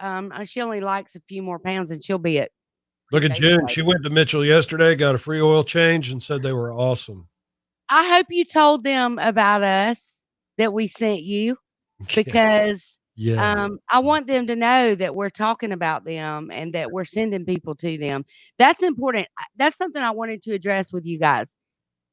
she only likes a few more pounds and she'll be at. Look at Jen. She went to Mitchell yesterday, got a free oil change, and said they were awesome. I hope you told them about us, that we sent you, because I want them to know that we're talking about them and that we're sending people to them. That's important. That's something I wanted to address with you guys.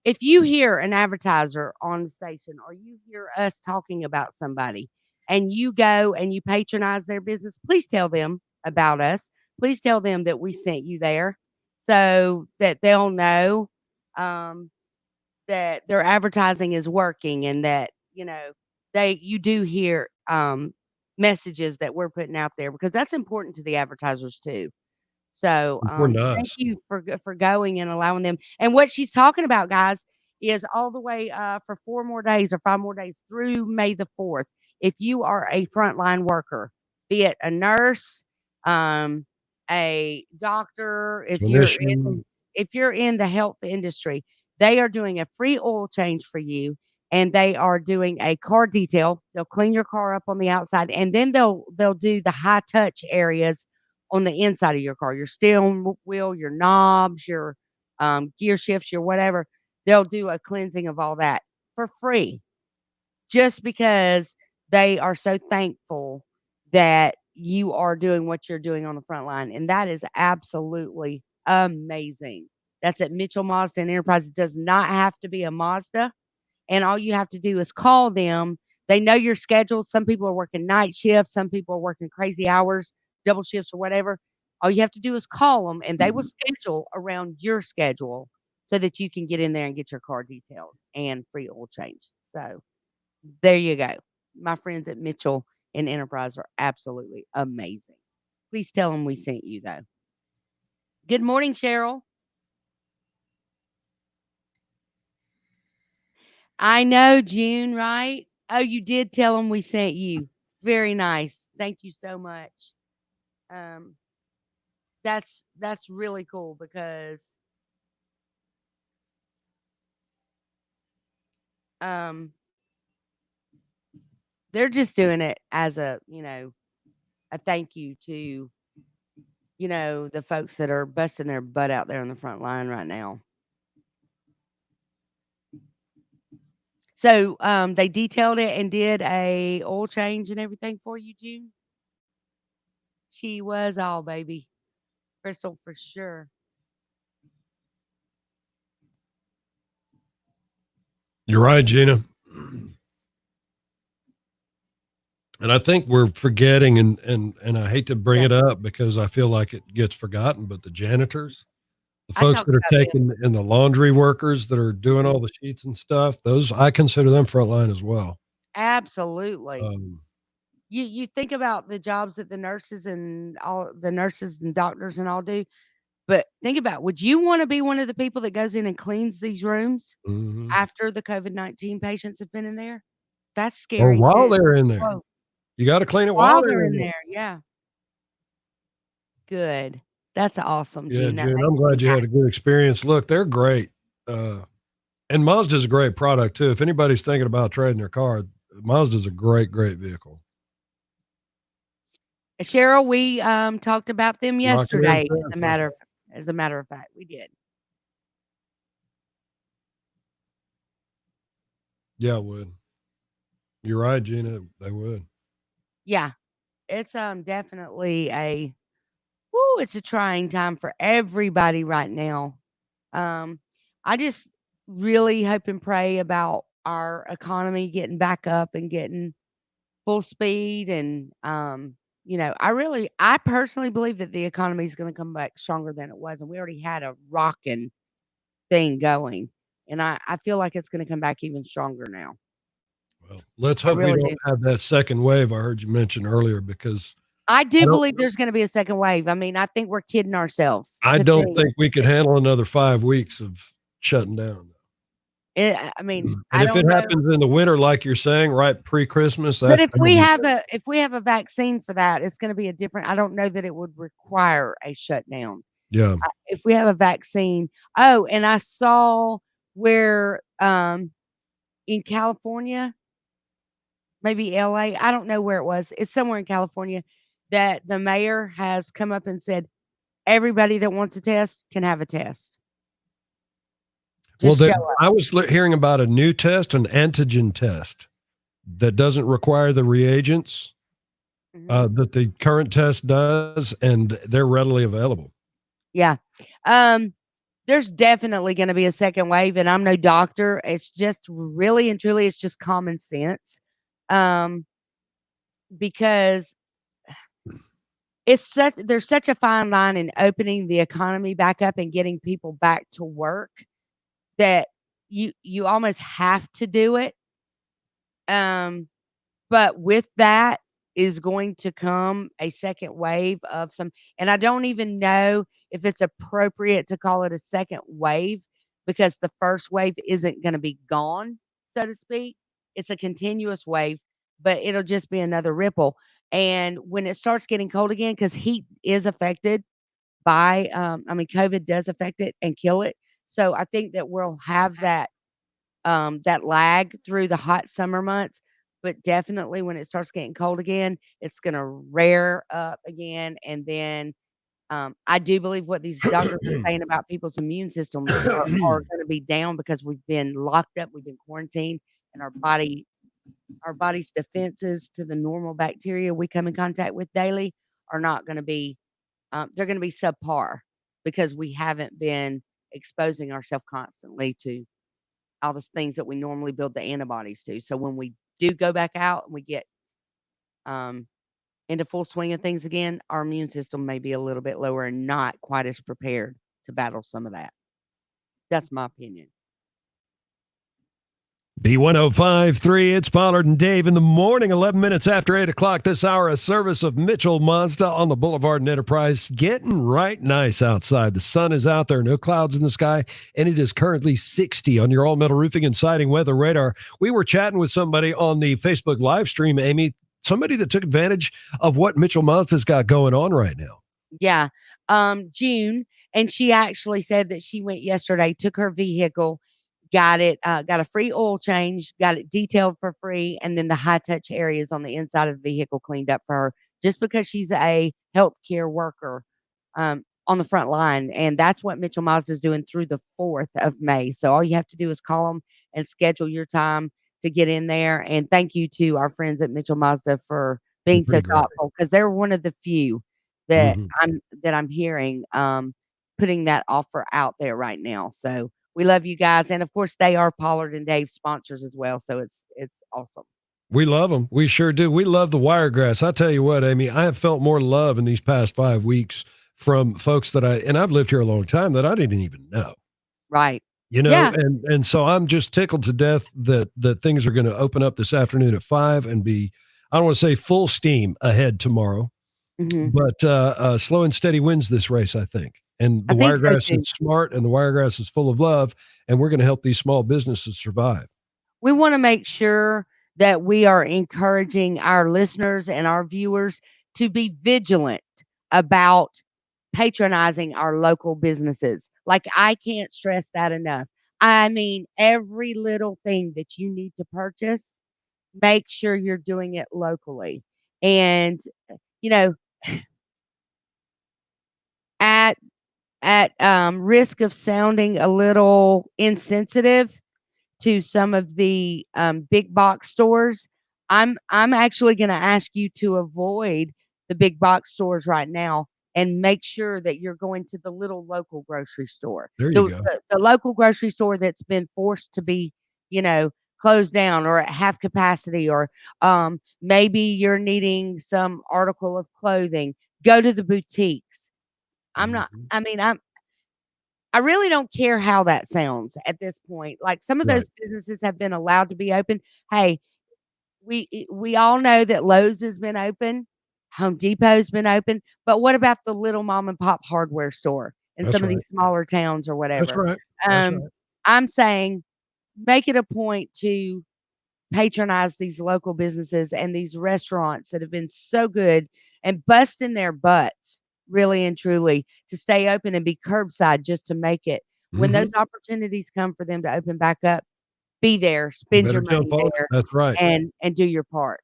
If you hear an advertiser on the station or you hear us talking about somebody and you go and you patronize their business, please tell them about us. Please tell them that we sent you there so that they'll know that their advertising is working and that, you do hear messages that we're putting out there, because that's important to the advertisers too. So thank you for going and allowing them. And what she's talking about, guys, is all the way for 4 more days or 5 more days through May the 4th. If you are a frontline worker, be it a nurse, a doctor, if you're in the health industry, they are doing a free oil change for you, and they are doing a car detail. They'll clean your car up on the outside, and then they'll do the high touch areas on the inside of your car, your steering wheel, your knobs, your gear shifts, your whatever. They'll do a cleansing of all that for free, just because they are so thankful that you are doing what you're doing on the front line. And that is absolutely amazing. That's at Mitchell Mazda and Enterprise. It does not have to be a Mazda. And all you have to do is call them. They know your schedule. Some people are working night shifts. Some people are working crazy hours, double shifts or whatever. All you have to do is call them, and they will schedule around your schedule so that you can get in there and get your car detailed and free oil change. So there you go. My friends at Mitchell and Enterprise are absolutely amazing. Please tell them we sent you, though. Good morning, Cheryl. I know, June, right? Oh, you did tell them we sent you. Very nice. Thank you so much. That's really cool, because they're just doing it as a thank you to, the folks that are busting their butt out there on the front line right now. So they detailed it and did a oil change and everything for you, June. She was all baby. Crystal, for sure. You're right, Gina. And I think we're forgetting, and I hate to bring it up because I feel like it gets forgotten, but the janitors, The I folks talk that are about them. taking and the laundry workers that are doing all the sheets and stuff, those I consider them frontline as well. Absolutely. Um, You think about the jobs that the nurses and doctors and all do, but think about, would you wanna be one of the people that goes in and cleans these rooms mhm. after the COVID-19 patients have been in there? That's Or scary while too. they're in there. Whoa. You gotta clean it while While they're they're in in there. there, yeah. Good. That's awesome, Yeah, Gene. That June, makes I'm me glad you had a good experience. Look, they're great. And Mazda's a great product too. If anybody's thinking about trading their car, Mazda's a great, great vehicle. Cheryl, we, talked about them Lock it in, yesterday, sir. as a matter of fact, we did. Yeah, it would. You're right, Gina. They would. Yeah. It's, definitely it's a trying time for everybody right now. Um, I just really hope and pray about our economy getting back up and getting full speed and, I personally believe that the economy is gonna come back stronger than it was, and we already had a rocking thing going, and I feel like it's gonna come back even stronger now. Well, let's I hope we really don't do. have that second wave I heard you mention earlier because I I do don't believe there's gonna be a second wave. I mean, I think we're kidding ourselves I to don't think think we could that handle another 5 weeks of shutting down. I mean, And I if it don't know. happens in the winter, like you're saying, right pre-Christmas, But that's if we have a vaccine for that, it's gonna be a different. I don't know that it would require a shutdown. yeah. If we have a vaccine. Oh, and I saw where, in California, maybe LA, I don't know where it was. It's somewhere in California that the mayor has come up and said, "Everybody that wants a test can have a test. Well, Just show up." I was hearing about a new test, an antigen test that doesn't require the reagents Mhm. that the current test does, and they're readily available. Yeah. Um, there's definitely gonna be a second wave, and I'm no doctor. It's just really and truly, it's just common sense. Um, because there's such a fine line in opening the economy back up and getting people back to work that you almost have to do it. Um, but with that is going to come a second wave of some, and I don't even know if it's appropriate to call it a second wave because the first wave isn't gonna be gone, so to speak. It's a continuous wave, but it'll just be another ripple. And when it starts getting cold again, because heat is affected by, COVID does affect it and kill it. So I think that we'll have that lag through the hot summer months, but definitely when it starts getting cold again, it's gonna rear up again, and then, I do believe what these doctors are saying about people's immune systems are gonna be down because we've been locked up, we've been quarantined, and our body's defenses to the normal bacteria we come in contact with daily are not gonna be, they're gonna be subpar because we haven't been exposing ourselves constantly to all the things that we normally build the antibodies to. So when we do go back out and we get, um, into full swing of things again, our immune system may be a little bit lower and not quite as prepared to battle some of that. That's my opinion. B1053, it's Pollard and Dave in the morning, 11 minutes after 8 o'clock this hour, a service of Mitchell Mazda on the Boulevard and Enterprise. Getting right nice outside. The sun is out there, no clouds in the sky, and it is currently 60 on your all-metal roofing and siding weather radar. We were chatting with somebody on the Facebook live stream, Amy, somebody that took advantage of what Mitchell Mazda's got going on right now. Yeah. June, and she actually said that she went yesterday, took her vehicle, got it, got a free oil change, got it detailed for free, and then the high touch areas on the inside of the vehicle cleaned up for her just because she's a healthcare worker on the front line. And that's what Mitchell Mazda is doing through the 4th of May. So all you have to do is call them and schedule your time to get in there. And thank you to our friends at Mitchell Mazda for being so Pretty great. thoughtful because they're one of the few that Mhm. I'm hearing putting that offer out there right now. So we love you guys, and of course, they are Pollard and Dave sponsors as well, so it's awesome. We love them. We sure do. We love the Wiregrass. I tell you what, Amy, I have felt more love in these past 5 weeks from folks that I've lived here a long time that I didn't even know. Right. You know, Yeah. and so I'm just tickled to death that things are going to open up this afternoon at 5 and be, I don't want to say full steam ahead tomorrow, but slow and steady wins this race, I think. And the I think so Wiregrass too. is smart, and the Wiregrass is full of love, and we're going to help these small businesses survive. We want to make sure that we are encouraging our listeners and our viewers to be vigilant about patronizing our local businesses. Like, I can't stress that enough. I mean, every little thing that you need to purchase, make sure you're doing it locally. And, you know, at risk of sounding a little insensitive to some of the big box stores, I'm actually going to ask you to avoid the big box stores right now and make sure that you're going to the little local grocery store. There you go. The local grocery store that's been forced to be, closed down or at half capacity, or maybe you're needing some article of clothing. Go to the boutiques. I really don't care how that sounds at this point. Like, some of Right. those businesses have been allowed to be open. Hey, we all know that Lowe's has been open, Home Depot's been open, but what about the little mom and pop hardware store in That's some of right. these smaller towns or That's whatever? right. That's right. I'm saying make it a point to patronize these local businesses and these restaurants that have been so good and busting their butts, really and truly, to stay open and be curbside just to make it. When those opportunities come for them to open back up, be there, You spend better your money jump on it. there, That's right. and do your part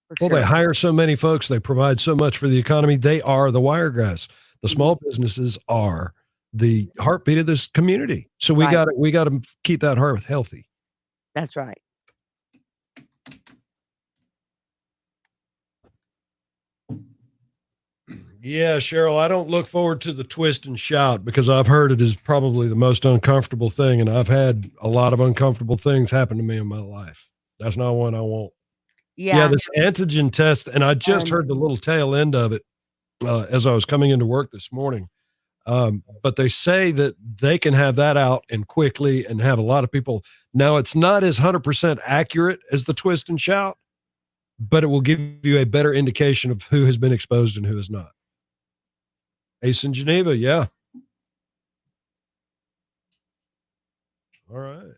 for Well, they sure. hire so many folks. They provide so much for the economy. They are the Wiregrass. The small businesses are the heartbeat of this community. So we Right. got to keep that heart healthy. That's right. Yeah, Cheryl, I don't look forward to the twist and shout because I've heard it is probably the most uncomfortable thing, and I've had a lot of uncomfortable things happen to me in my life. That's not one I want. Yeah, Yeah. this antigen test, and I just heard the little tail end of it as I was coming into work this morning. But they say that they can have that out and quickly and have a lot of people. Now, it's not as 100% accurate as the twist and shout, but it will give you a better indication of who has been exposed and who has not. Ace in Geneva, yeah. All right.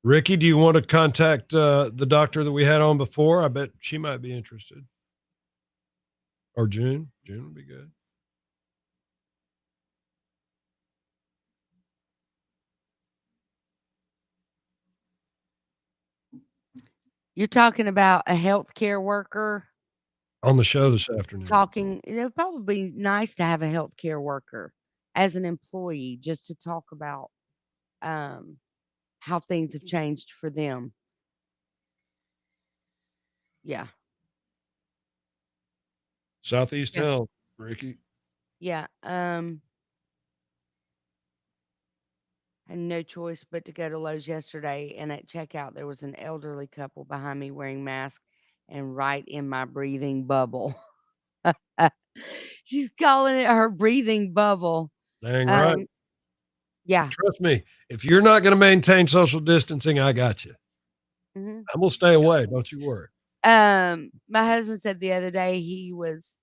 Ricky, do you want to contact the doctor that we had on before? I bet she might be interested. Or June. June would be good. You're talking about a healthcare worker On the show this afternoon. it would probably be nice to have a healthcare worker as an employee just to talk about how things have changed for them. Yeah. Southeast Yeah. Health, Ricky. Yeah. Had no choice but to go to Lowe's yesterday, and at checkout there was an elderly couple behind me wearing masks and right in my breathing bubble. She's calling it her breathing bubble. Dang right. Yeah. Trust me, if you're not going to maintain social distancing, I got you. Mhm. I'm going to stay away. Don't you worry. My husband said the other day he was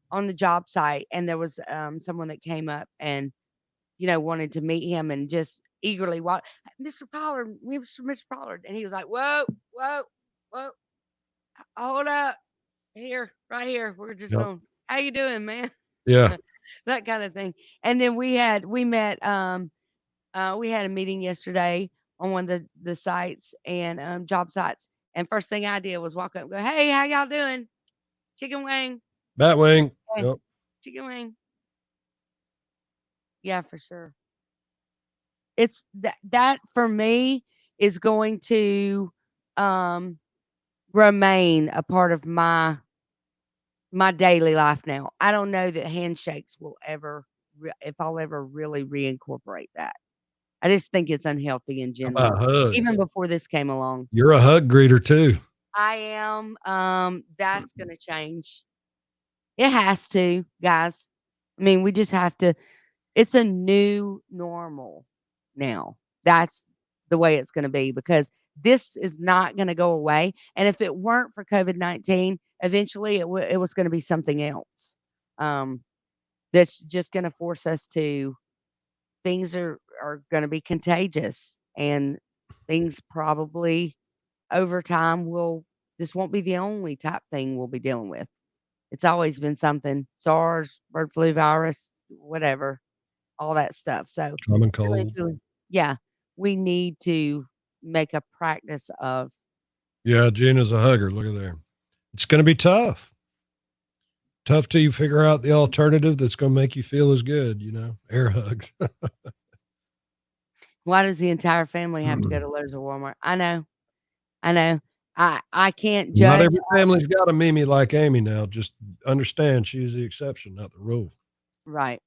on the job site and there was someone that came up and wanted to meet him and just eagerly walked, Mr. Pollard, Mr. Pollard, and he was like, whoa, whoa, whoa, hold up, here, right here. We're just Yep. on. How you doing, man? Yeah. That kind of thing. And then we met we had a meeting yesterday on one of the sites and job sites. And first thing I did was walk up and go, hey, how y'all doing? Chicken wing. Batwing. Hey, Yep. chicken wing. Yeah, for sure. It's that for me is going to remain a part of my daily life now. I don't know that handshakes will ever if I'll ever really reincorporate that. I just think it's unhealthy in How about general, even hugs? before this came along. You're a hug greeter too. I am. That's gonna change. It has to, guys. I mean, we just have to. It's a new normal now. That's the way it's going to be because this is not going to go away. And if it weren't for COVID-19, eventually it was going to be something else. Um, that's just going to force us to. Things are going to be contagious, and things probably over time will. This won't be the only type thing we'll be dealing with. It's always been something. SARS, bird flu virus, whatever, all that stuff. So, Common really and cold. truly, yeah, we need to make a practice of Yeah, Gina's a hugger. Look at there. It's going to be tough. Tough till you figure out the alternative that's going to make you feel as good, air hugs. why does the entire family have to go to Lowe's or Walmart? I know. I know. I can't Not judge. every family's got a Mimi like Amy now. Just understand she's the exception, not the rule. Right.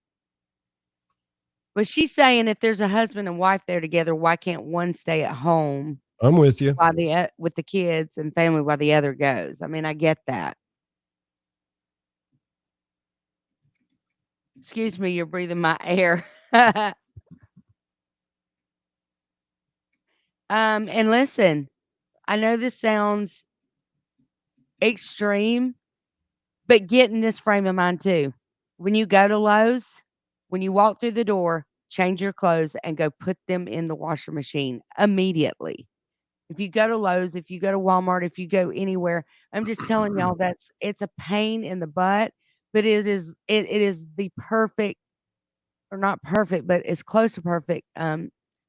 But she's saying if there's a husband and wife there together, why can't one stay at home I'm with you. while with the kids and family while the other goes? I mean, I get that. Excuse me, you're breathing my air. And listen, I know this sounds extreme, but get in this frame of mind too. When you go to Lowe's, when you walk through the door, change your clothes and go put them in the washer machine immediately. If you go to Lowe's, if you go to Walmart, if you go anywhere, I'm just telling y'all it's a pain in the butt, but it is the perfect or not perfect, but as close to perfect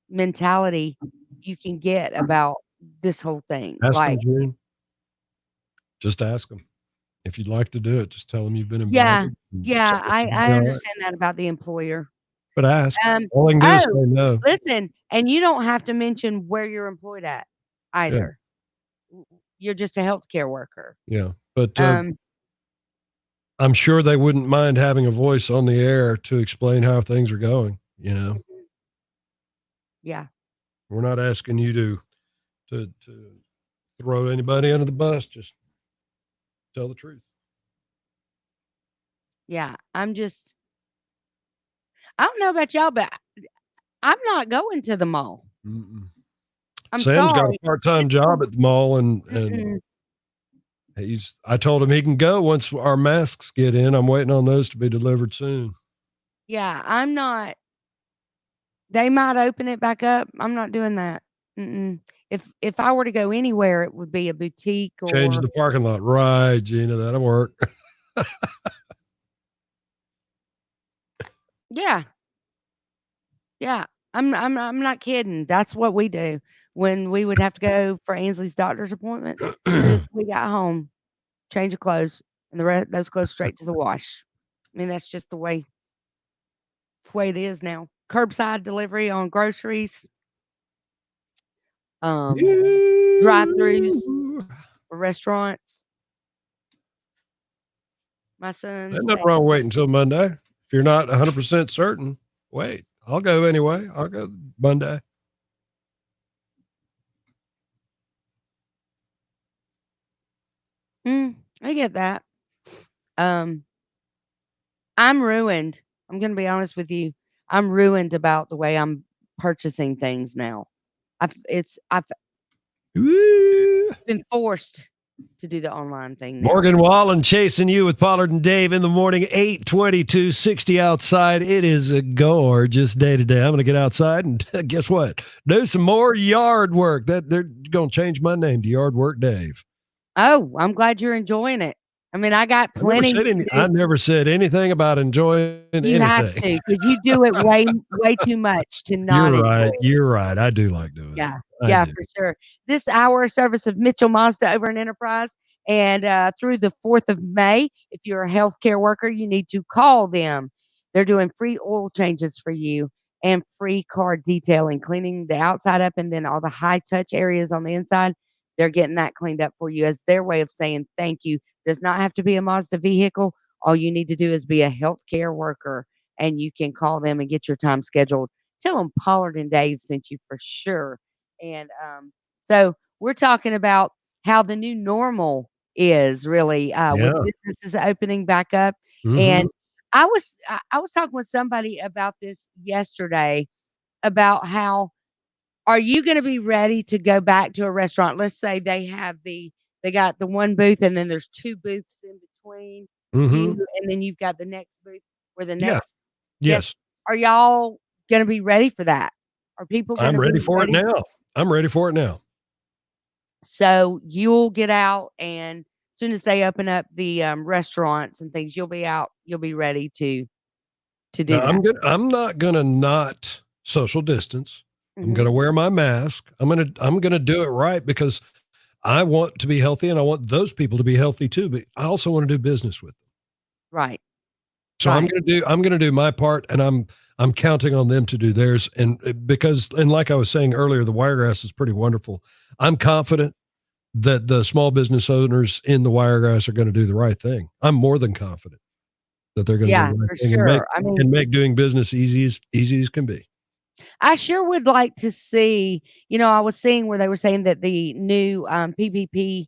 mentality you can get about this whole thing. Ask Like, them, June. Just ask them. If you'd like to do it, just tell them you've been yeah, invited. yeah, I understand that about the employer. But ask. Um, All they can do is say oh, no. listen, and you don't have to mention where you're employed at Yeah. either. You're just a healthcare worker. Yeah. But Um, I'm sure they wouldn't mind having a voice on the air to explain how things are going. yeah, We're not asking you to throw anybody under the bus. Just tell the truth. yeah. I don't know about y'all, but I'm not going to the mall. Mm-mm. I'm Sam's got sorry. a part-time job at the mall, and Mm-mm. I told him he can go once our masks get in. I'm waiting on those to be delivered soon. Yeah, I'm not. They might open it back up. I'm not doing that. Mm-mm. If I were to go anywhere, it would be a boutique Change or the parking lot. Right, Gina, that'll work. yeah, yeah. I'm not kidding. That's what we do when we would have to go for Ainsley's doctor's appointment. As soon as we got home, change of clothes, and the rest those clothes straight to the wash. I mean, that's just the way it is now. Curbside delivery on groceries, drive-throughs for restaurants. My son's There's nothing wrong waiting until Monday. If you're not 100% certain, wait. I'll go anyway. I'll go Monday. I get that. Um, I'm ruined. I'm gonna be honest with you. I'm ruined about the way I'm purchasing things now. I've Woo. been forced to do the online thing now. Morgan Wallen chasing you with Pollard and Dave in the morning, 8:22, 60 outside. It is a gorgeous day today. I'm going to get outside and guess what? Do some more yard work. They're going to change my name to Yard Work Dave. Oh, I'm glad you're enjoying it. I mean, I got plenty to do. I never said anything about enjoying You have anything. to, because you do it way too much to not You're enjoy right. it. You're right. I do like doing it. Yeah, I do. for sure. This hour of service of Mitchell Mazda over in Enterprise, and through the 4th of May, if you're a healthcare worker, you need to call them. They're doing free oil changes for you and free car detailing, cleaning the outside up, and then all the high touch areas on the inside. They're getting that cleaned up for you as their way of saying thank you. Does not have to be a Mazda vehicle. All you need to do is be a healthcare worker, and you can call them and get your time scheduled. Tell them Pollard and Dave sent you for sure. And so we're talking about how the new normal is really with businesses opening back up. Mhm. And I was talking with somebody about this yesterday about how are you going to be ready to go back to a restaurant? Let's say they got the one booth and then there's two booths in between Mm-hmm. you and then you've got the next booth where the Yeah. next guest. Yes. Are y'all going to be ready for that? Are people going I'm to ready be for it ready? now. I'm ready for it now. So you'll get out, and as soon as they open up the restaurants and things, you'll be out. You'll be ready to do Now that. I'm not gonna not social distance. I'm Hmm. gonna wear my mask. I'm gonna do it right because I want to be healthy and I want those people to be healthy too. But I also want to do business with them. Right. So Right. I'm gonna do my part, and I'm counting on them to do theirs. And because like I was saying earlier, the Wiregrass is pretty wonderful. I'm confident that the small business owners in the Wiregrass are going to do the right thing. I'm more than confident that they're going to do Yeah, the right for thing sure. I mean, and make doing business easy as can be. I sure would like to see. I was seeing where they were saying that the new PPP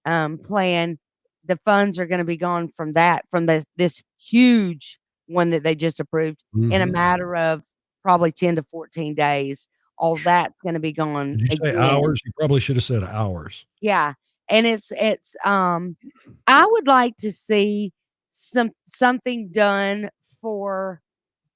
plan, the funds are going to be gone from this huge one that they just approved in a Mhm. matter of probably 10 to 14 days. All that's going to be gone Did you say again. hours? You probably should have said hours. Yeah, and I would like to see something done for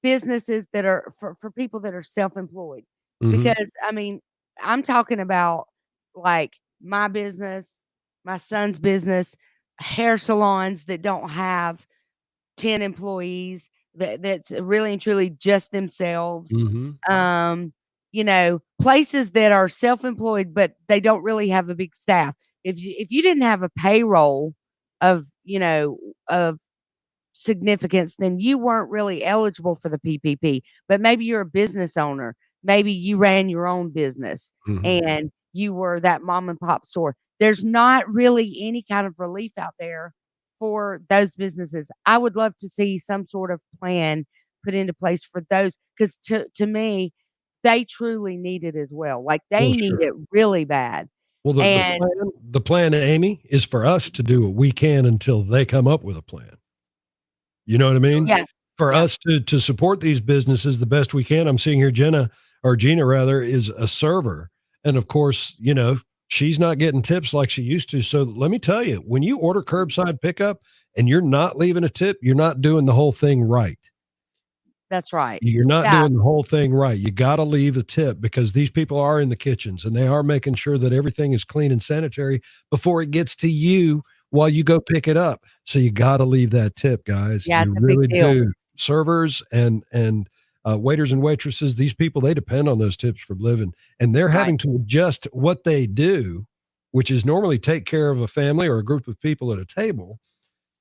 businesses that are for people that are self-employed, Mhm. because, I mean, I'm talking about, like, my business, my son's business, hair salons that don't have 10 employees, that's really and truly just themselves. Mhm. Um, places that are self-employed, but they don't really have a big staff. If you didn't have a payroll of, of significance, then you weren't really eligible for the PPP. But maybe you're a business owner. Maybe you ran your own business Mhm. and you were that mom and pop store. There's not really any kind of relief out there for those businesses. I would love to see some sort of plan put into place for those, because to me, they truly need it as well. Like, Well, they need sure. it really bad. Well, And the plan, Amy, is for us to do what we can until they come up with a plan. You know what I mean? yeah, For yeah, us to support these businesses the best we can. I'm seeing here Gina rather is a server. And of course, she's not getting tips like she used to. So let me tell you, when you order curbside pickup and you're not leaving a tip, you're not doing the whole thing right. that's right. You're not Yeah, doing the whole thing right. You got to leave a tip because these people are in the kitchens and they are making sure that everything is clean and sanitary before it gets to you while you go pick it up. So you got to leave that tip, guys. yeah, it's You a big really deal. do. Servers and waiters and waitresses, these people, they depend on those tips for living, and they're Right. having to adjust what they do, which is normally take care of a family or a group of people at a table,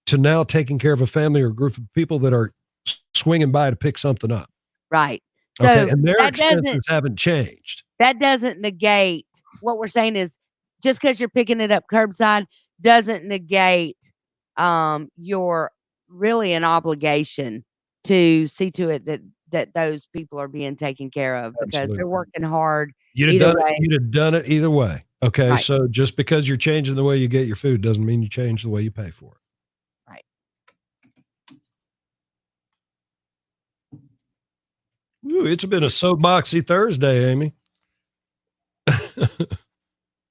to now taking care of a family or a group of people that are swinging by to pick something up. Right. Okay, So and their that doesn't expenses haven't changed. that doesn't negate what we're saying is, just because 'cause you're picking it up curbside doesn't negate, your really an obligation to see to it that those people are being taken care of, because they're Absolutely. working hard You'd have either done it way. you'd have done it either way. Okay, Right, so just because you're changing the way you get your food doesn't mean you change the way you pay for right. it. Ooh, it's been a soapboxy Thursday, Amy.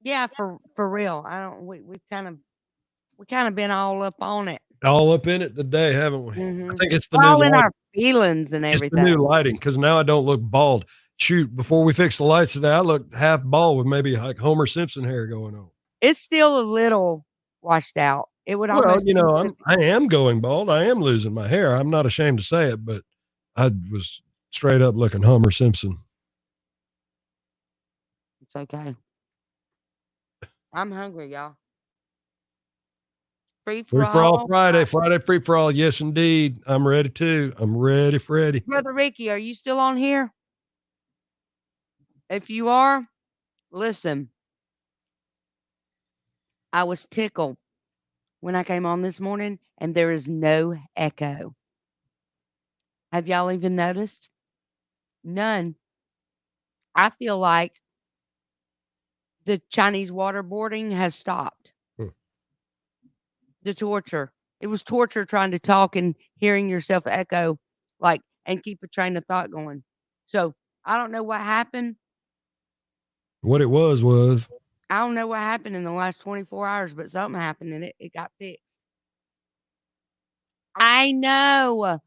Yeah, for real. I don't we kinda been all up on it. All up in it today, haven't we? I Mhm. think it's the We're new all in light. our feelings and It's the new everything. lighting because now I don't look bald. Shoot, before we fixed the lights today, I looked half bald with maybe like Homer Simpson hair going on. It's still a little washed out. It would Well, almost be good. I am going bald. I am losing my hair. I'm not ashamed to say it, but I was straight up looking Homer Simpson. It's okay. I'm hungry, y'all. Free for Free for all all. Friday, Friday free for all. Yes, indeed. I'm ready too. I'm ready, Freddy. Brother Ricky, are you still on here? If you are, listen, I was tickled when I came on this morning and there is no echo. Have y'all even noticed? None. I feel like the Chinese waterboarding has stopped. Hmm. The torture It was torture trying to talk and hearing yourself echo, like, and keep a train of thought going. So I don't know what happened. What it was I don't know what happened in the last 24 hours, but something happened and it got fixed. I know.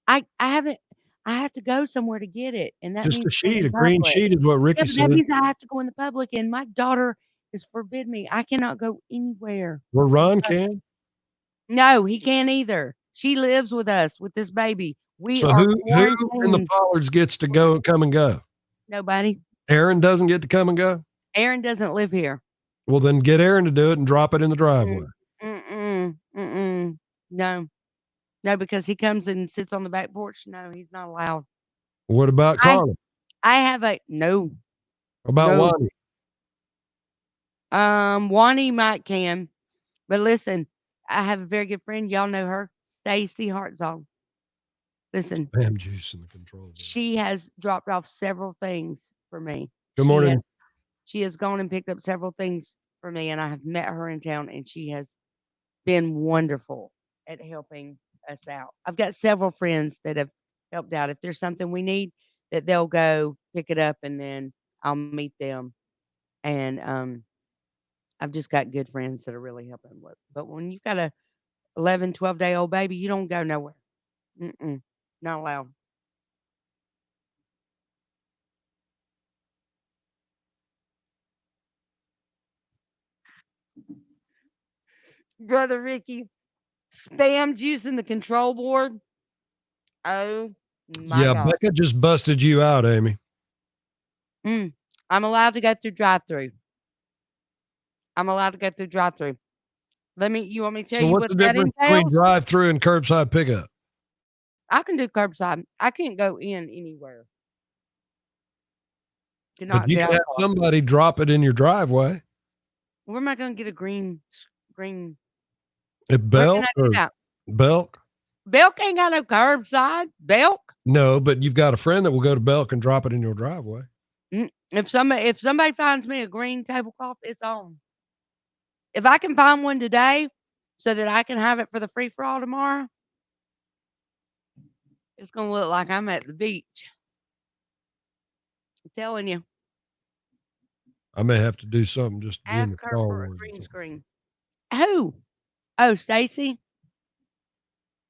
I haven't. I have to go somewhere to get it, and that just a means going sheet, in a green public. sheet is what Yeah, Ricky but that said. means I have to go in the public, and my daughter is forbid me. I cannot go anywhere. Where Ron can. No, he can't either. She lives with us with this baby. We So are who in the quarantined. Pollards gets to go come and go? Nobody. Aaron doesn't get to come and go? Aaron doesn't live here. Well, then get Aaron to do it and drop it in the driveway. No. No, because he comes and sits on the back porch. No, he's not allowed. What about Carla? I have a no. About No. Wani? Wani might can, but listen, I have a very good friend. Y'all know her, Stacy Hartzog. Listen, Spam juice in the control room. she has dropped off several things for me. Good morning. She has gone and picked up several things for me, and I have met her in town, and she has been wonderful at helping us out. I've got several friends that have helped out. If there's something we need, that they'll go pick it up, and then I'll meet them. And I've just got good friends that are really helping with. But when you've got a 11, 12-day-old baby, you don't go nowhere. Not allowed. Brother Ricky, spam juice in the control board. Oh my Yeah, God. Becca just busted you out, Amy. I'm allowed to go through drive-through. I'm allowed to go through drive-through. You want me to tell So you what's what the that difference between entails? drive-through and curbside pickup? I can do curbside. I can't go in anywhere. But you can have somebody drop it in your driveway. Where am I going to get a green? At Where Belk can I do or that? Belk? Belk ain't got no curbside. Belk. No, but you've got a friend that will go to Belk and drop it in your driveway. If somebody finds me a green tablecloth, it's on. If I can find one today so that I can have it for the free for all tomorrow, it's going to look like I'm at the beach. I'm telling you. I may have to do something just to be in the Ask her Star for a Wars. green screen. Who? Oh, Stacy.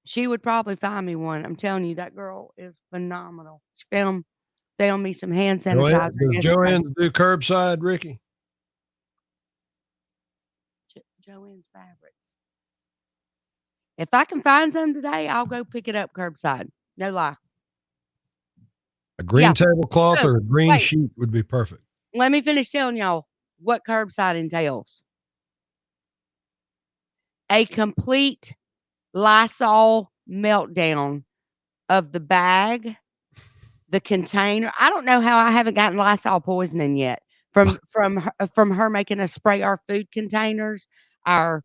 She would probably find me one. I'm telling you, that girl is phenomenal. She found me some hand sanitizer. Does Joanne do curbside, Ricky? Joanne's Fabrics. If I can find some today, I'll go pick it up curbside. No lie. A green tablecloth or a green sheet would be perfect. Let me finish telling y'all what curbside entails. A complete Lysol meltdown of the bag, the container. I don't know how I haven't gotten Lysol poisoning yet from her making us spray our food containers, our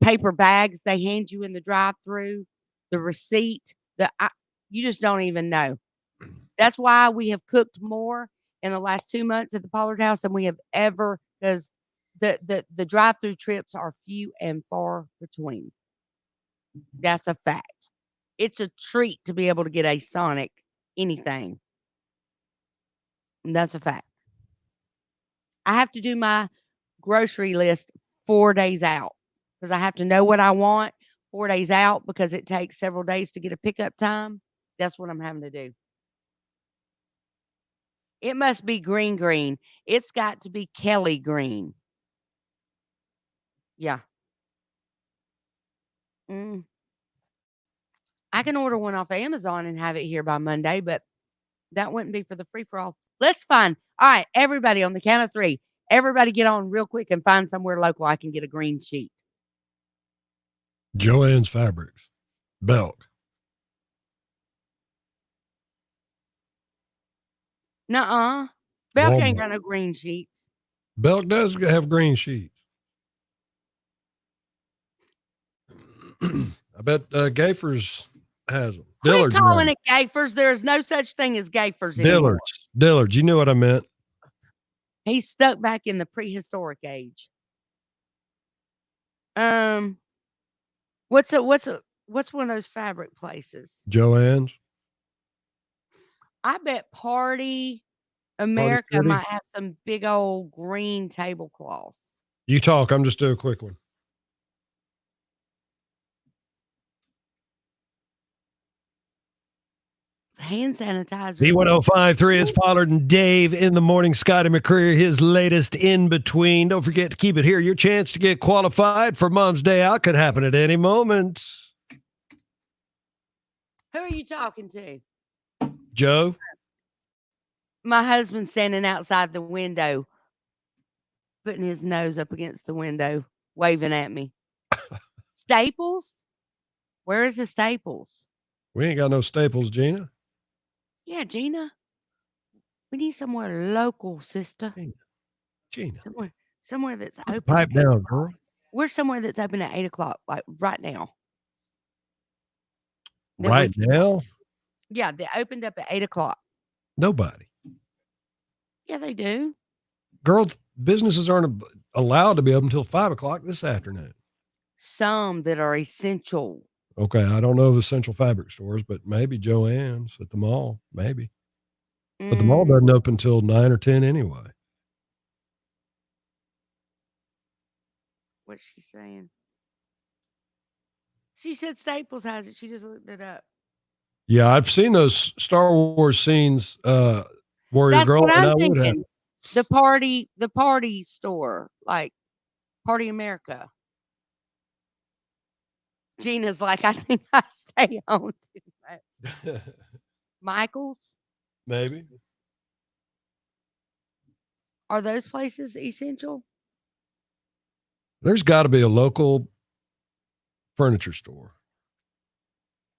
paper bags they hand you in the drive-through, the receipt. You just don't even know. That's why we have cooked more in the last 2 months at the Pollard house than we have ever, because the drive-through trips are few and far between. That's a fact. It's a treat to be able to get a Sonic anything. And that's a fact. I have to do my grocery list 4 days out because I have to know what I want 4 days out because it takes several days to get a pickup time. That's what I'm having to do. It must be green. It's got to be Kelly green. Yeah. I can order one off Amazon and have it here by Monday, but that wouldn't be for the free-for-all. Let's find. All right, everybody, on the count of 3, everybody get on real quick and find somewhere local I can get a green sheet. Joanne's Fabrics. Belk. Nuh-uh. Belk ain't got no green sheets. Belk does have green sheets. I bet Gaffer's has them. Quit calling it Gaffer's. There is no such thing as Gaffer's anymore. Dillard's. You knew what I meant. He's stuck back in the prehistoric age. Well, What's one of those fabric places? Joanne's. I bet Party America City? might have some big old green tablecloths. You talk. I'm just doing a quick one. Hand sanitizer. B1053 is Pollard and Dave in the morning. Scotty McCreer, his latest in between. Don't forget to keep it here. Your chance to get qualified for Mom's Day Out could happen at any moment. Who are you talking to? Joe? My husband's standing outside the window, putting his nose up against the window, waving at me. Staples? Where is the Staples? We ain't got no Staples, Gina. Yeah, Gina. We need somewhere local, sister. Gina. Somewhere that's open. Pipe down, girl. We're somewhere that's open at 8 o'clock, like right now. Right now? Yeah, they opened up at 8 o'clock. Nobody. Yeah, they do. Girl, businesses aren't allowed to be open until 5 o'clock this afternoon. Some that are essential. Okay, I don't know of essential fabric stores, but maybe Joann's at the mall, maybe. But the mall doesn't open till 9 or 10 anyway. What's she saying? She said Staples has it. She just looked it up. Yeah, I've seen those Star Wars scenes Warrior That's Girl, what and I'm I would have. thinking. The party store, like Party America. Gina's like, I think I stay home too much. Michael's? Maybe. Are those places essential? There's got to be a local furniture store.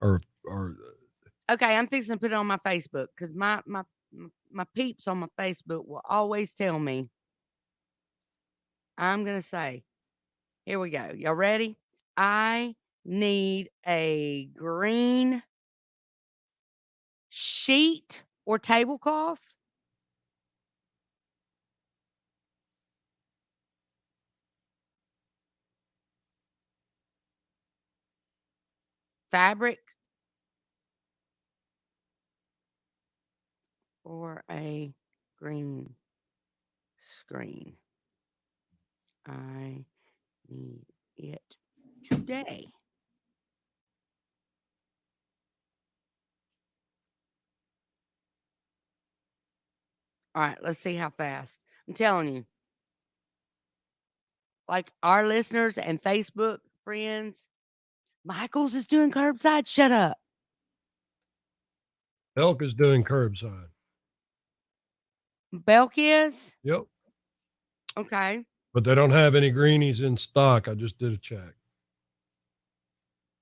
Or Okay, I'm fixing to put it on my Facebook because my peeps on my Facebook will always tell me. I'm gonna say, here we go. Y'all ready? I need a green sheet or tablecloth. Fabric or a green screen. I need it today. All right, let's see how fast. I'm telling you. Like our listeners and Facebook friends, Michael's is doing curbside. Shut up. Elk is doing curbside. Belk is? Yep. Okay. But they don't have any greenies in stock. I just did a check.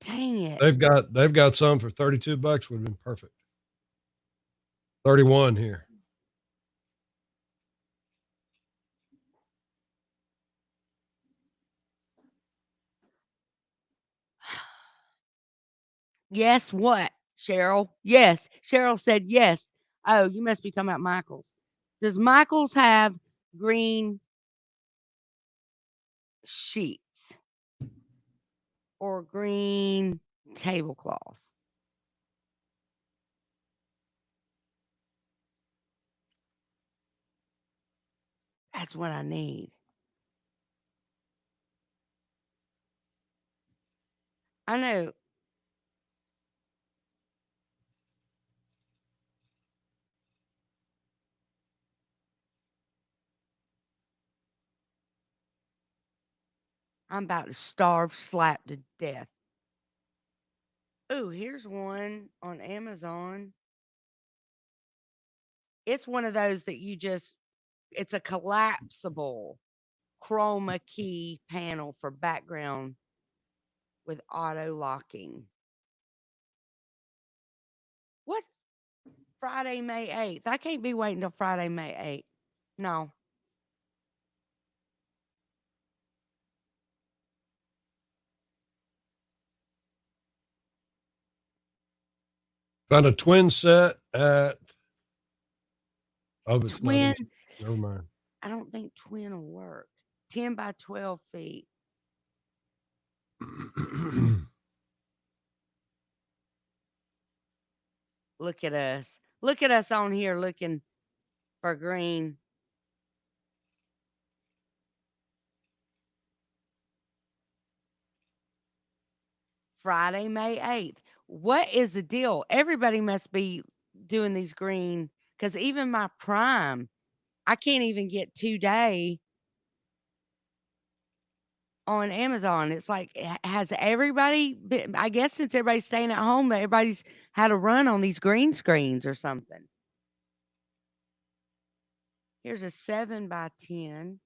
Dang it. They've got some for $32 would have been perfect. 31 here. Yes, what, Cheryl? Yes. Cheryl said yes. Oh, you must be talking about Michael's. Does Michael's have green sheets or green tablecloth? That's what I need. I know. I'm about to starve, slap to death. Ooh, here's one on Amazon. It's one of those that it's a collapsible chroma key panel for background with auto locking. What? Friday, May 8th. I can't be waiting till Friday, May 8th. No. Found a twin set at it's Twin. not never mind. I don't think twin will work. 10 by 12 feet. Look at us. Look at us on here looking for green. Friday, May 8th. What is the deal? Everybody must be doing these green because even my Prime, I can't even get 2-day on Amazon. It's like, has everybody been, I guess since everybody's staying at home, everybody's had a run on these green screens or something. Here's a 7x10.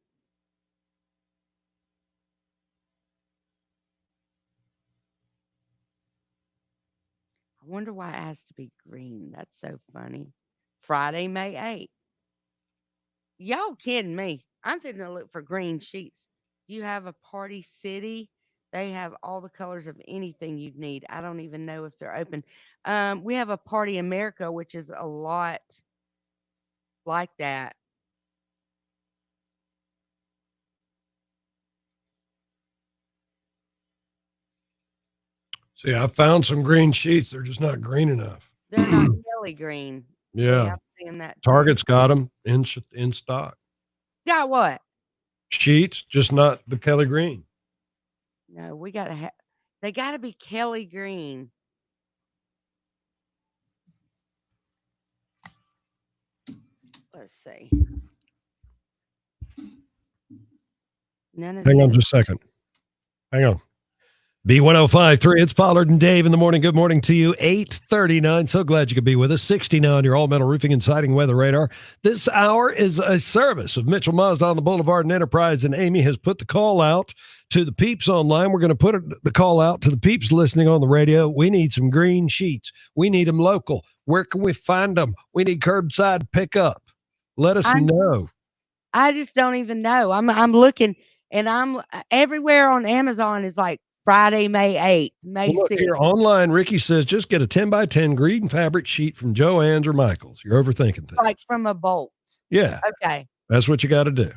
I wonder why it has to be green. That's so funny. Friday, May 8th. Y'all kidding me. I'm fitting to look for green sheets. Do you have a Party City? They have all the colors of anything you'd need. I don't even know if they're open. We have a Party America, which is a lot like that. See, I found some green sheets. They're just not green enough. They're not Kelly green. See, Yeah. I'm seeing that too. Target's got them in stock. Got what? Sheets, just not the Kelly green. No, we gotta have. They gotta be Kelly green. Let's see. None of Hang on this. just a second. Hang on. B1053, it's Pollard and Dave in the morning. Good morning to you. 8:39. So glad you could be with us. 69, your all-metal roofing and siding weather radar. This hour is a service of Mitchell Mazda on the Boulevard and Enterprise, and Amy has put the call out to the peeps online. We're going to put the call out to the peeps listening on the radio. We need some green sheets. We need them local. Where can we find them? We need curbside pickup. Let us know. I just don't even know. I'm looking, and I'm everywhere on Amazon is like Friday, May 8th, May Well, look 6th. here online, Ricky says just get a 10x10 green fabric sheet from Joann's or Michael's. You're overthinking things. Like from a bolt. Yeah. Okay. That's what you got to do.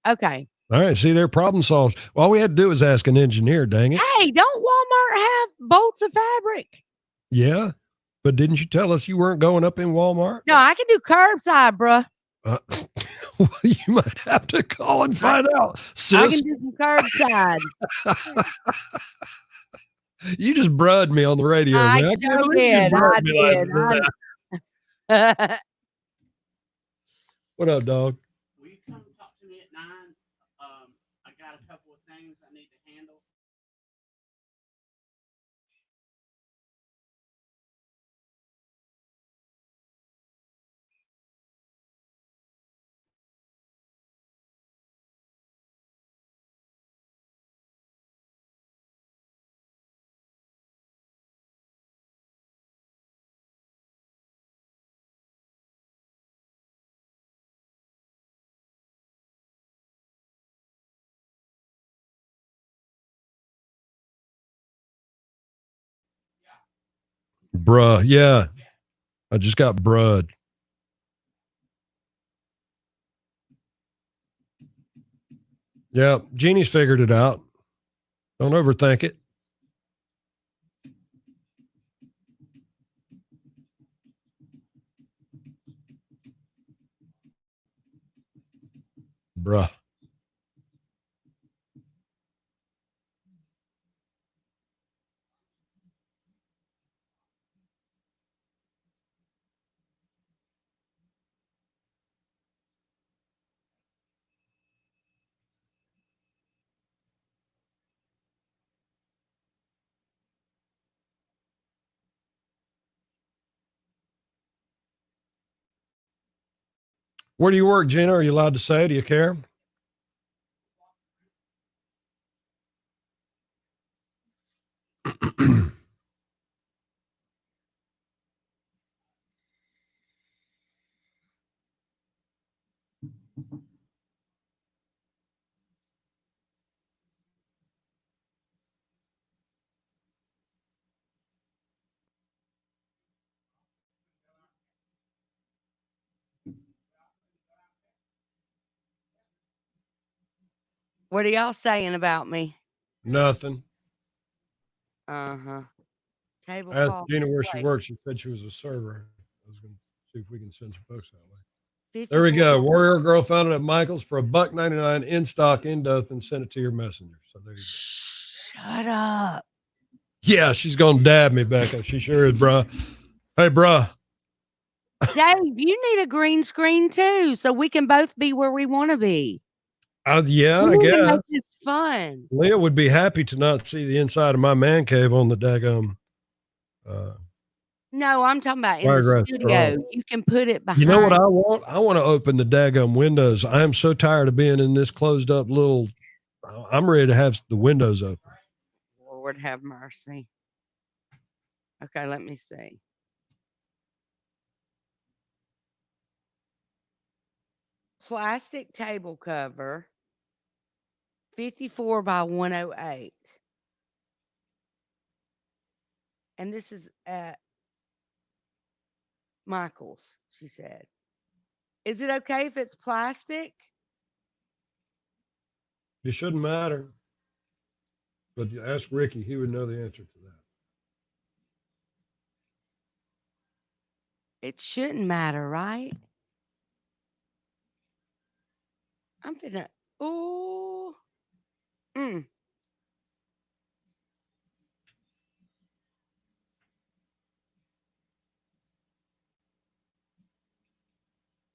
Okay. All right. See, they're problem solved. All we had to do was ask an engineer, dang it. Hey, don't Walmart have bolts of fabric? Yeah. But didn't you tell us you weren't going up in Walmart? No, I can do curbside, bruh. Well, you might have to call and find out. Sis. I can do some curbside. You just brud me on the radio. I man. sure can't believe you did. brud I me like did. that. What up, dog? Will you come talk to me at 9? I got a couple of things I need to handle. Bruh. Yeah. I just got brud. Yeah. Jeannie's figured it out. Don't overthink it. Bruh. Where do you work, Gina? Are you allowed to say? Do you care? What are y'all saying about me? Nothing. Uh-huh. Tablecloth. I asked Gina where she plate. works. She said she was a server. I was going to see if we can send some folks that way. 54. There we go. Warrior Girl found it at Michael's for $1.99 in stock in Dothan. Send it to your messenger. So there you go. Shut up. Yeah, she's gonna dab me back up. She sure is, bruh. Hey, bruh. Dave, you need a green screen too, so we can both be where we want to be. Yeah, We I need to guess. make this fun. Leah would be happy to not see the inside of my man cave on the daggum. No, I'm talking about in the Wiregrass. studio. You can put it behind. You know what I want? I want to open the daggum windows. I am so tired of being in this closed up little. I'm ready to have the windows open. Lord have mercy. Okay, let me see. Plastic table cover, 54 by 108. And this is at Michael's, she said. Is it okay if it's plastic? It shouldn't matter. But you ask Ricky, he would know the answer to that. It shouldn't matter, right? I'm finna. Oh.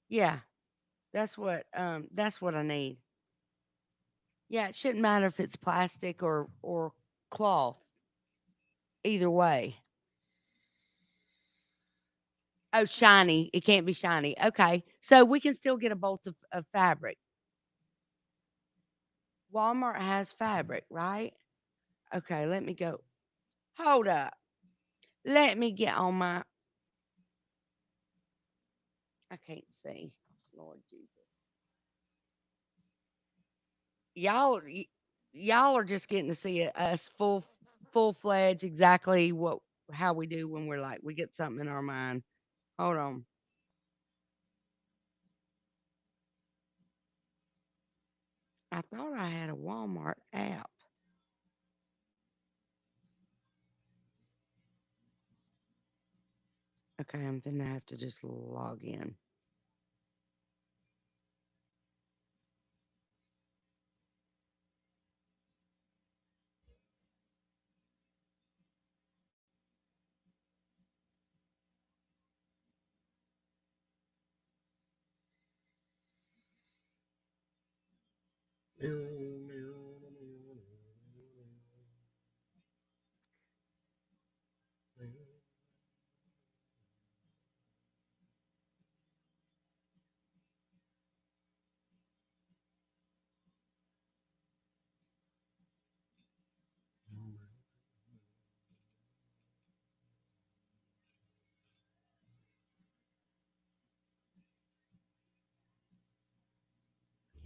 Yeah. That's what I need. Yeah, it shouldn't matter if it's plastic or cloth. Either way. Oh, shiny. It can't be shiny. Okay. So we can still get a bolt of fabric. Walmart has fabric, right? Okay, let me go. Hold up. Let me get on my. I can't see. Lord Jesus. Y'all are just getting to see us full fledged exactly how we do when we're like we get something in our mind. Hold on. I thought I had a Walmart app. Okay, I'm gonna have to just log in.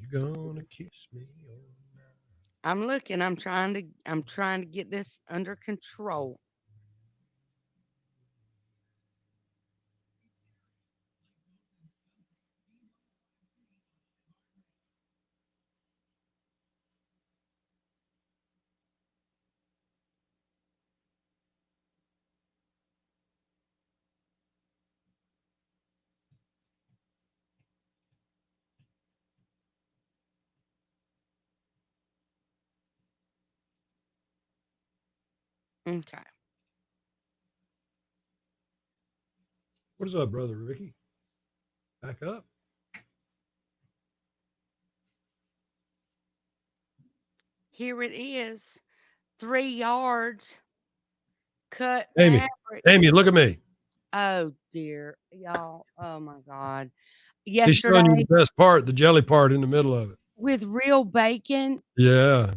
You gonna kiss me? I'm looking. I'm trying to get this under control. Okay. What is up, brother Ricky? Back up. Here it is. 3 yards cut Amy, fabric. Amy, look at me. Oh dear, y'all. Oh my God. He's showing you Yesterday the best part, the jelly part in the middle of it. with real bacon. Yeah.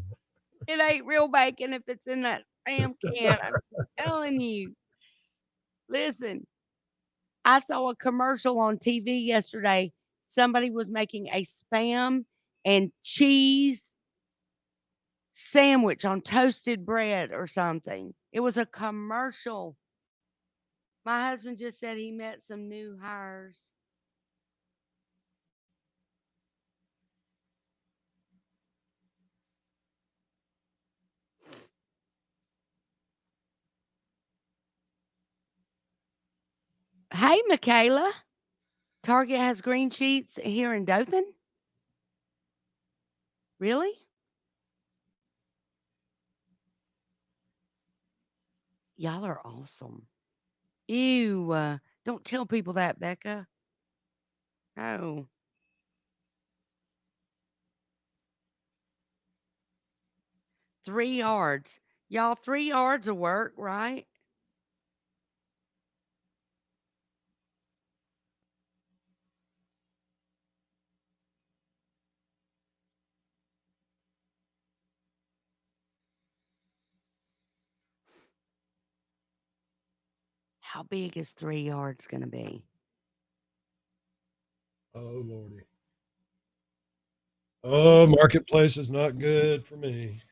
It ain't real bacon if it's in that spam can. I'm telling you. Listen, I saw a commercial on TV yesterday. Somebody was making a spam and cheese sandwich on toasted bread or something. It was a commercial. My husband just said he met some new hires. Hey, Michaela. Target has green sheets here in Dothan? Really? Y'all are awesome. Ew. Don't tell people that, Becca. Oh. Three yards. Y'all, 3 yards of work, right? How big is 3 yards going to be? Oh, Lordy. Oh, Marketplace is not good for me.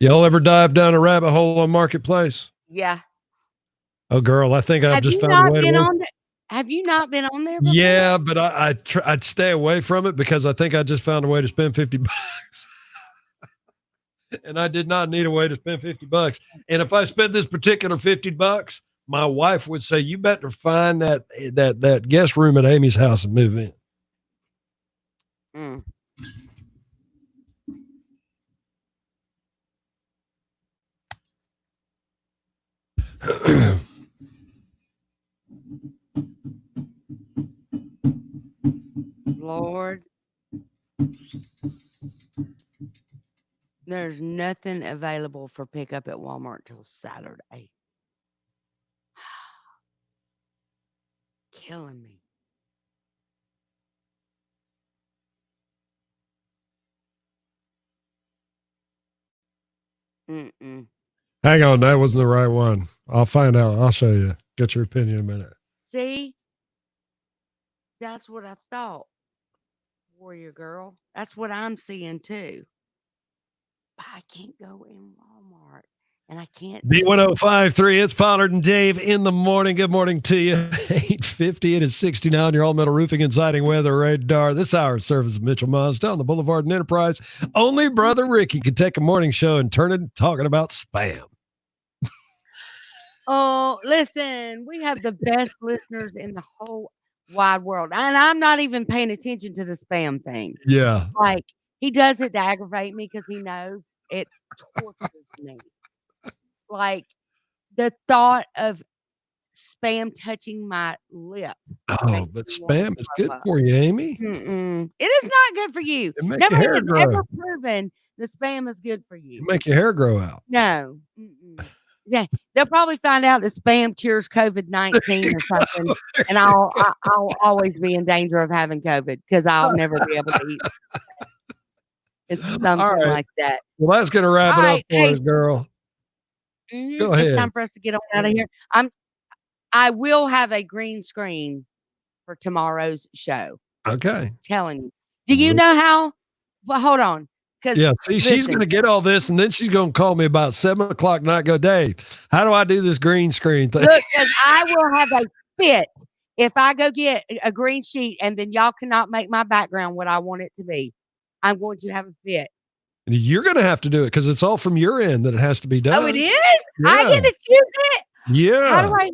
Y'all ever dive down a rabbit hole on Marketplace? Yeah. Oh, girl, I think I've Have just you found a not way been to. on there? Have you not been on there before? Yeah, but I'd stay away from it because I think I just found a way to spend $50. And I did not need a way to spend $50. And if I spent this particular $50, my wife would say, "You better find that guest room at Amy's house and move in." Mm. Lord. There's nothing available for pickup at Walmart till Saturday. Killing me. Mm-mm. Hang on, that wasn't the right one. I'll find out. I'll show you. Get your opinion in a minute. See? That's what I thought. Warrior girl. That's what I'm seeing too. But I can't go in Walmart. And I can't B1053, it's Pollard and Dave in the morning. Good morning to you. 8:50, it is 69. Your all metal roofing and siding weather radar. This hour of service of Mitchell Mazda on the Boulevard and Enterprise. Only Brother Ricky could take a morning show and turn it talking about spam. Oh, listen, we have the best listeners in the whole wide world. And I'm not even paying attention to the spam thing. Yeah. Like, he does it to aggravate me because he knows it tortures me. Like, the thought of spam touching my lip. Oh, but spam is good for you, Amy. Mm-mm. It is not good for you. It make your Nobody hair has grow. ever proven the spam is good for you. It make your hair grow out. No. Mm-mm. Yeah, they'll probably find out that spam cures COVID-19 or something, and I'll always be in danger of having COVID because I'll never be able to eat. It's something like that. Well, that's gonna wrap All it right, up for us, girl. Go It's ahead. time for us to get on out of here. I will have a green screen for tomorrow's show. Okay. Telling you. Do you know how? Well, hold on. Yeah, see, she's going to get all this, and then she's going to call me about 7 o'clock and I go, "Dave, how do I do this green screen thing?" Look, because I will have a fit if I go get a green sheet, and then y'all cannot make my background what I want it to be. I'm going to have a fit. You're going to have to do it because it's all from your end that it has to be done. Oh, it is? Yeah. I get to choose it? Yeah. How do I?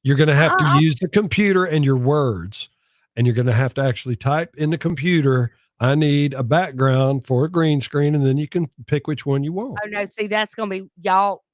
You're going to have to use the computer and your words, and you're going to have to actually type in the computer, "I need a background for a green screen," and then you can pick which one you want. Oh, no. See, that's going to be, y'all,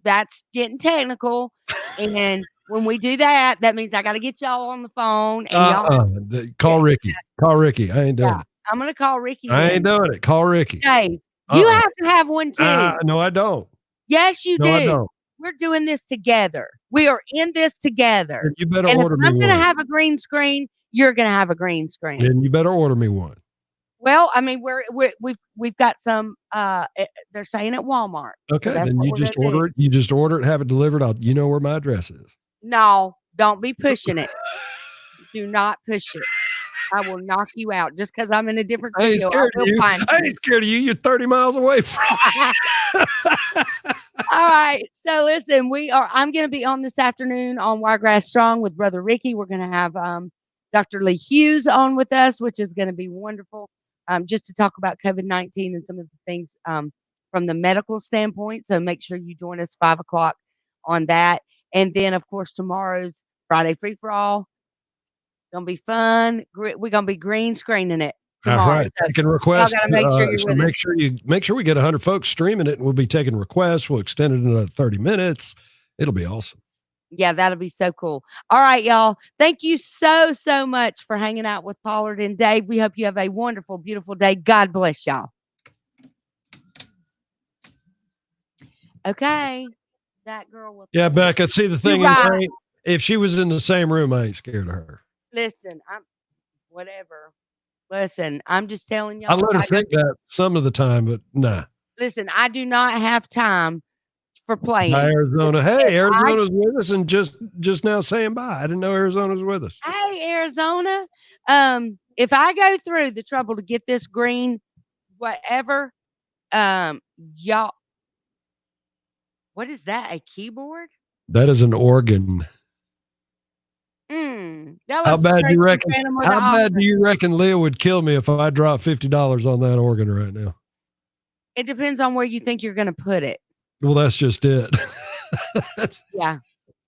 that's getting technical. And when we do that, that means I got to get y'all on the phone. And Call Ricky. Call Ricky. I ain't doing it. I'm going to call Ricky. I ain't doing it. Call Ricky. Dave, you have to have one too. No, I don't. Yes, you do. I don't. We're doing this together. We are in this together. Then you better and order if me I'm going to one. have a green screen, you're going to have a green screen. Then you better order me one. Well, I mean, we've got some. They're saying at Walmart. Okay, so then you just order it. You just order it, have it delivered. You know where my address is. No, don't be pushing it. Do not push it. I will knock you out just because I'm in a different I ain't studio. scared of you. I ain't scared of you. You're 30 miles away from me. All right. So listen, I'm going to be on this afternoon on Wiregrass Strong with Brother Ricky. We're going to have Dr. Lee Hughes on with us, which is going to be wonderful, just to talk about COVID-19 and some of the things from the medical standpoint. So make sure you join us 5 o'clock on that. And then, of course, tomorrow's Friday free for all. Gonna be fun. We're gonna be green screening it All tomorrow. right, So taking requests. y'all gotta make sure you're so with make us. sure we get 100 folks streaming it, and we'll be taking requests. We'll extend it another 30 minutes. It'll be awesome. Yeah, that'll be so cool. All right, y'all. Thank you so much for hanging out with Pollard and Dave. We hope you have a wonderful, beautiful day. God bless y'all. Okay. That girl will. Yeah, Becca. See, the thing You're is, right. if she was in the same room, I ain't scared of her. Listen, I'm whatever. Listen, I'm just telling I y'all. let her think that some of the time, but nah. Listen, I do not have time for playing. Bye, Arizona. Hey, If Arizona's with us and just now saying bye. I didn't know Arizona's with us. Hey, Arizona. If I go through the trouble to get this green, whatever, y'all. What is that? A keyboard? That is an organ. That How looks bad do straight you from reckon? Phantom of the How bad Opera. do you reckon Leah would kill me if I dropped $50 on that organ right now? It depends on where you think you're going to put it. Well, that's just it. Yeah.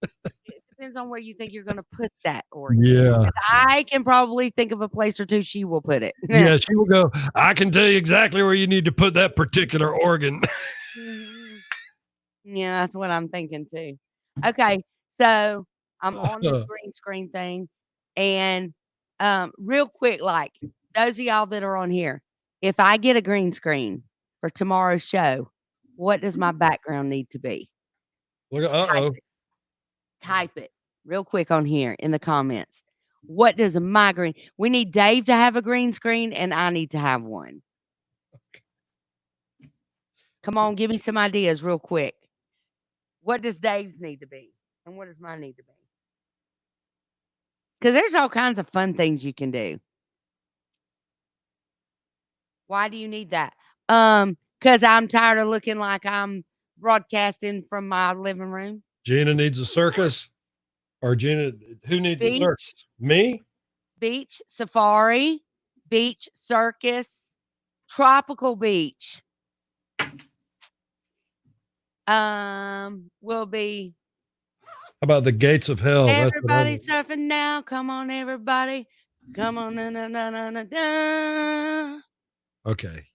It depends on where you think you're going to put that organ. Yeah. 'Cause I can probably think of a place or two she will put it. Yeah, she will go, I can tell you exactly where you need to put that particular organ. Yeah, that's what I'm thinking too. Okay, so I'm on this green screen thing, and real quick, like those of y'all that are on here, if I get a green screen for tomorrow's show, what does my background need to be? Look, uh-oh. Type it real quick on here in the comments. What does my green? We need Dave to have a green screen, and I need to have one. Come on, give me some ideas real quick. What does Dave's need to be? And what does mine need to be? Because there's all kinds of fun things you can do. Why do you need that? Because I'm tired of looking like I'm broadcasting from my living room. Gina needs a circus. Or Gina, who needs a Beach. circus? Me? Beach safari, beach circus, tropical beach. Will be How about the gates of hell? everybody surfing now. Come on, everybody. Come on. Na. Okay.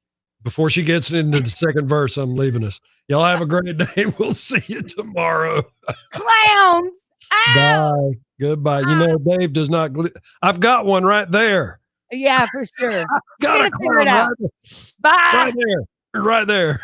Before she gets into the second verse, I'm leaving us. Y'all have a great day. We'll see you tomorrow. Clowns. Bye. Goodbye. You know, Dave does not. I've got one right there. Yeah, for sure. Got a Figure it clown out. right, Bye. right there. Right there.